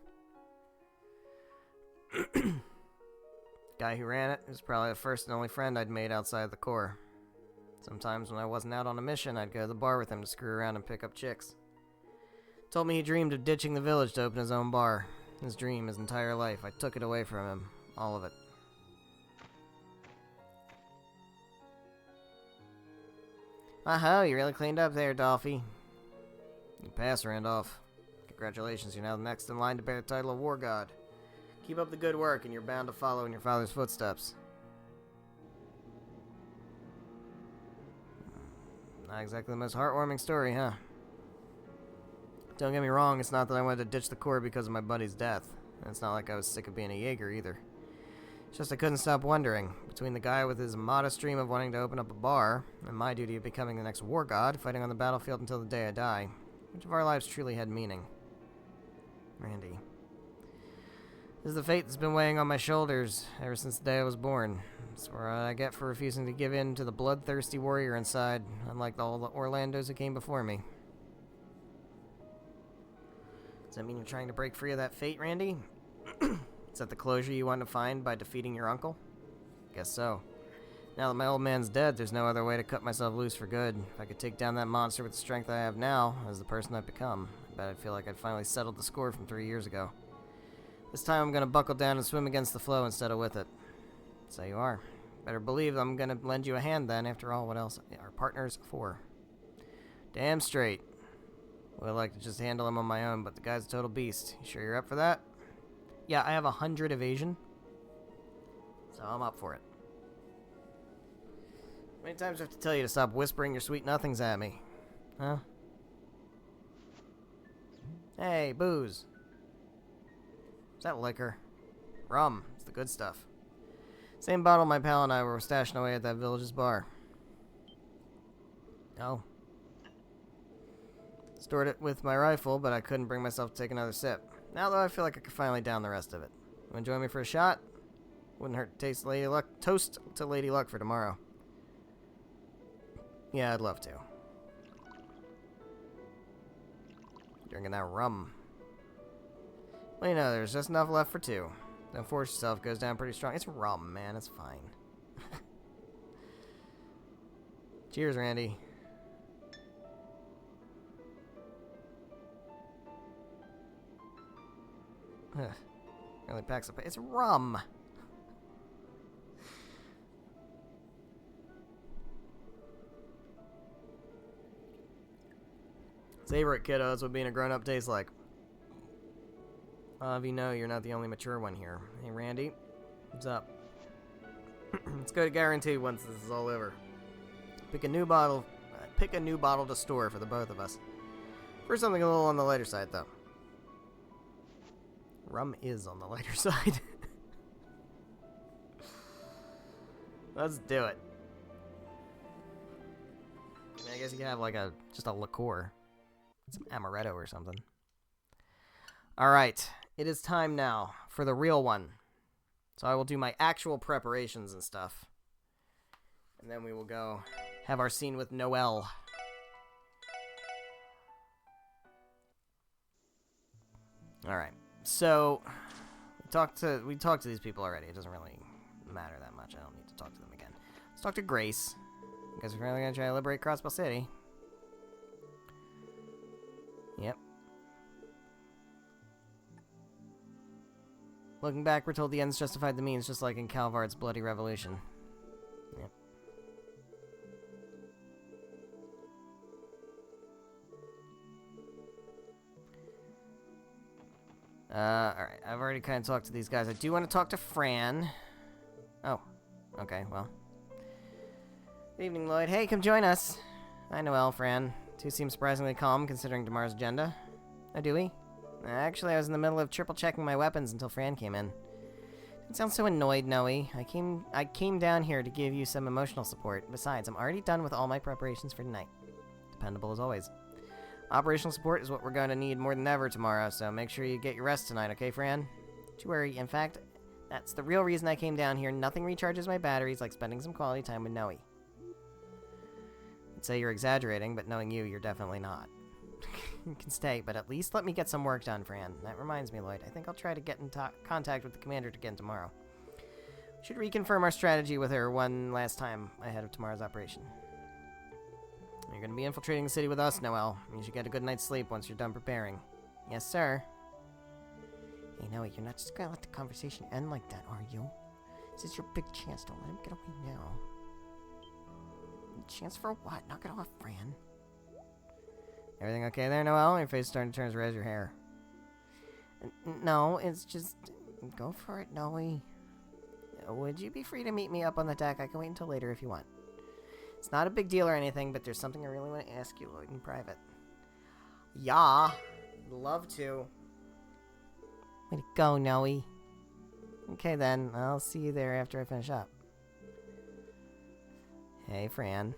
Guy who ran it was probably the first and only friend I'd made outside the Corps. Sometimes when I wasn't out on a mission, I'd go to the bar with him to screw around and pick up chicks. Told me he dreamed of ditching the village to open his own bar. His dream, his entire life. I took it away from him. All of it. Aha, you really cleaned up there, Dolphy. You passed, Randolph. Congratulations, you're now the next in line to bear the title of War God. Keep up the good work, and you're bound to follow in your father's footsteps. Not exactly the most heartwarming story, huh? Don't get me wrong, it's not that I wanted to ditch the Corps because of my buddy's death. And it's not like I was sick of being a Jaeger, either. It's just I couldn't stop wondering, between the guy with his modest dream of wanting to open up a bar, and my duty of becoming the next war god, fighting on the battlefield until the day I die, which of our lives truly had meaning? Randy. This is the fate that's been weighing on my shoulders ever since the day I was born. It's what I get for refusing to give in to the bloodthirsty warrior inside, unlike all the Orlandos who came before me. Does that mean you're trying to break free of that fate, Randy? Is that the closure you want to find by defeating your uncle? Guess so. Now that my old man's dead, there's no other way to cut myself loose for good. If I could take down that monster with the strength I have now, as the person I've become, I bet I'd feel like I'd finally settled the score from 3 years ago. This time I'm gonna buckle down and swim against the flow instead of with it. So you are. Better believe I'm gonna lend you a hand then, after all, what else are partners for? Damn straight. Would like to just handle him on my own, but the guy's a total beast. You sure you're up for that? Yeah, I have 100 evasion. So I'm up for it. How many times do I have to tell you to stop whispering your sweet nothings at me? Huh? Hey, booze. Is that liquor? Rum. It's the good stuff. Same bottle my pal and I were stashing away at that village's bar. Oh. Stored it with my rifle, but I couldn't bring myself to take another sip. Now, though, I feel like I could finally down the rest of it. Wanna join me for a shot? Wouldn't hurt to taste Lady Luck. Toast to Lady Luck for tomorrow. Yeah, I'd love to. Drinking that rum. Well, you know, there's just enough left for two. Don't force yourself. Goes down pretty strong. It's rum, man. It's fine. Cheers, Randy. Really packs up. It's rum. Savor it, kiddo. That's what being a grown-up tastes like. If you know, you're not the only mature one here. Hey, Randy. What's up? Let's go to guarantee once this is all over. Pick a new bottle to store for the both of us. For something a little on the lighter side, though. Rum is on the lighter side. Let's do it. I guess you can have like just a liqueur. Some amaretto or something. Alright, it is time now for the real one. So I will do my actual preparations and stuff. And then we will go have our scene with Noelle. Alright, so we talked to these people already. It doesn't really matter that much. I don't need to talk to them again. Let's talk to Grace. Because we're really going to try to liberate Crossbell City. Yep. Looking back, we're told the ends justified the means, just like in Calvard's bloody revolution. Yep. Alright. I've already kind of talked to these guys. I do want to talk to Fran. Oh. Okay, well. Good evening, Lloyd. Hey, come join us. Hi, Noelle, Fran. Two seem surprisingly calm, considering tomorrow's agenda. Oh, do we? Actually, I was in the middle of triple-checking my weapons until Fran came in. Don't sound so annoyed, Noe. I came down here to give you some emotional support. Besides, I'm already done with all my preparations for tonight. Dependable as always. Operational support is what we're going to need more than ever tomorrow, so make sure you get your rest tonight, okay, Fran? Don't you worry. In fact, that's the real reason I came down here. Nothing recharges my batteries like spending some quality time with Noe. I'd say you're exaggerating, but knowing you, you're definitely not. You can stay, but at least let me get some work done, Fran. That reminds me, Lloyd. I think I'll try to get in contact with the commander again tomorrow. Should reconfirm our strategy with her one last time ahead of tomorrow's operation. You're going to be infiltrating the city with us, Noelle. You should get a good night's sleep once you're done preparing. Yes, sir. Hey, Noe, you're not just going to let the conversation end like that, are you? This is your big chance. Don't let him get away now. Chance for what? Knock it off, Fran. Everything okay there, Noelle? Your face is starting to turn as red as your hair. No, it's just... Go for it, Noe. Would you be free to meet me up on the deck? I can wait until later if you want. It's not a big deal or anything, but there's something I really want to ask you, Lloyd, in private. Yeah. Love to. Way to go, Noe. Okay, then. I'll see you there after I finish up. Hey, Fran.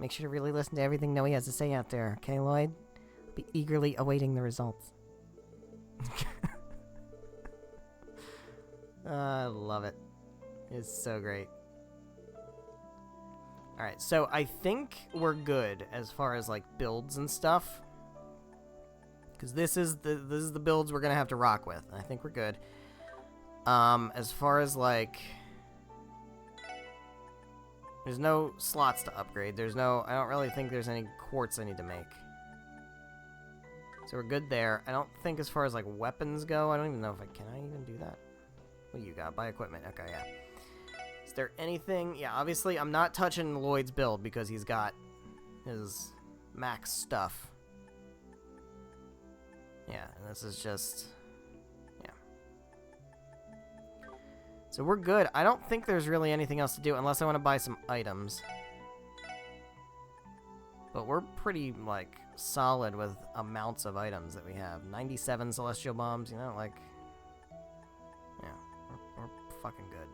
Make sure to really listen to everything Noe has to say out there, okay, Lloyd? I'll be eagerly awaiting the results. I love it. It's so great. Alright, so I think we're good as far as, like, builds and stuff. Because this is the builds we're going to have to rock with. I think we're good. As far as, like... There's no slots to upgrade. I don't really think there's any quartz I need to make. So we're good there. I don't think as far as, like, weapons go, I don't even know if can I even do that? What do you got? Buy equipment. Okay, yeah. Is there anything? Yeah, obviously I'm not touching Lloyd's build because he's got his max stuff. Yeah, and this is just... So we're good. I don't think there's really anything else to do unless I want to buy some items. But we're pretty, like, solid with amounts of items that we have. 97 celestial bombs, you know, like... Yeah, we're fucking good.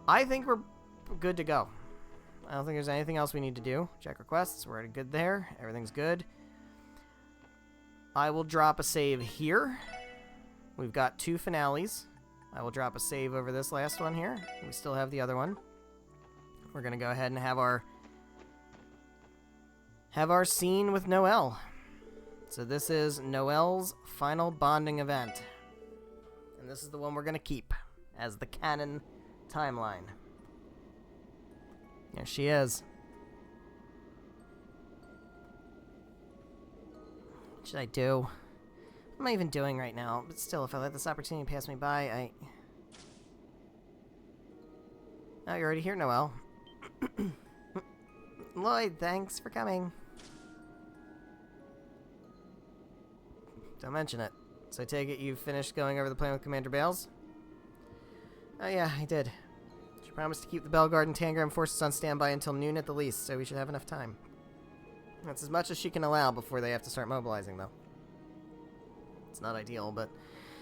I think we're good to go. I don't think there's anything else we need to do. Check requests. We're already good there. Everything's good. I will drop a save here. We've got 2 finales. I will drop a save over this last one here. We still have the other one. We're going to go ahead and have our scene with Noelle. So this is Noelle's final bonding event. And this is the one we're going to keep as the canon timeline. There she is. What should I do? What am I even doing right now? But still, if I let this opportunity pass me by, Oh, you're already here, Noelle. Lloyd, thanks for coming. Don't mention it. So I take it you finished going over the plan with Commander Bales? Oh yeah, I did. She promised to keep the Bellegarde and Tangram forces on standby until noon at the least, so we should have enough time. That's as much as she can allow before they have to start mobilizing, though. It's not ideal, but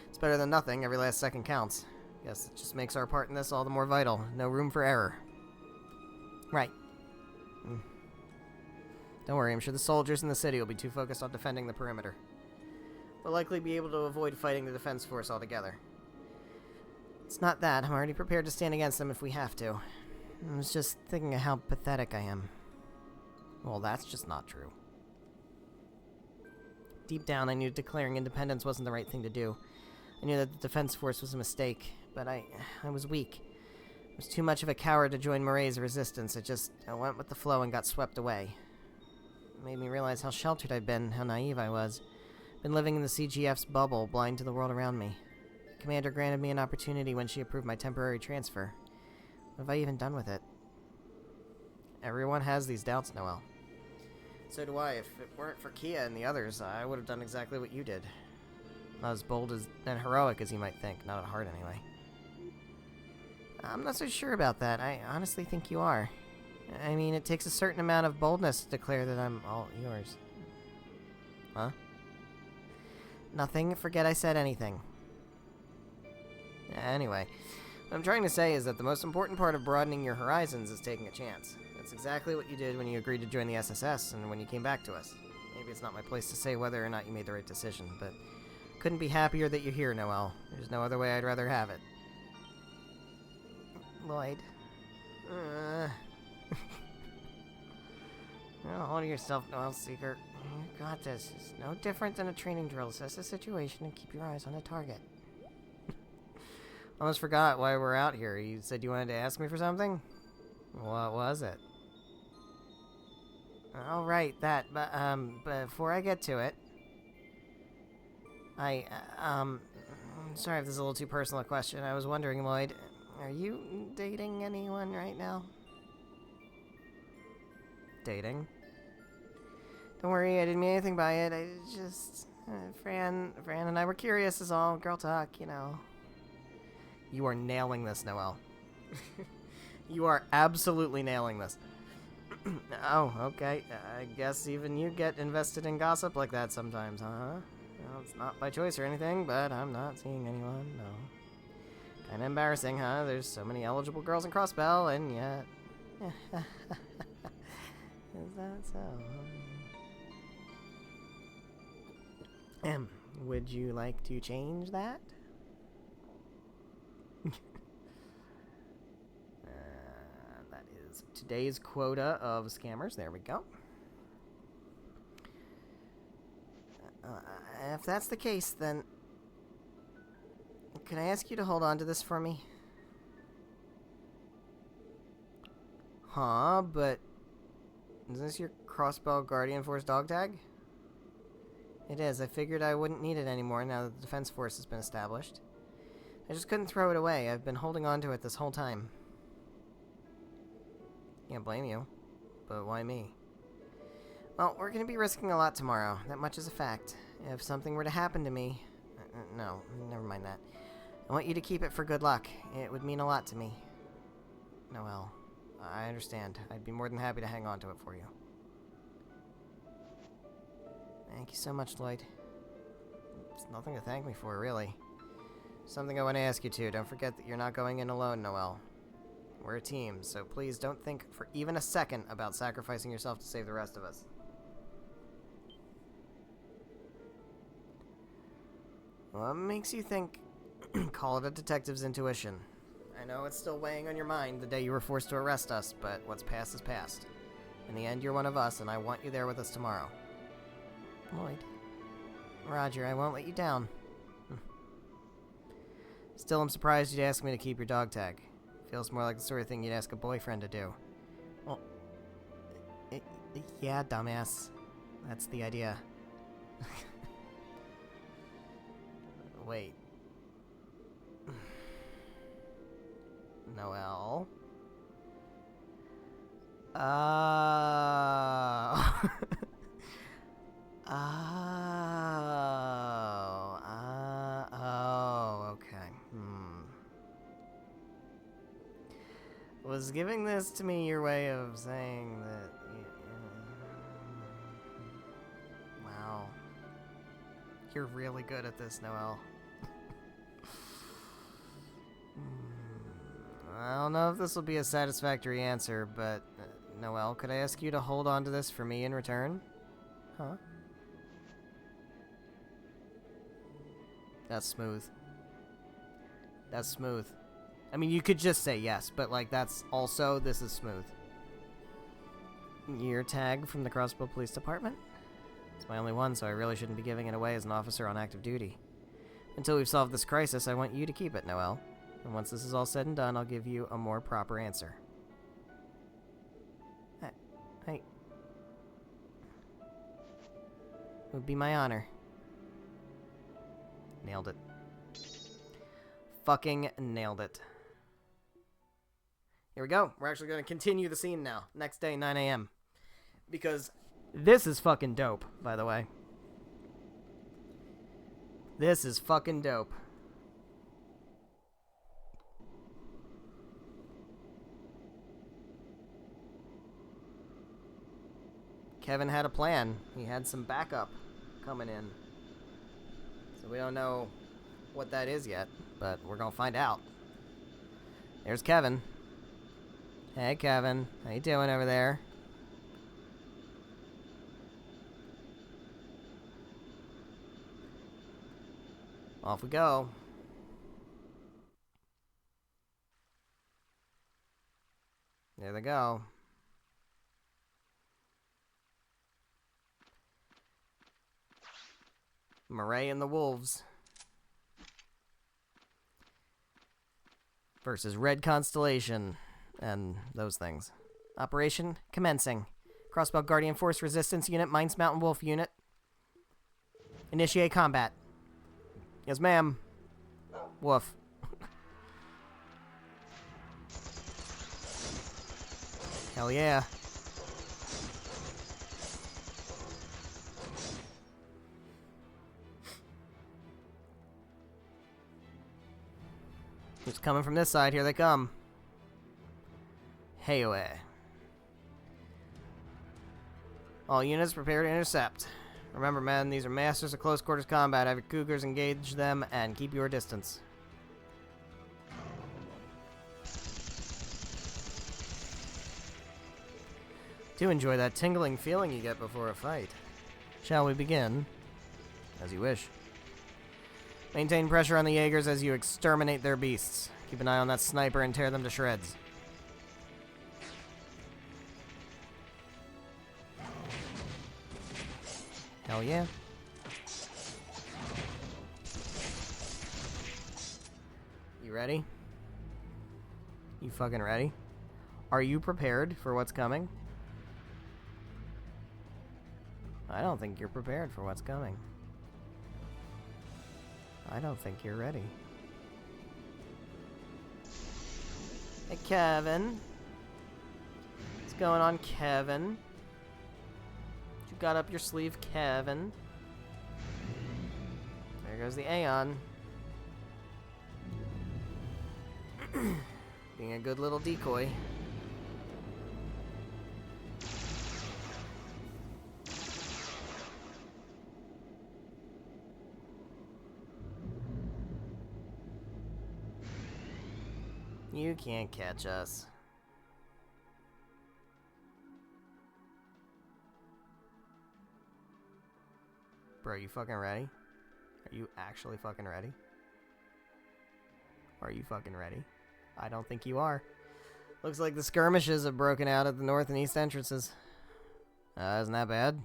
it's better than nothing. Every last second counts. Guess it just makes our part in this all the more vital. No room for error. Right. Don't worry, I'm sure the soldiers in the city will be too focused on defending the perimeter. We'll likely be able to avoid fighting the defense force altogether. It's not that. I'm already prepared to stand against them if we have to. I was just thinking of how pathetic I am. Well, that's just not true. Deep down, I knew declaring independence wasn't the right thing to do. I knew that the defense force was a mistake, but I was weak. I was too much of a coward to join Moray's resistance. I went with the flow and got swept away. It made me realize how sheltered I'd been, how naive I was. Been living in the CGF's bubble, blind to the world around me. The commander granted me an opportunity when she approved my temporary transfer. What have I even done with it? Everyone has these doubts, Noelle. So do I. If it weren't for Kia and the others, I would have done exactly what you did. Not as bold and heroic as you might think. Not at heart, anyway. I'm not so sure about that. I honestly think you are. I mean, it takes a certain amount of boldness to declare that I'm all yours. Huh? Nothing. Forget I said anything. Anyway, what I'm trying to say is that the most important part of broadening your horizons is taking a chance. That's exactly what you did when you agreed to join the SSS and when you came back to us. Maybe it's not my place to say whether or not you made the right decision, but couldn't be happier that you're here, Noelle. There's no other way I'd rather have it. Lloyd. Hold yourself, Noelle Seeker. You got this. It's no different than a training drill. Assess the situation and keep your eyes on a target. Almost forgot why we're out here. You said you wanted to ask me for something? What was it? Oh, right, that. But before I get to it, I'm sorry if this is a little too personal a question. I was wondering, Lloyd, are you dating anyone right now? Dating? Don't worry, I didn't mean anything by it. I just... Fran and I were curious is all. Girl talk, you know. You are nailing this, Noelle. You are absolutely nailing this. Oh, okay. I guess even you get invested in gossip like that sometimes, huh? Well, it's not by choice or anything, but I'm not seeing anyone, no. Kinda embarrassing, huh? There's so many eligible girls in Crossbell, and yet... Is that so? Would you like to change that? That is today's quota of scammers. There we go. If that's the case, then... Can I ask you to hold on to this for me? Huh, but... Is this your Crossbow Guardian Force dog tag? It is. I figured I wouldn't need it anymore now that the Defense Force has been established. I just couldn't throw it away. I've been holding on to it this whole time. Can't blame you. But why me? Well, we're going to be risking a lot tomorrow. That much is a fact. If something were to happen to me... no, never mind that. I want you to keep it for good luck. It would mean a lot to me. Noelle, I understand. I'd be more than happy to hang on to it for you. Thank you so much, Lloyd. It's nothing to thank me for, really. Something I want to ask you too. Don't forget that you're not going in alone, Noelle. We're a team, so please don't think for even a second about sacrificing yourself to save the rest of us. What makes you think? Call it a detective's intuition. I know it's still weighing on your mind the day you were forced to arrest us, but what's past is past. In the end, you're one of us, and I want you there with us tomorrow. Lloyd. Roger, I won't let you down. Still, I'm surprised you'd ask me to keep your dog tag. Feels more like the sort of thing you'd ask a boyfriend to do. Well, yeah, dumbass. That's the idea. Wait. Noelle? Oh. Okay. Was giving this to me your way of saying that... Wow. You're really good at this, Noelle. I don't know if this will be a satisfactory answer, but... Noelle, could I ask you to hold on to this for me in return? Huh? That's smooth. That's smooth. I mean, you could just say yes, but, like, that's also... This is smooth. Your tag from the Crossbow Police Department? It's my only one, so I really shouldn't be giving it away as an officer on active duty. Until we've solved this crisis, I want you to keep it, Noelle. And once this is all said and done, I'll give you a more proper answer. Hey. It would be my honor. Nailed it. Fucking nailed it. Here we go. We're actually going to continue the scene now. Next day, 9 a.m. Because this is fucking dope, by the way. This is fucking dope. Kevin had a plan. He had some backup coming in. So we don't know what that is yet, but we're gonna find out. There's Kevin. Hey, Kevin. How you doing over there? Off we go. There they go. Murray and the Wolves versus Red Constellation and those things. Operation commencing. Crossbow Guardian Force Resistance Unit, Mines Mountain Wolf Unit. Initiate combat. Yes, ma'am. Woof. Hell yeah. It's coming from this side. Here they come. Hey away. All units prepare to intercept. Remember, men, these are masters of close quarters combat. Have your cougars engage them and keep your distance. Do enjoy that tingling feeling you get before a fight. Shall we begin? As you wish. Maintain pressure on the Jaegers as you exterminate their beasts. Keep an eye on that sniper and tear them to shreds. Hell yeah. You ready? You fucking ready? Are you prepared for what's coming? I don't think you're prepared for what's coming. I don't think you're ready. Hey, Kevin. What's going on, Kevin? What you got up your sleeve, Kevin? There goes the Aeon. Being a good little decoy. You can't catch us. Bro, you fucking ready? Are you actually fucking ready? Are you fucking ready? I don't think you are. Looks like the skirmishes have broken out at the north and east entrances. Isn't that bad?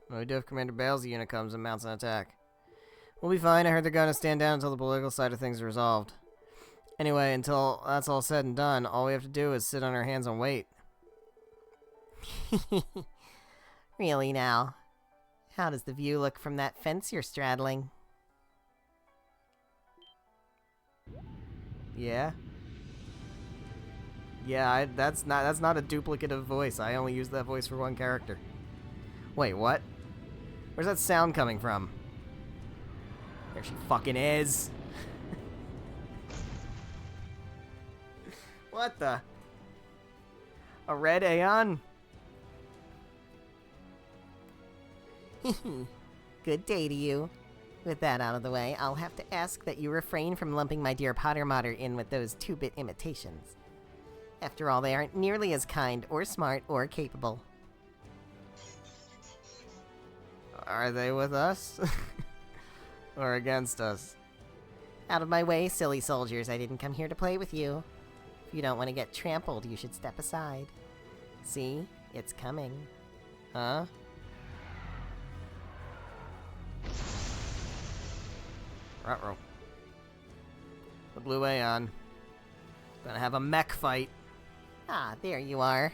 What do we do if Commander Bale's unit comes and mounts an attack? We'll be fine. I heard they're gonna stand down until the political side of things is resolved. Anyway, until that's all said and done, all we have to do is sit on our hands and wait. Really now? How does the view look from that fence you're straddling? Yeah? Yeah, that's not a duplicative voice. I only use that voice for one character. Wait, what? Where's that sound coming from? There she fucking is. What the? A red Aeon? Good day to you. With that out of the way, I'll have to ask that you refrain from lumping my dear Pottermodder in with those 2-bit imitations. After all, they aren't nearly as kind or smart or capable. Are they with us? Or against us? Out of my way, silly soldiers. I didn't come here to play with you. If you don't want to get trampled, you should step aside. See? It's coming. Huh? Ruh-roh. The Blue Aeon. Gonna have a mech fight. Ah, there you are.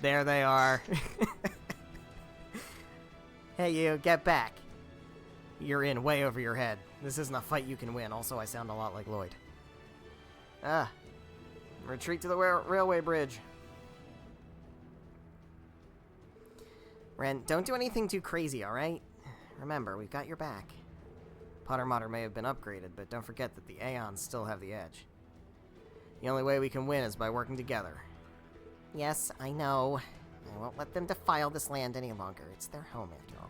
There they are. Hey you, get back. You're in way over your head. This isn't a fight you can win. Also, I sound a lot like Lloyd. Ah. Retreat to the railway bridge. Ren, don't do anything too crazy, alright? Remember, we've got your back. Pottermodder may have been upgraded, but don't forget that the Aeons still have the edge. The only way we can win is by working together. Yes, I know. I won't let them defile this land any longer. It's their home, after all.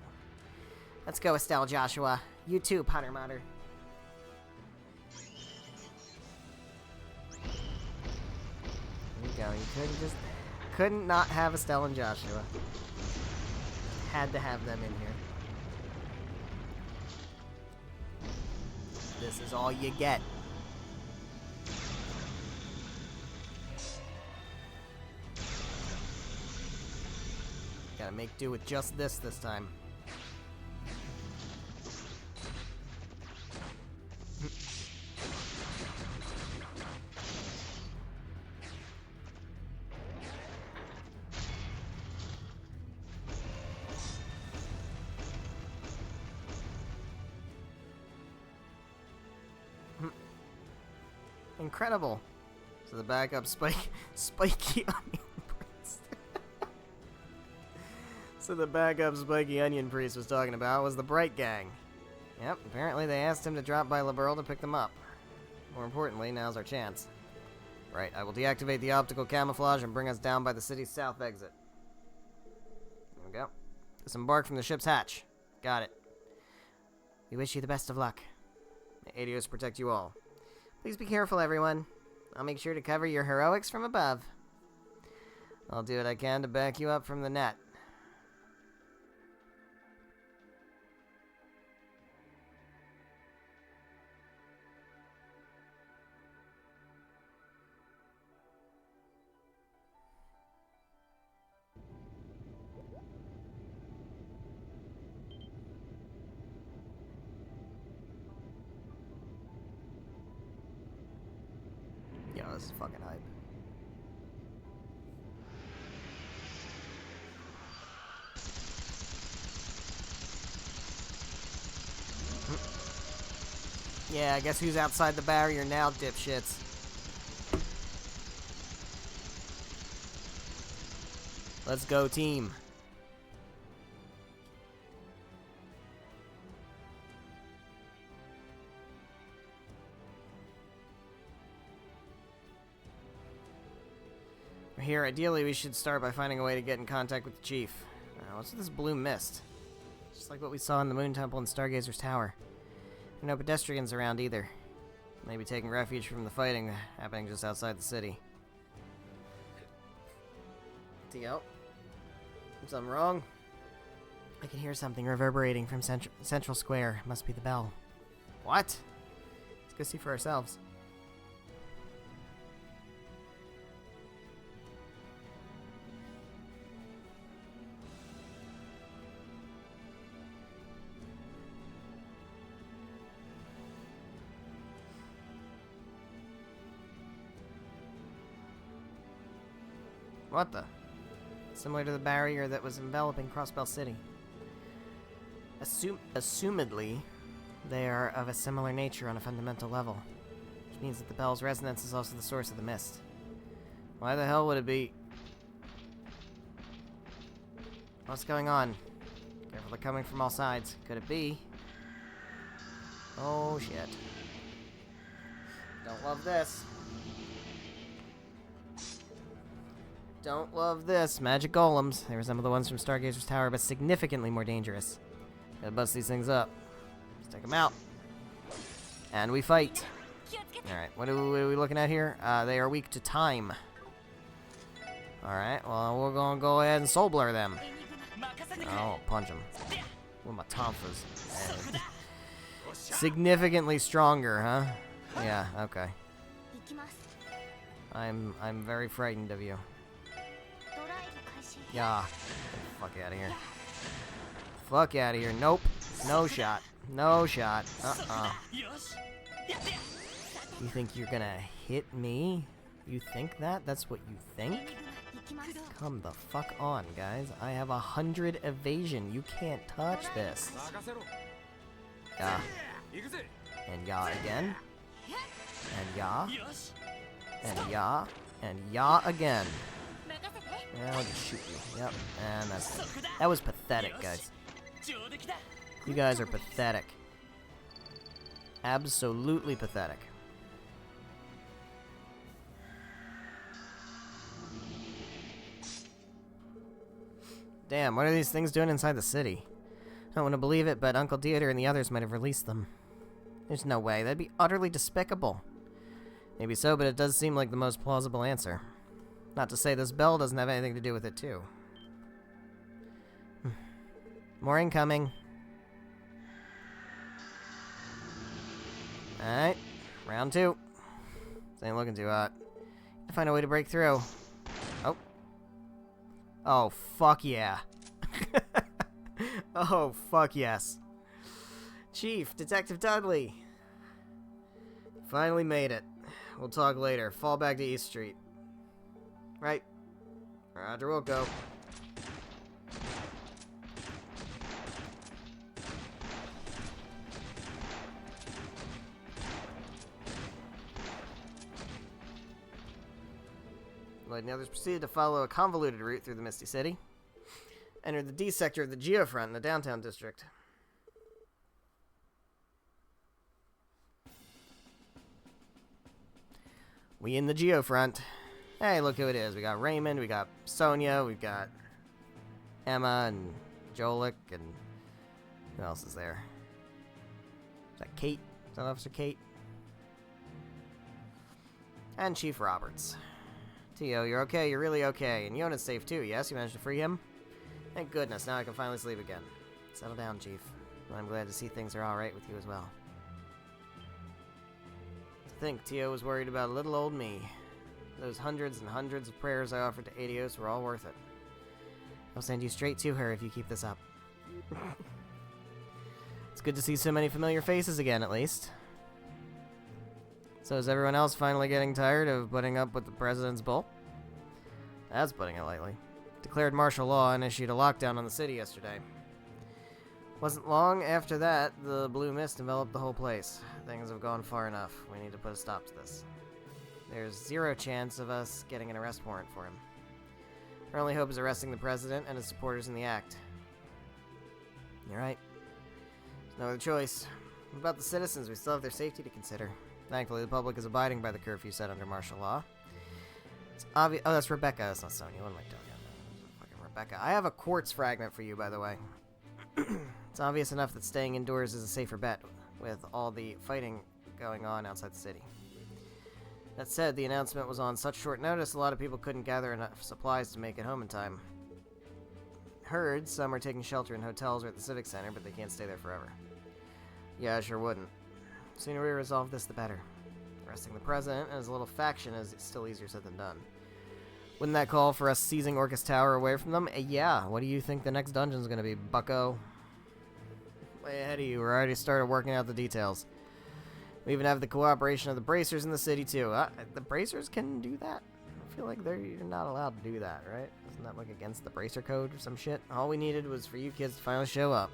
Let's go, Estelle Joshua. You too, Pottermodder. There you go. You couldn't not have Estelle and Joshua. Had to have them in here. This is all you get. Gotta make do with just this time. Incredible. So the backup spiky onion priest. So the backup spiky onion priest was talking about was the Bright Gang. Yep, apparently they asked him to drop by Liberl to pick them up. More importantly, now's our chance. Right, I will deactivate the optical camouflage and bring us down by the city's south exit. There we go. Disembark from the ship's hatch. Got it. We wish you the best of luck. May Adios protect you all. Please be careful, everyone. I'll make sure to cover your heroics from above. I'll do what I can to back you up from the net. Yo, this is fucking hype. Yeah, I guess who's outside the barrier now, dipshits? Let's go, team. Here, ideally, we should start by finding a way to get in contact with the chief. What's with this blue mist? Just like what we saw in the Moon Temple and Stargazer's Tower. There are no pedestrians around either. Maybe taking refuge from the fighting happening just outside the city. T.O.? Something wrong? I can hear something reverberating from Central Square. Must be the bell. What? Let's go see for ourselves. What the? Similar to the barrier that was enveloping Crossbell City. Assumedly, they are of a similar nature on a fundamental level, which means that the bell's resonance is also the source of the mist. Why the hell would it be? What's going on? Careful, they're coming from all sides. Could it be? Oh shit. Don't love this. Don't love this. Magic golems. They resemble the ones from Stargazer's Tower, but significantly more dangerous. Gotta bust these things up. Let's take them out. And we fight. Alright, what are we looking at here? They are weak to time. Alright, well, we're gonna go ahead and soul blur them. Oh, punch them. With my tonfas. And significantly stronger, huh? Yeah, okay. I'm very frightened of you. Yeah. Fuck out of here. Fuck out of here. Nope. No shot. No shot. You think you're gonna hit me? You think that? That's what you think? Come the fuck on, guys. I have 100 evasion. You can't touch this. Yeah. And yeah again. And yeah. And yeah. And yeah again. Yeah, I'll just shoot you. Yep. And that's it. That was pathetic, guys. You guys are pathetic. Absolutely pathetic. Damn, what are these things doing inside the city? I don't want to believe it, but Uncle Dieter and the others might have released them. There's no way. That'd be utterly despicable. Maybe so, but it does seem like the most plausible answer. Not to say this bell doesn't have anything to do with it, too. More incoming. Alright. Round 2. This ain't looking too hot. Gotta find a way to break through. Oh. Oh, fuck yeah. Oh, fuck yes. Chief, Detective Dudley. Finally made it. We'll talk later. Fall back to East Street. Right. Roger, we'll go. Lloyd and the others proceeded to follow a convoluted route through the Misty City. Entered the D sector of the Geofront in the downtown district. We in the Geofront. Hey, look who it is. We got Raymond, we got Sonia, we've got Emma and Jolik, and who else is there? Is that Kate? Is that Officer Kate? And Chief Roberts. Tio, you're okay, you're really okay. And Yona's safe too, yes? You managed to free him? Thank goodness, now I can finally sleep again. Settle down, Chief. I'm glad to see things are alright with you as well. To think Tio was worried about little old me. Those hundreds and hundreds of prayers I offered to Adios were all worth it. I'll send you straight to her if you keep this up. It's good to see so many familiar faces again, at least. So is everyone else finally getting tired of putting up with the President's bull? That's putting it lightly. Declared martial law and issued a lockdown on the city yesterday. Wasn't long after that, the blue mist enveloped the whole place. Things have gone far enough. We need to put a stop to this. There's zero chance of us getting an arrest warrant for him. Our only hope is arresting the President and his supporters in the act. You're right. There's no other choice. What about the citizens? We still have their safety to consider. Thankfully, the public is abiding by the curfew set under martial law. It's obvious. Oh, that's Rebecca. That's not Sonya. What am I talking about? Fucking Rebecca. I have a quartz fragment for you, by the way. It's obvious enough that staying indoors is a safer bet, with all the fighting going on outside the city. That said, the announcement was on such short notice, a lot of people couldn't gather enough supplies to make it home in time. Heard some are taking shelter in hotels or at the Civic Center, but they can't stay there forever. Yeah, I sure wouldn't. The sooner we resolve this, the better. Arresting the president and his little faction is still easier said than done. Wouldn't that call for us seizing Orcus Tower away from them? Yeah, what do you think the next dungeon's gonna be, bucko? Way ahead of you, we're already started working out the details. We even have the cooperation of the bracers in the city, too. The bracers can do that? I feel like you're not allowed to do that, right? Isn't that, like, against the bracer code or some shit? All we needed was for you kids to finally show up.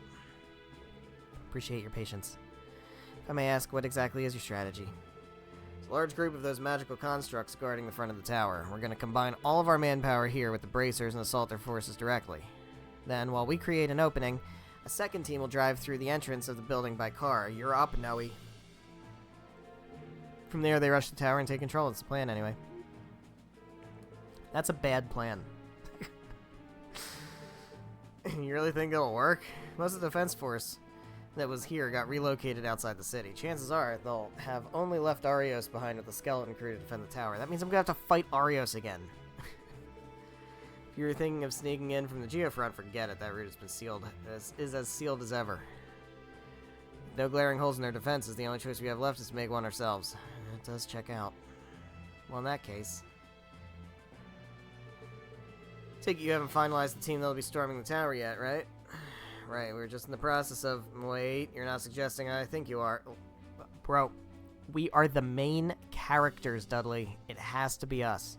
Appreciate your patience. If I may ask, what exactly is your strategy? It's a large group of those magical constructs guarding the front of the tower. We're going to combine all of our manpower here with the bracers and assault their forces directly. Then, while we create an opening, a second team will drive through the entrance of the building by car. You're up, Noe. From there, they rush the tower and take control. It's the plan, anyway. That's a bad plan. You really think it'll work? Most of the defense force that was here got relocated outside the city. Chances are they'll have only left Arios behind with the skeleton crew to defend the tower. That means I'm gonna have to fight Arios again. If you're thinking of sneaking in from the geofront, forget it. That route has been sealed. Is as sealed as ever. No glaring holes in their defenses. The only choice we have left is to make one ourselves. It does check out. Well, in that case, take it you haven't finalized the team that'll be storming the tower yet, right? Right, we're just in the process of... Wait, you're not suggesting I think you are. Bro, we are the main characters, Dudley. It has to be us.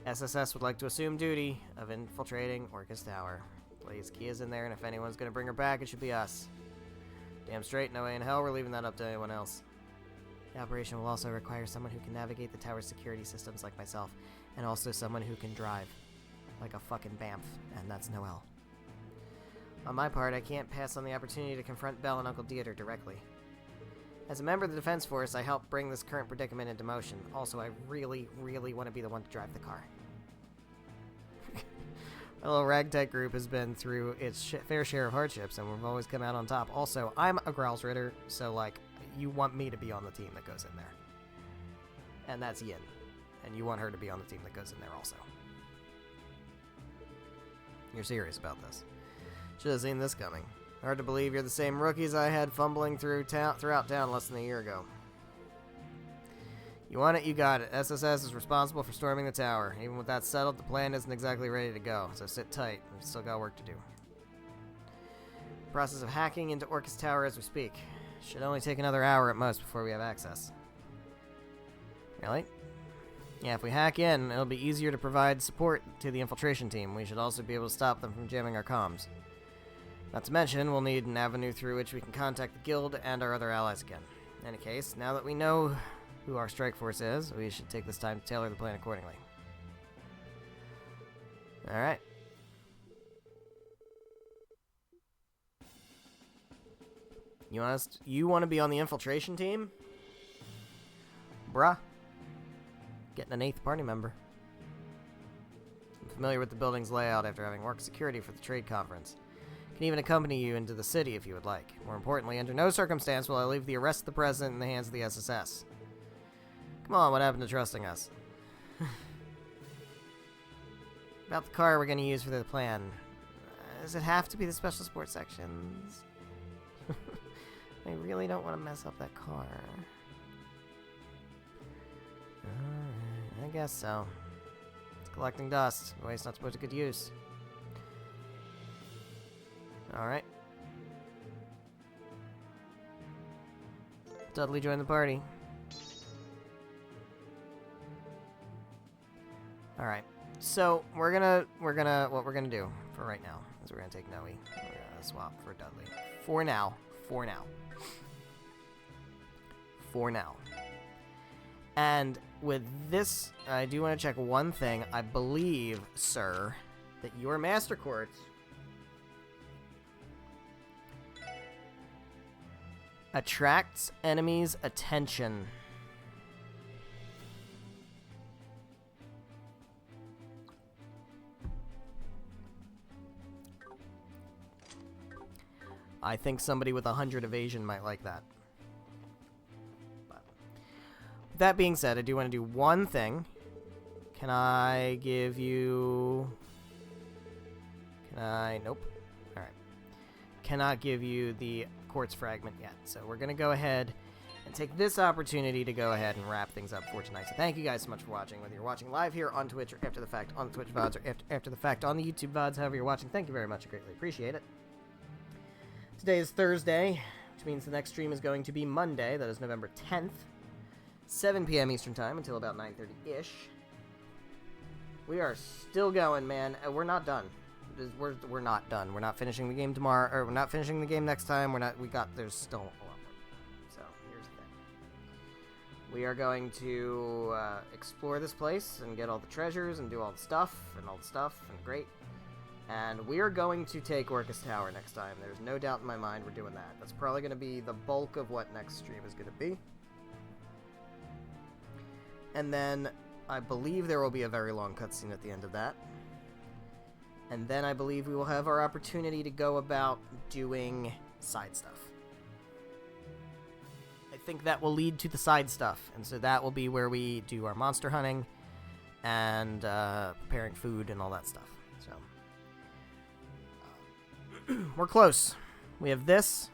SSS would like to assume duty of infiltrating Orcus Tower. Please, Kia's in there, and if anyone's gonna bring her back, it should be us. Damn straight, no way in hell we're leaving that up to anyone else. The operation will also require someone who can navigate the tower's security systems like myself, and also someone who can drive. Like a fucking Bamf, and that's Noelle. On my part, I can't pass on the opportunity to confront Belle and Uncle Dieter directly. As a member of the Defense Force, I helped bring this current predicament into motion. Also, I really, really want to be the one to drive the car. My little ragtag group has been through its fair share of hardships, and we've always come out on top. Also, I'm a Growlsritter, so, like, you want me to be on the team that goes in there. And that's Yin. And you want her to be on the team that goes in there also. You're serious about this. Should have seen this coming. Hard to believe you're the same rookies I had fumbling throughout town less than a year ago. You want it, you got it. SSS is responsible for storming the tower. Even with that settled, the plan isn't exactly ready to go, so sit tight. We've still got work to do. Process of hacking into Orcus Tower as we speak. Should only take another hour at most before we have access. Really? Yeah, if we hack in, it'll be easier to provide support to the infiltration team. We should also be able to stop them from jamming our comms. Not to mention, we'll need an avenue through which we can contact the guild and our other allies again. In any case, now that we know who our strike force is, we should take this time to tailor the plan accordingly. Alright. You want to be on the infiltration team? Bruh. Getting an 8th party member. I'm familiar with the building's layout after having worked security for the trade conference. Can even accompany you into the city if you would like. More importantly, under no circumstance will I leave the arrest of the president in the hands of the SSS. Come on, what happened to trusting us? About the car we're going to use for the plan. Does it have to be the special sports sections? I really don't want to mess up that car. Alright, I guess so. It's collecting dust. The way it's not supposed to good use. Alright. Dudley joined the party. Alright. So, what we're gonna do for right now is we're gonna take Noe. We're gonna swap for Dudley. For now. And with this, I do want to check one thing. I believe, sir, that your Master Quartz attracts enemies' attention. I think somebody with 100 evasion might like that. That being said, I do want to do one thing. Can I give you... Can I... Nope. Alright. Cannot give you the quartz fragment yet. So we're going to go ahead and take this opportunity to go ahead and wrap things up for tonight. So thank you guys so much for watching. Whether you're watching live here on Twitch or after the fact on the Twitch VODs or after the fact on the YouTube VODs, however you're watching, thank you very much. I greatly appreciate it. Today is Thursday, which means the next stream is going to be Monday. That is November 10th, 7 p.m. Eastern Time until about 9:30-ish. We are still going, man. We're not done. We're not done. We're not finishing the game tomorrow, or we're not finishing the game next time. There's still a lot more. So, here's the thing. We are going to explore this place and get all the treasures and do all the stuff, and great. And we are going to take Orcus Tower next time. There's no doubt in my mind we're doing that. That's probably going to be the bulk of what next stream is going to be. And then I believe there will be a very long cutscene at the end of that. And then I believe we will have our opportunity to go about doing side stuff. I think that will lead to the side stuff. And so that will be where we do our monster hunting and preparing food and all that stuff. So we're close. We have this,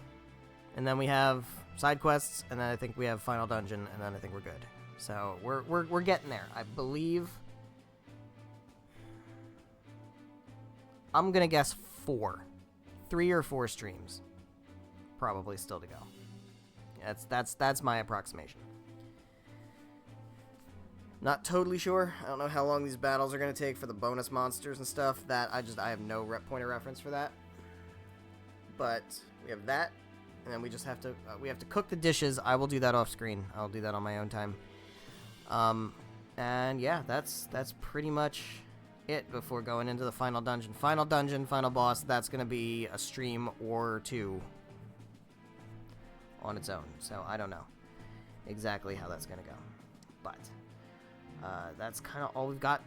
and then we have side quests, and then I think we have final dungeon, and then I think we're good. So we're getting there. I believe I'm gonna guess 3 or 4 streams, probably still to go. That's my approximation. Not totally sure. I don't know how long these battles are gonna take for the bonus monsters and stuff. That I have no point of reference for that. But we have that, and then we just have to cook the dishes. I will do that off screen. I'll do that on my own time. And yeah, that's pretty much it before going into the final dungeon. Final dungeon, final boss, that's going to be a stream or 2 on its own. So I don't know exactly how that's going to go. But that's kind of all we've got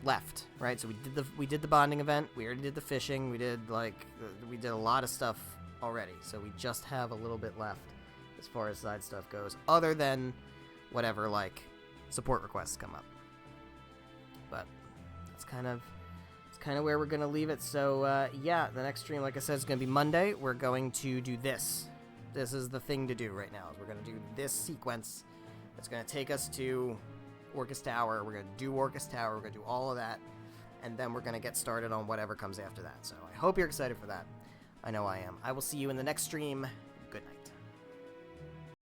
left, right? So we did the bonding event. We already did the fishing. We did a lot of stuff already. So we just have a little bit left as far as side stuff goes, other than whatever support requests come up. But that's kind of where we're gonna leave it. So yeah, the next stream, like I said, is gonna be Monday. We're going to do this. This is the thing to do right now. Is we're gonna do this sequence. That's gonna take us to Orcus Tower. We're gonna do Orcus Tower. We're gonna do all of that, and then we're gonna get started on whatever comes after that. So I hope you're excited for that. I know I am. I will see you in the next stream.